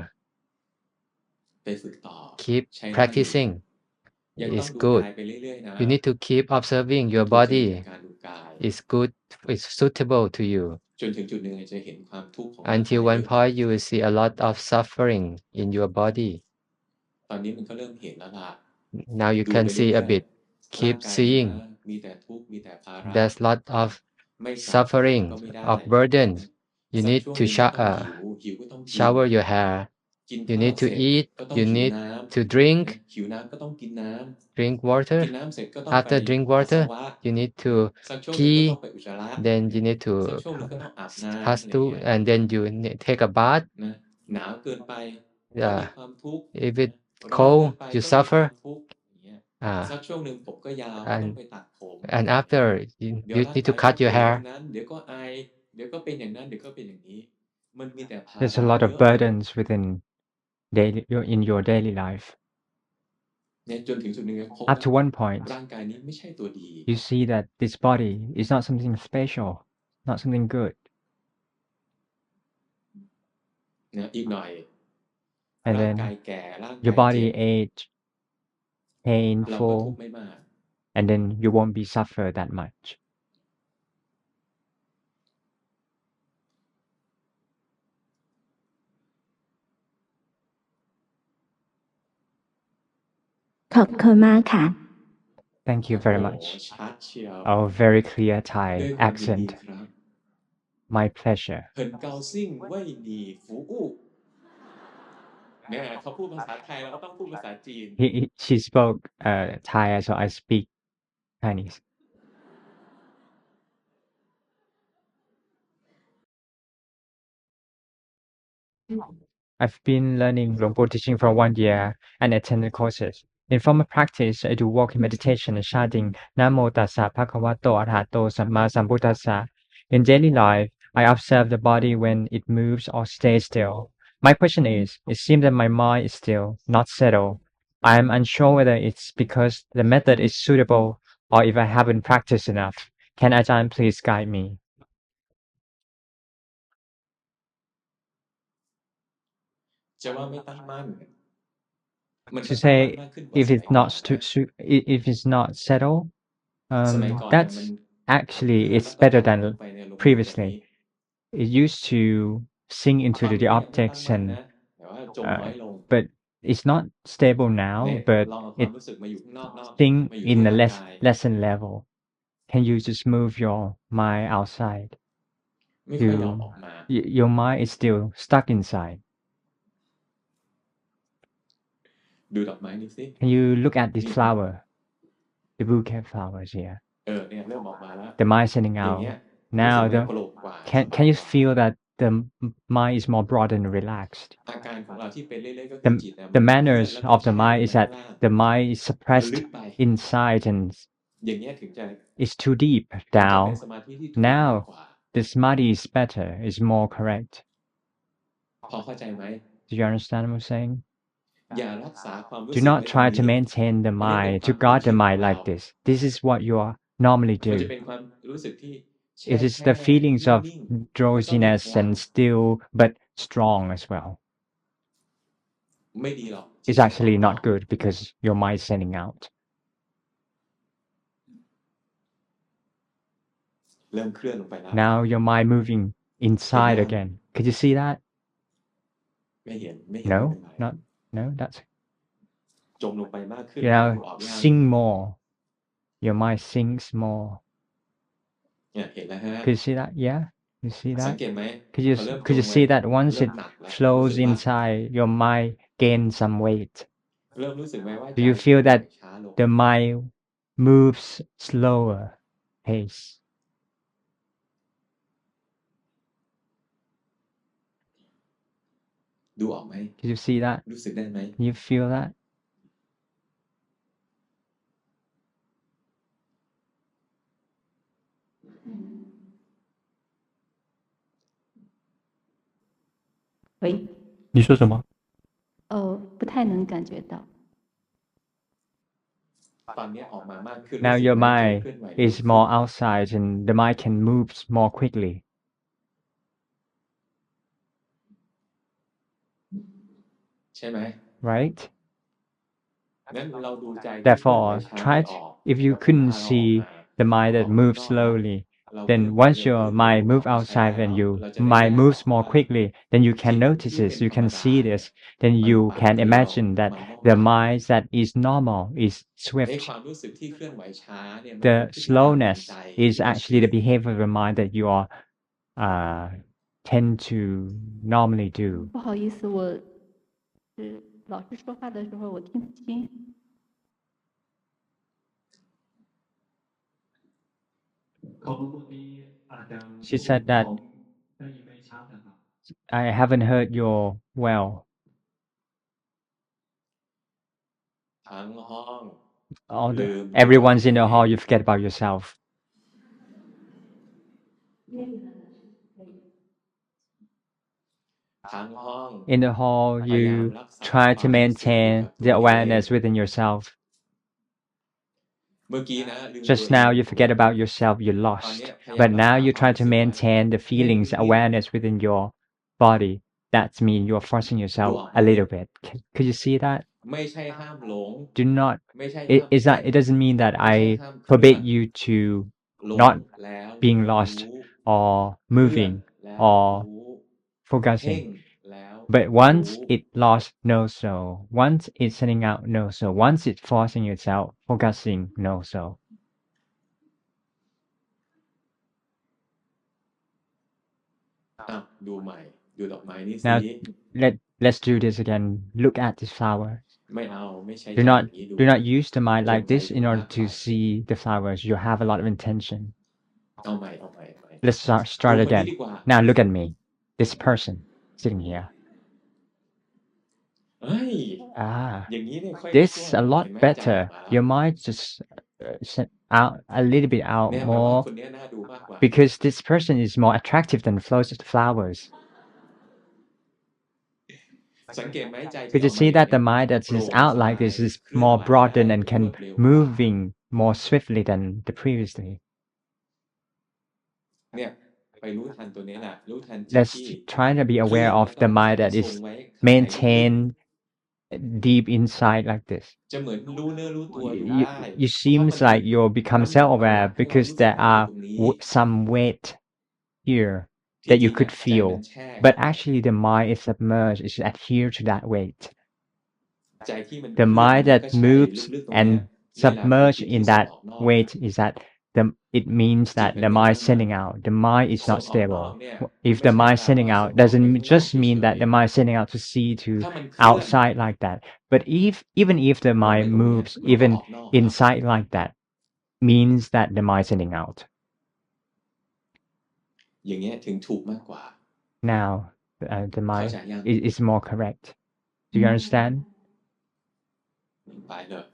ไปฝึกต่อ keep ใช้ได้อยู่ practicing ยังต้อง is ดู good. กายไปเรื่อยๆนะ You need to keep observing ดู your ถูกจริต body ในการดูกาย is good, is suitable to you. จนถึงจุดหนึ่งจะเห็นความทุกข์ของร่างกาย Until เย one อะ point, you will see a lot of suffering in your body. ตอนนี้มันก็เริ่มเห็นแล้วล่ะ Now you ดู can ไป see เรื่ a อย bit. ๆ Keep ร่างกาย seeing. นะมีแต่ทุกข์มีแต่ภาระ There's lot of ไม่สระผมก็ suffering, ไม่ได้ of burden. นะ You สัก need ช่วงห to นึ่งก็ต้องหิว หิวก็ต้องกิน shower your hair. กิน You ข้าว need เส to ร็จ eat. ก็ต้อง You หิว need น้ to ำ drink. นะหิวน้ำก็ต้องกินน้ำ Drink กิน water. น้ำเสร็จก็ต้องไป After drink ปัสสา water, วะ you need นะ to สักช่วงหนึ่งก็ต้อ pee. งไปอุจจาระ Then you need สัก to ช่วงหนึ่งก็ต้องอาบน้ำ pass อะไร through, เงี้ย and then you take a bath. นะหนาวเกินไปก็มี Yeah. ความทุกข์ If นะ it's ร้อนเกิน cold, ไป you ก็มีความ suffer. ทุกข์อย่างเงี้ย Ah, สักช่วงหนึ่งผมก็ยาวก็ต้อง and ไปตัดผม and after you, เดี๋ยว you ร่าง need กา to ยก็ cut ป่ your วยอย่า hair. งนั้น เดี๋ยวก็ไอ เดี๋ยวก็เป็นอย่างนั้น เดี๋ยวก็เป็นอย่างนี้ มันมีแต่ภา There's ระ a lot เย of อะ burdens within in your daily life. เนี่ยจนถึงจุดหนึ่งพบ Up to ว่า one point, ร่างกายนี้ไม่ใช่ตัวดี you see that this body is not something special, not something good. นะอีกหน่อย And ร่างกาย then แก่ ร่าง your กายเจ็ body บ age, เราก็ทุก painful, ข์ไม่มาก and then you won't be suffer that much. ขอบคุณมากค่ะ Thank you very โอ้ much. ชัดเชียว Oh, very clear ด้วย Thai ความยินดี accent. ครับ My pleasure. เหินเกาซิ่งเว่ยหนีฟูอู้เนี่ยเขาพูดภาษาไทยเราก็ต้องพูดภาษาจีน She spoke Thai, so I speak Chinese. I've been learning Longpo teaching for 1 year and attended courses. In formal practice, I do walking meditation and chanting Namo Tassa Bhagavato Arahato Samma Sambuddhassa. In daily life, I observe the body when it moves or stays still. My question is, it seems that my mind is still, not settled. I am unsure whether it's because the method is suitable or if I haven't practiced enough. Can Ajahn please guide me? จะว่าไม่ตั้งมั่น มันก็ To ตั้งมั่น say มากขึ้นกว่า if สมัย it's ก่อน not นะ if it's not settled, สมัยก่อนเนี่ย that's มัน actually เลื่อน it's แล้วก็ better ถลายล than งไปในอารมณ์แบบ previously. นี้ It used to sink ค into วาม the เนี่ยมันตั้ง objects มั่น and นะ แต่ว่าจมน้อยลง but it's not stable เนี่ย now, but ลองเอาควา it มรู้สึกมาอยู่ข้างนอก sink มาอยู่ in ที่ a ร่างกาย lesson level. Can you just move your mind outside? ไม่ค่อยยอมออกมา Your mind is still stuck inside. ดูดอกไม้นี่สิ Can you look at this นี่ flower, the bouquet flowers here? เนี่ยเริ่มออกมาแล้ว The mind sending อย่าง out. เงี้ย รู้สึก Now มันโปร่งกว่า สบาย can you กว่า feel that the mind is more broad and relaxed? อาการของเราที่เป็นเรื่อยๆก็คือจิต The มันเคลื่อน manners แล้วก็ of the แช่ mind ลง is ไปข้าง that ล่าง the mind is มัน suppressed ลึกไป inside and อย่างเงี้ยถึงจะ it's too deep ถึงจะเป็น down. สมาธิที่ถูกมาก Now กว่า the samadhi is better, is more correct. พอเข้าใจไหม Do you understand what I'm saying? อย่ารักษาความรู้ Do สึก not ไว้ตรง try to นี้ maintain the อันนี้เป็น mind, ค to วาม guard คิ the ดของ mind เรา like this. This is what you normally มันจะ do. เป็นความรู้สึกที่แช่ It is แช่ the feelings of นิ่งๆแล้วก็มี drowsiness พลัง and still but strong as well. ไม่ดีหรอกจิต It's จะฟ้อง actually ร้อง not good because your mind is sending out. เริ่มเคลื่อนลงไปแล้ว Now your mind moving inside Yeah. again. Could you see that? ไม่เห็นไม่เป็น No, ไร no, that's จมลงไปมากขึ้น you ดู know ออกยัง sink more. Your mind sinks more. เนี่ยเห็นแล้วฮะ Could you see that? Yeah, you see สัง that? เกตไหม Could พอเริ่ม you จมไป see that once เริ่ it มหนักแล้วรู้ flows สึกปะ inside, your mind gains some weight. เริ่มรู้สึกไหมว่า Do ใจ you feel ไหล that ช้าลง the mind moves slower pace? ดูออกไหม Could you see that? รู้สึกได้ไหม Can you feel that? 喂，你说什么？不太能感觉到。 ตอนนี้ออกมามากขึ้น Now รู้สึก your ไหมใจ mind เคลื่อนไหวเร็ว is ขึ้น more outside and the mind can move more quickly, ใช่ไหม right? งั้นเราดูใจที่เคลื่อนไหว Therefore, ช้า try ไม่ to, ออก if you เราก็ couldn't พาเราออก see มา the mind อ that อกข้าง moves นอก slowly, เราเคลื่ then อนไหว once เร็ว your ขึ้น mind รู้ moves ว่าใช้ได้ outside แล้ and ว you เราจะได้แย mind กอ moves อก more ว่า quickly, then you สิ่ can ง notice ที่ this, เป็น you ธรรม can ดา see เนี่ this, ย then มัน you ไป can เร็ว imagine that มันว่อง the ไว mind that is normal is ไอ้ swift. ความรู้สึกที่เคลื่อนไหวช้าเนี่ยมัน The เป็นพฤติกรรมของ slowness ใจ is ที่เรา actually ชิ the น behavior of the mind that you are tend to normally do. 不好意思，我是老师说话的时候我听不清。 She said that I haven't heard you well. ทั้งห้อง All ลื the, มตัว everyone's in เอ the ง hall, you forget about yourself. In the hall, พยายาม you รักษา try ควา to มรู้สึกอยู่กับ maintain ตัว the เอง awareness within yourself. เมื่อกี้นะลืมตัว Just เอง now, you forget about yourself, you ตอน lost. เนี้ยพยายาม But รัก now ษา you ความ try รู้ to สึกว่า maintain the เพ่ง feelings, นิด awareness within your body. That means you're forcing ๆ ดู yourself ออก a ไหม little bit. Could you see that? ไม่ใช่ห้ามหลง Do not. ไม่ใช่ห้าม Is เพ่ that? ง It doesn't mean that ไม่ใช่ I ห้ามเคลื่อ forbid น you to หลง not แล้ว being รู้ lost or เคลื่อน moving แล้ว or รู้ เพ่ focusing. ง แล้ว But รู้ once it lost, no so. Once it's sending out, no so. Once it's forcing itself, focusing, no so. อ้าวดูใหม่ ดูดอกไม้นี่สิ Now let's do this again. Look at this flower. ไม่เอา ไม่ใช้ Do ใจ not อย่างนี้ดู do not use the mind จง like ใจ this ดู in มา order ก to ไป see the flowers. You have a lot of intention. เอาใหม่ เอาใหม่ เอาใหม่ Let's ดู start คนนี้ again. ดีกว่า Now look at me. This person sitting here. เฮ้ย Ah, อย่างนี้เนี่ยค่อย this ชั่ว a หน่อย lot เห็นไหม ใจอ better. อกมาแล้ว Your mind just sent out a little bit out เนี่ยแปลว่า more คนเนี้ยน่าดูมากกว่า because this person is more attractive than flowers. สังเกตไหมใจที่ Could อ you อกมา see อย่าง that เนี้ the ย mind that โปร่ is ง out สบา like ย this is เคลื่อน more ไหวได้ broadened and ร can วดเร็วกว่า moving more swiftly than the previously? เนี่ยไปรู้ทันตัวนี้แหละ รู้ทันจิต Let's ที่ try to be เคลื่อ aware น แล้ว of ก็ the รักษา mind ให้ that ทรง is ไว้ข้างในลึก maintained deep inside like this. ๆ จะเหมือนรู้เนื้อรู้ตัวอยู่ You, ได้ you เพราะมัน seems มี like you become น้ำหนักบางอย่า self-aware งให้เรา because รู้สึก there ได้อยู่ are ตรงนี้ some weight here ที่ that จริ you ง could อะใจมัน feel, แช่อยู่ but actually the mind is submerged, is adhered to that weight. ใจที่มัน The เคลื่อน mind มันก็ that ใช่ moves ลึกๆตรงเนี้ย and เวลาที่ submerged จิต in ที่ส่ง that ออกนอก weight is that it means จิต that มัน the ไม่ mind ตั้ง is มั่น sending out. The mind is ส่ง not ออกนอก stable. เนี่ย If ไม่ the ใช่ mind แปล sending ว่า out ส่งออกไป doesn't ข้างนอก just เฉ mean that ย the mind is sending out to see to ๆ ถ้ามันเคลื่อน outside like that. But even if the ออกไป mind ตรงเนี้ย moves มันก็อ even อกนอกแล้ว inside like that, means that the mind is sending out. อย่างเงี้ยถึงถูกมากกว่า Now the เข้า mind ใจยัง is more correct. Do you understand? ไปเลย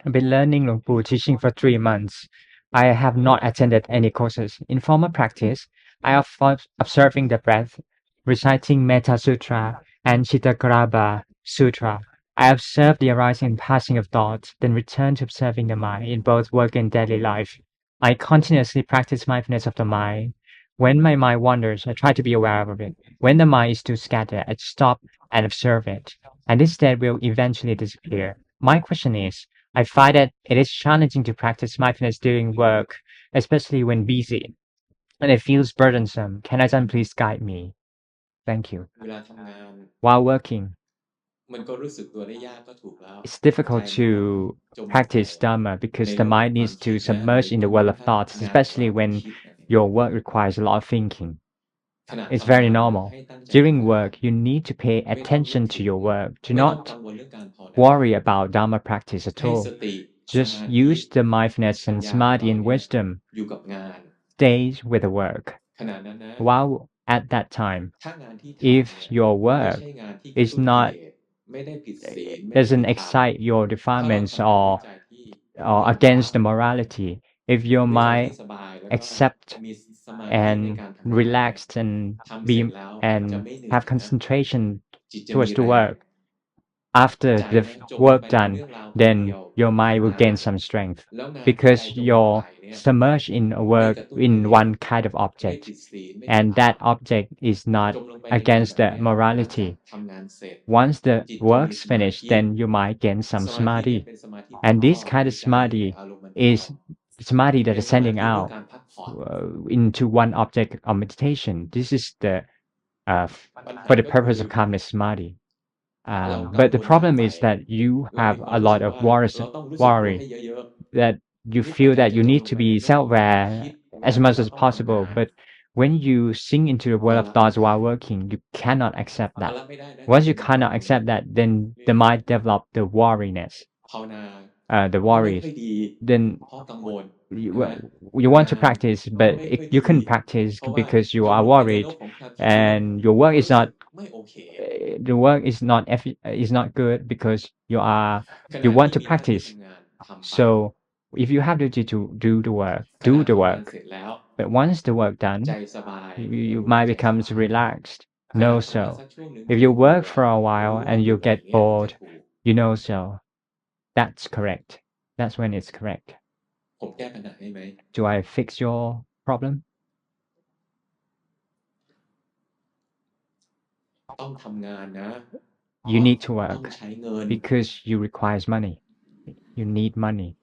I've been learning Luang Pu teaching for 3 months. I have not attended any courses. In formal practice, I have observing the breath, reciting Metta Sutra and Chittakarabha Sutra. I observe the arising and passing of thoughts, then return to observing the mind in both work and daily life. I continuously practice mindfulness of the mind. When my mind wanders, I try to be aware of it. When the mind is too scattered, I stop and observe it. And this state will eventually disappear. My question is, I find that it is challenging to practice mindfulness during work, especially when busy, and it feels burdensome. Can Ajahn please guide me? Thank you. เวลาทำงาน While working, มันก็รู้สึกตัวได้ยากก็ถูกแล้ว it's ใจ difficult มัน to จมลงไป practice Dhamma ใน because โล the กของ mind ความ needs คิ to ดนะ submerge โดย in ตร the ง world นะ of ถ้า thoughts, งานของ especially เรา when คิดนะเนี่ย your work requires a lot of thinking. ขณะ It's ทำ very งาน normal. ให้ตั้งใจ During ทำงาน work, you need to pay ไม่ต้องนึก attention ถึ to ง your work. Do ไม่ต้อง not กังวลเรื่องการภาวนา worry about Dhamma practice at ให้ all. สติ ส Just มาธิ use the mindfulness ปัญ and ญาของ samadhi เรา and เนี่ย wisdom อยู่กับงาน stays with the work. ขณะนั้นนะ While at that time, ถ้างานที่ทำเนี่ย if your ไม่ work ใช่งานที่กระ is ตุ้นกิ not เลสไม่ได้ผิดศีลไม่ได้ผิ doesn't ดธรรม excite your ถ้าเรา defilements ทำงานด้วยใจที่ or ปล่อย against วาง the morality, if your ด้วยใจที่ mind สบายแล้วก็ accept มีสมาธิใน and การทำงานเนี่ย relaxed and ทำเสร็ be จแล้วจะ and ไม่เหนื่อย have นะ concentration จิตจะมี towards the แรง work, after the work done, then your mind will gain some strength because you're submerged in a work in one kind of object, and that object is not against the morality. Once the work's finished, then you might gain some samadhi, and this kind of samadhi is samadhi that is sending out into one object of meditation. This is the for the purpose of calmness samadhi. But the problem is that you have a lot of worry that you feel that you need to be self-aware as much as possible. But when you sink into the world of thoughts while working, you cannot accept that. Once you cannot accept that, then the mind develop the worriness, the worries. Then you want to practice, but you couldn't practice because you are worried, and your work is not the work is not good because you want to practice. So if you have to do the work, do the work. But once the work done, you might becomes relaxed. No, so if you work for a while and you get bored, so that's correct. That's when it's correct. Do I fix your problem? You need to work because you requires money. You need money.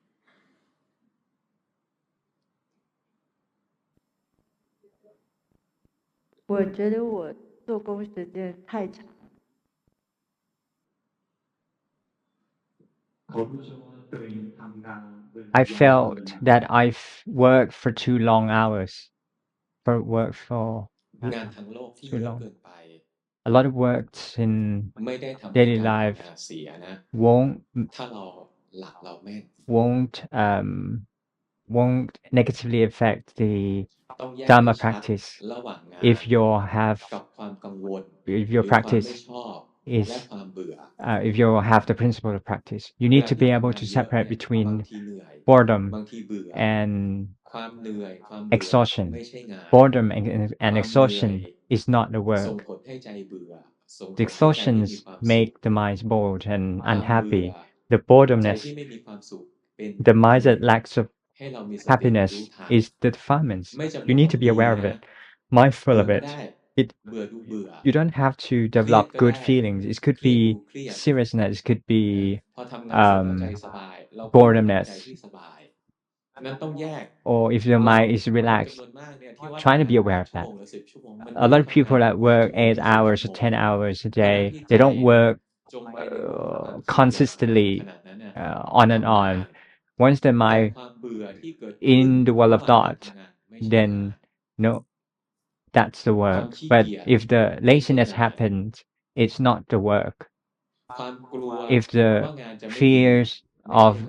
我觉得我做工时间太长。 I felt that I've worked for too long hours. For too long. A lot of works in daily life won't negatively affect the Dharma practice if your practice is if you have the principle of practice. You need to be able to separate between boredom and exhaustion. Boredom and exhaustion is not the work. The exhaustions make the mind bored and unhappy. The boredomness, the mind that lacks of happiness is the defilements. You need to be aware of it, mindful of it. You don't have to develop good feelings. It could be seriousness, it could be boredomness, or if your mind is relaxed, trying to be aware of that. A lot of people that work 8 hours or 10 hours a day, they don't work consistently on and on. Once the mind in the world of thought, then no, that's the work. But if the laziness happens, it's not the work. If the fears of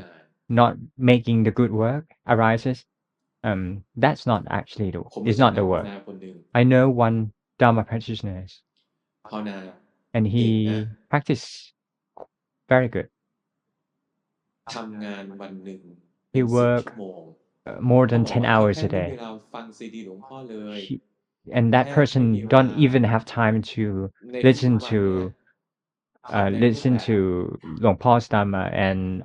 not making the good work arises, that's not actually it's not the work. I know one Dharma practitioner, and he practiced very good. He worked more than 10 hours a day. And that person don't even have time to listen to Luang Pa's Dharma, and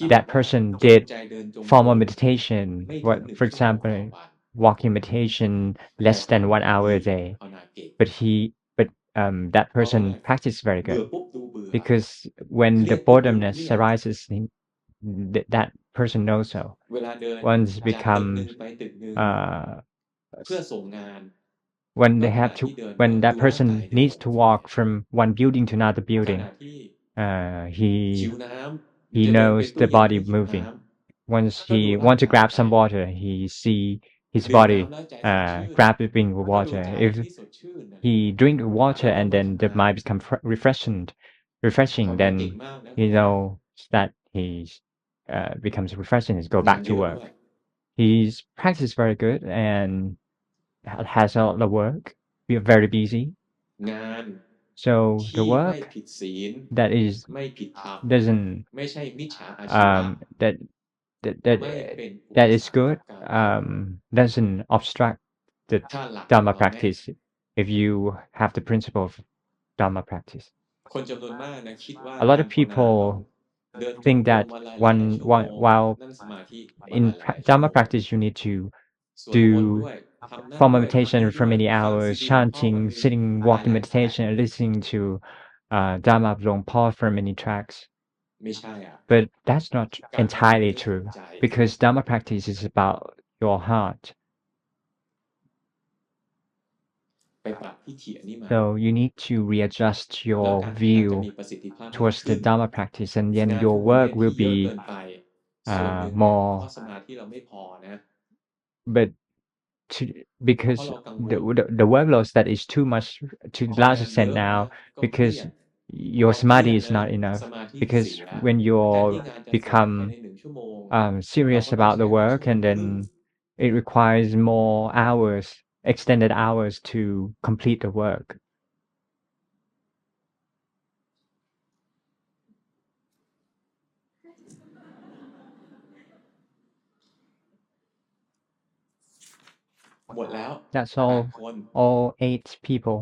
that person did formal meditation, for example, walking meditation less than 1 hour a day. But that person practiced very good because when the boredomness arises, that person knows so. Once becomes when that person needs to walk from one building to another building, he knows the body moving. Once he wants to grab some water, he see his body grabbing the water. If he drink the water and then the mind becomes refreshing, then he knows that he becomes refreshing and go back to work. His practice is very good and has a lot of work. We are very busy. So the work that doesn't that is good doesn't obstruct the Dharma practice if you have the principle of Dharma practice. คนจำนวนมากนะคิดว่า A lot กา of รภาวนา people เดินจง think กรม that วันละหลายๆชั่วโมง while นั่นสมาธิวัน in ละหลายๆชั่ว Dharma โมง practice you need to สวดมนต์ do ด้วยทำนั่น formal ด้วยทำ meditation นี่ for ด้วย many ฟัง hours, ซีดีหลวงพ่อวัน chanting, หนึ่ง sitting, หลาย walking ๆ meditation, and listening to Dharma of Long Paul for many tracks. ไม่ใช่อ่ะ But that's not การภาวนา entirely ไม่ถูก true ใจ because Dharma practice is about your heart. ไปปรับทิฏฐิอันนี้ใหม่ So you need to readjust แล้ว your การทำงานจะ view มีประสิทธิภาพมาก towards ขึ้ the น Dharma practice, and งา then น your ทุกวัน work เนี่ย will ที่เยอะเกิ be นไป ส่วนหนึ่งเนี่ย more. เพราะสมาธิเราไม่พอนะ But because เพราะเรากังวล the workload that is too much to พอ large งานเย extent อะนะ now ก็เครีย because ด your พอเครีย samadhi ด is นะ not enough สมาธิ because เสีย when แทน you're ที่งานจะเสร็จภาย become ใน1 ชั่วโมง เรา serious ก็ต้อง about ใช้ the 2 work ชั่วโมง and ครึ่ง then it requires more hours, extended hours to complete the work. หมดแล้ว That's 8 all คน all 8 people.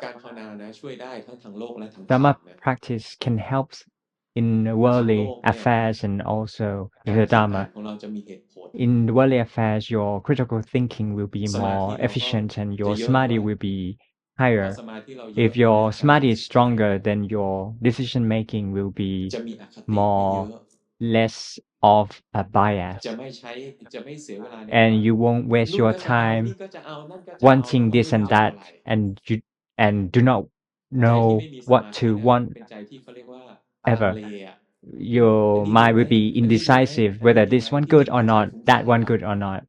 การภาวนานะช่วยได้ทั้งทางโลกและทางธรรม Dharma นะ practice can help in ทางโล worldly กเนี่ย affairs and also การ the คิดอ่าน Dharma. ของเราจะมีเหตุผล In worldly affairs, your critical thinking will be สมาธิ more เราก็ efficient and จะ your เยอะด้ samadhi วย will be พอ higher. สมาธิเราเยอะ If your การตัด samadhi สิ is นใจ stronger, then your decision making will be จะมีอคติไม่เย more อะ less of a bias, จะไม่ใช้จะไม่เสียเวลาใน and การ you won't waste นู่น your ก็จะเอา นี่ time ก็จะเอา นั่นก็จะเอา แล้ว wanting ก็ไม่ this รู้ and จะเอา that, อะไร and do not ใจที่ know ไม่มีส what มาธิ to นะ want เป็นใจที่เขาเรียกว่าลัง ever. เลอะ Your อันนี้ดี mind ไหม will be อันนี้ดีไหม indecisive อันนี้ whether ดี this ไหม one ที่ good จริง or คือใจ not, ฟุ้งซ่าน that one good or not.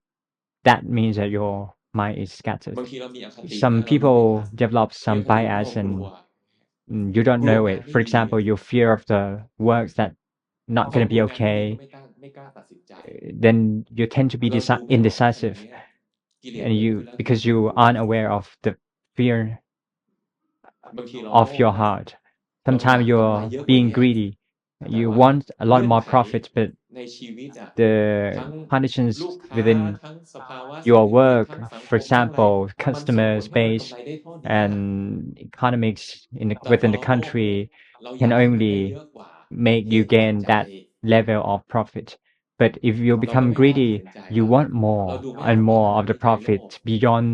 That means that your mind is scattered. บางทีเรามีอคตินะ Some เราดูไม่ทั people น develop เรีย some กเขาเรียกว่า bias เรากลั and ว you don't กลัว know งาน it. ไม่ For ดี example, your fear of the works that พ not อ going to กลั be วงานไม่ดี okay. ก็ไม่กล้าตัดสินใจ Then you tend to be เราดูไม่ออกขนาด indecisive, เนี้ยกิเลส and เกิด you ขึ้นแล้ว because ทำ you ให้กลัว aren't aware of the fear บางทีเรา of โลภ your นะ heart. เราอยาก Sometimes กำไร you're เยอะกว่า being เนี้ย greedy. แต่ You ว่า want a lot เงื่อน more ไข profit, but ในชีวิตอะ the ทั้ง conditions ลูกค้า within ทั้งสภาวะเศรษ your ฐกิจ work, ทั้งสังค for ม ทั้งอะไร example, มันส่งผ customer ลว่ากำ space ไรได้เท่าเนี้ย and economics in แต่พอ within เรา the โลภปุ๊บ country เราอ can ยากให้มันได้ only เยอะกว่า make เห you ตุปัจ gain จัย that level of profit. But if you เราก็ become ไม่กล้าตัด greedy, สินใจ you เรา want เรา more ดูไม่อ and อกว่า more ขณะ of the นี้ใจโล profit ภ beyond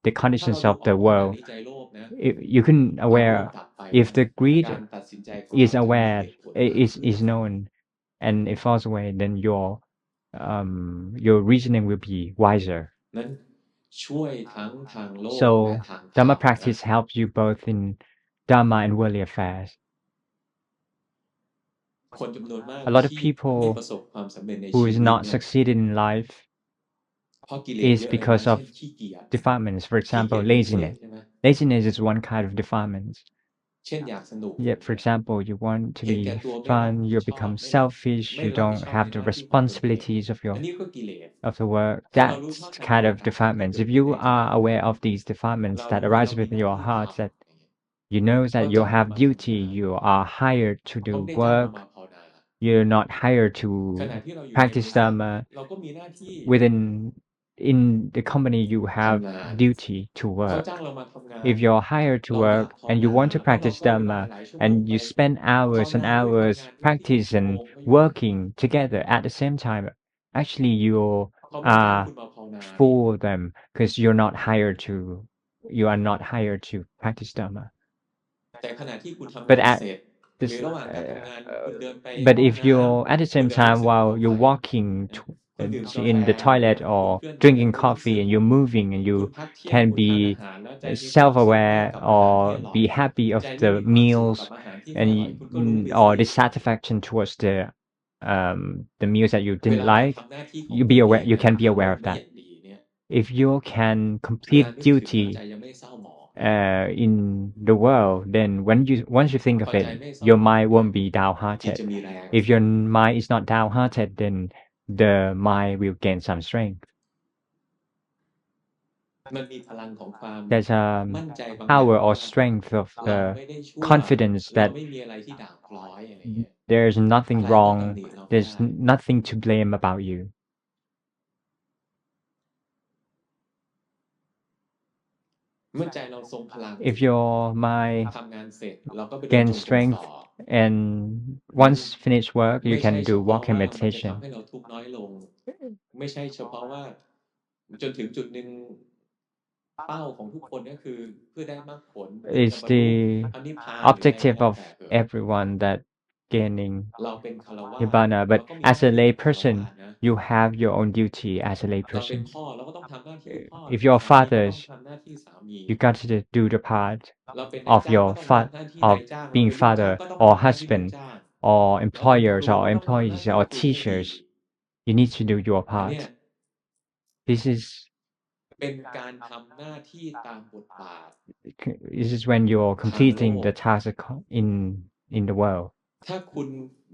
the ถ้าเรา conditions ดู of อ the อกว่าขณะ world. นี้ใจโลภนะ You can ความโลภ aware ดับไป if นะ the กา greed รตัดสินใจของเรา is จะมี aware เหตุผลมากขึ้น is known and it falls away, then your reasoning will be wiser. นั้นช่วยทั้งทางโลกและ So ทางธรร Dharma มนะ practice helps you both in Dharma and worldly affairs. คนจำนวนมาก A lot of ที่ไม่ people ประสบความสำเร็จใน who ชี is วิต not เนี่ย succeeded in life เพราะกิเลส is เยอะเลยนะ because เช่น of ขี้เกียจ defilements. For ขี้เกีย example, จเป็นกิเลส laziness. ใช่ไหม Laziness is one kind of defilement. เช่นอยากสนุก Yet, for example, you want to เห็น be แก่ตัวไม่รับ fun, ผิ you ดชอบ become ไม่รับ selfish, ไม่ you รับผิด don't ชอบ have ใน the หน้าที่ความเป็นเหตุ responsibilities of อัน your นี้ก็กิเลส of the work. ถ้าเรารู้ That's เท่าทัน kind กิเล of สต่างๆที่ defilements. เกิด If ขึ้น you ในใจ are aware of these defilements เรา that รู้ว่า arise เรามี within หน้า your ที่ hearts, ทำ that you know ก็ that ต้ you อง have มาภาว duty, นา you are hired to ต้อ do งได้จ้างเรา work, มาภาวนา you're not hired ข to ณะที่เราอยู่ในบริ practice ษัท Dharma. เราก็มีหน้าที่ Within in the company, you ทำ have งาน duty to เขา work. จ้างเรามาทำงาน If you're hired to เราอยาก work ภาว and นา you want to เพราะเรา practice ก็เวลา Dharma หลายชั่วโมง and ไป you spend ภาว hours and นาด้วยทำ hours งานด้วย practice ชั่ว and โมงก็อยู่ working together at the same time, actually you เขาไม่จ้าง are คุณมาภาวนานี่ fool them because you are not hired to practice Dharma. แต่ขณะที่คุณทำ But งาน at เสร็จ ห this, รือระหว่างการทำงานคุณเดินไป but ห้อง if น้ you're at the ำคุณ same เดินไป time ซื้อ while ของ you're ไป walking นะคุณดื่มกาแฟ in the toilet คุณ or เคลื่อนไหว drinking คุณหนังสื coffee อ and you're moving and คุณ you พักเที่ยง can คุณทาน be อาหารแล้วใจมีความสุขมาก self-aware กับอาหารที่อ or ร่อย be happy ใจ of ไม่ the มีความสุข meals กับอาหารที่ไม่ and อร่อย คุณก็ลุกไป or ซื้อ dissatisfaction towards the meals that you เว didn't ลาเรา like, ทำหน้าที่ของ you ตัว be เอ aware ง you นะ can be ถ้าเรา aware of ละเอี that. ยดดีเนี่ย If you can เว complete ลานึกถึงแล้ว duty ใจยังไม่เศร้าหมอง in the world, then once you think พ of อใจ it, ไม่เศร้า your หมอง mind เนี่ย won't be จิต downhearted. จะมีแรง If your mind is not downhearted, then the mind will gain some strength. มันมีพลังของความ There's มั่นใจบางอย่าง power ว่า or strength of เรา the ไม่ได้ชั่ว confidence เรา that ไม่มีอะไรที่ด่างพร้อยอะไรเงี้ย there's nothing ใครก็ตำ wrong, หนิเราไม่ there's ได้ nothing to blame about you. เ If your mind ทำงานเสร็จเราก็ไปเดิน gain จงกรม strength ต่อ and once finish work, you ไม่ใช่ can เฉ do พาะ walking ว่ามันจะ meditation. ทำให้เราทุกข์น้อยลง ไม่ใช่เฉพาะว่าจนถึงจุดหนึ่งเป้าของทุกคนก็คือเพื่อได้มรรคผลเพื่อจะ It's บรรลุ the พระนิพพานหรืออะไรก็ objective แล้ว of แต่เถอะ everyone that gaining เราเป็นฆราวาส nibbana. เรา But ก็มีห as น้า a ที่ lay เป็นฆราวา person, สนะ you have your own duty as a lay เราเป็น person. พ่อเราก็ต้องทำหน้าที่พ่อ If เป็น you're สามีก็ต้อง fathers, ทำหน้าที่สามี you got to do the part เราเป็นนาย of จ้าง your ก็ต้องทำหน้าที่ of นายจ้าง เรา being เป็นลูกจ้าง father ก็ต้อง or ทำหน้าที่ลูก husband จ้าง or เราเป็นค employers รู or ก็ต้องทำหน้า employees ที่ or ครูให้ดี teachers. You need to do your อันเนี้ย part. This is เป็นการทำหน้าที่ตามบทบาท this is when you're ทางโล completing ก the task in the world. ถ้าคุณ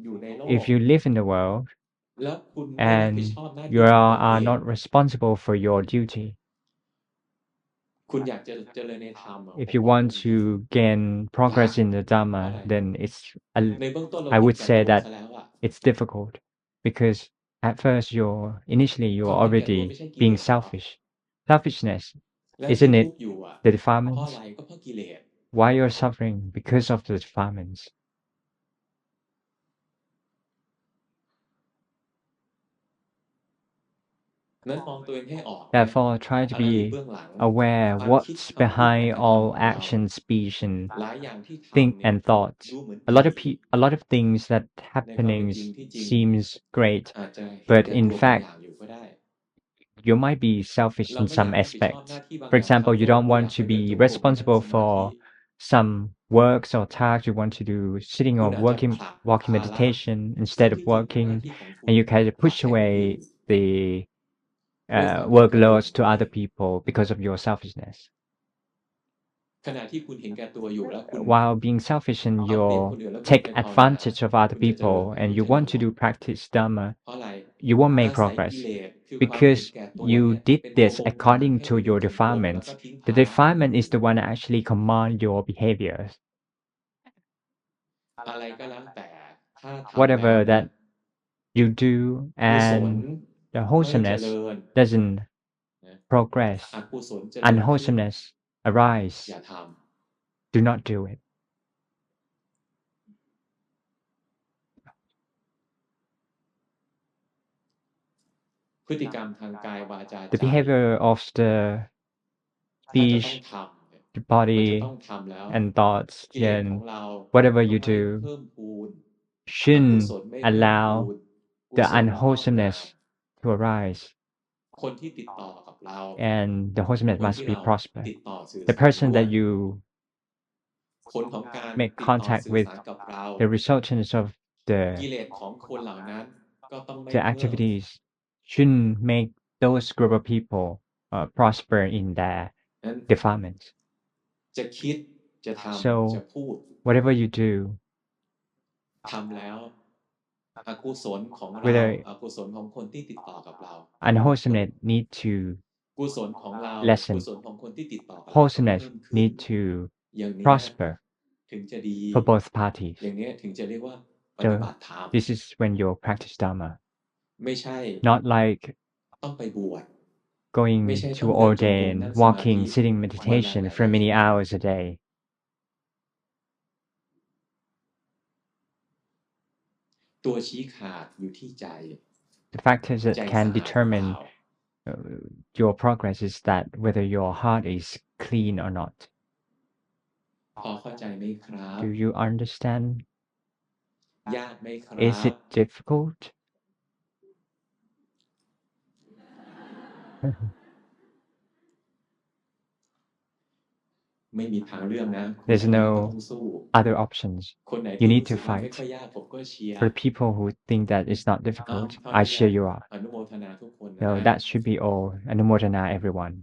อยู่ในโล If ก you live in the world แล้วคุณไม่รับผิด and ชอบหน้า you ที่ของตน are เอง not responsible for your duty, คุณอยากจะเจริญในธรรมอะ if ผม you บอก want คุณ to gain progress ยาก in the เพราะ Dhamma, อะไร then it's ในเบื้องต้นเรา I เห็น would แก่ say ตัว that ซะแล้วอะ it's difficult because at first initially ค you're วามเห็นแก่ตัว already ไม่ใช่กิเล being สเหรอ selfish. Selfishness, และที่ isn't ทุ it กข์อยู่อะ the เพราะ defilements? อะไรก็เพราะกิเลส Why you're suffering? Because of the defilements. นั้นมองตัวเองให้ออกนะ Therefore, try to อะไรอยู่ be เบื้องหลัง aware ความคิด what's คำพูด การ behind กระทำ all ของเรา action, speech, and หลายอย่างที่ think ทำเนี่ย and thoughts. ดูเหมือน A lot of ดี a lot of things that ในความเป็น happenings จริงที่จริง seems great, อาจจะเห็น but แก่ in ตัวบาง fact อย่างอยู่ก็ได้ you might be selfish เรา in ไม่อยา some กรับผิดชอบห aspects. น้าที่บาง For อย่าง example, ทาง you โลก don't เราอยา want ก to ไปเดิน be จงกรมไปนั่ง responsible สมาธิ for some works or tasks you want to do, sitting คุ or ณอาจจะ working ผลัก walking ภาระ meditation ซึ่ง instead of ที่จริงเป็นหน้า working, ที่ของคุ and ณ you can ผลัก push ให้คนอื่ away น the ด้วยความเห็นแก่ตัว workloads ของ to ตัวเอ other ง people because of your selfishness. ขณะที่คุณเห็นแก่ตัวอยู่แล้วคุณ While being selfish and เอาเปรียบ you คนอื่นแล้วคุณ take ไปภาวนา advantage of other คุณจะเจริญ people ไม่ and รู้ you เจริญ want to หร do อก practice Dhamma, เพราะอะไร you won't อา make ศัย progress กิเลสคือความเห็น because แก่ตัว you เนี่ย did เป็นตัว this บงการ according ให้ to ไปเดิ your นจงกรมแล้ว defilements. ก็ทิ้ง The ภาระให้คน defilement อื่ is น the one that actually command your behaviors. อะไรก็แล้วแต่ถ้าทำแล้ว Whatever นะ that you do กุศล and the ไม่เจ wholesomeness ริญ doesn't นะ progress, อกุศลเจริญขึ้น unwholesomeness อย่า arise, ท do not do it. ำพฤติกรรมทางกายวาจา The ใจ behavior of the ถ้าจะต้อง speech, ทำเนี่ย the มันจะ body, ต้องทำแล้ว and thoughts, กิเลสของ then เรา whatever ต้อง you ไม่ do เพิ่มพูน อกุ shouldn't ศลไม่เพิ่มพู allow น กุ the ศลงอกงาม unwholesomeness to arise, คนที่ติดต่อกับเรา and the ค wholesomeness น must ที่ be เรา prosper. ติดต่อสื่อ The สาร person ด้วย that you ผลของการ make ติดต่อ contact สื่อ with, สารกับเรา the resultants of กิ the เลสของคนเหล่านั้นก็ต้องไม่ the เพิ่ม activities shouldn't make those group of people prosper in their นั้น defilements. จะคิดจะทำ So จะพูด whatever you do, ทำแล้วอกุศลของเรา whether อกุศลของคนที่ติดต่อกับเรา unwholesomeness need to กุศลของเรา lessen, กุศลของคนที่ติดต่อกับเราต้อง wholesomeness เพิ่มขึ้น need to อย่างเนี้ย prosper ถึงจะดี for both parties. อย่างเนี้ยถึงจะเรียกว่าปฏิ So บัติธรรม this is when you practice Dhamma, ไม่ใช่ not like ต้องไปบวช going ไม่ใช่ต้ to องเดินจงกรม ordain, นั่งสมาธิ walking, sitting วันละ meditation หลาย for ๆ many ชั่วโมง hours a day. ตัวชี้ขาดอยู่ที่ใจ The factors ใจ that สะ can อาดหรือเปล่า determine your progress is that whether your heart is clean or not. พอเข้าใจไหมครับ Do you understand? ยากไหมครั Is บ it difficult? ไม่มีทางเลือกนะคุณ There's จะไม่ no ต้องสู้ other options. คนไหน You ที่ need รู้สึ to กว่าไม่ fight. ค่อยยากผมก็เชียร์ For the people who think that it's not เอา difficult, เท่า I นี้แห cheer ละ you up. อนุโมทนาทุกคน So นะ that should be all. Anumodana everyone.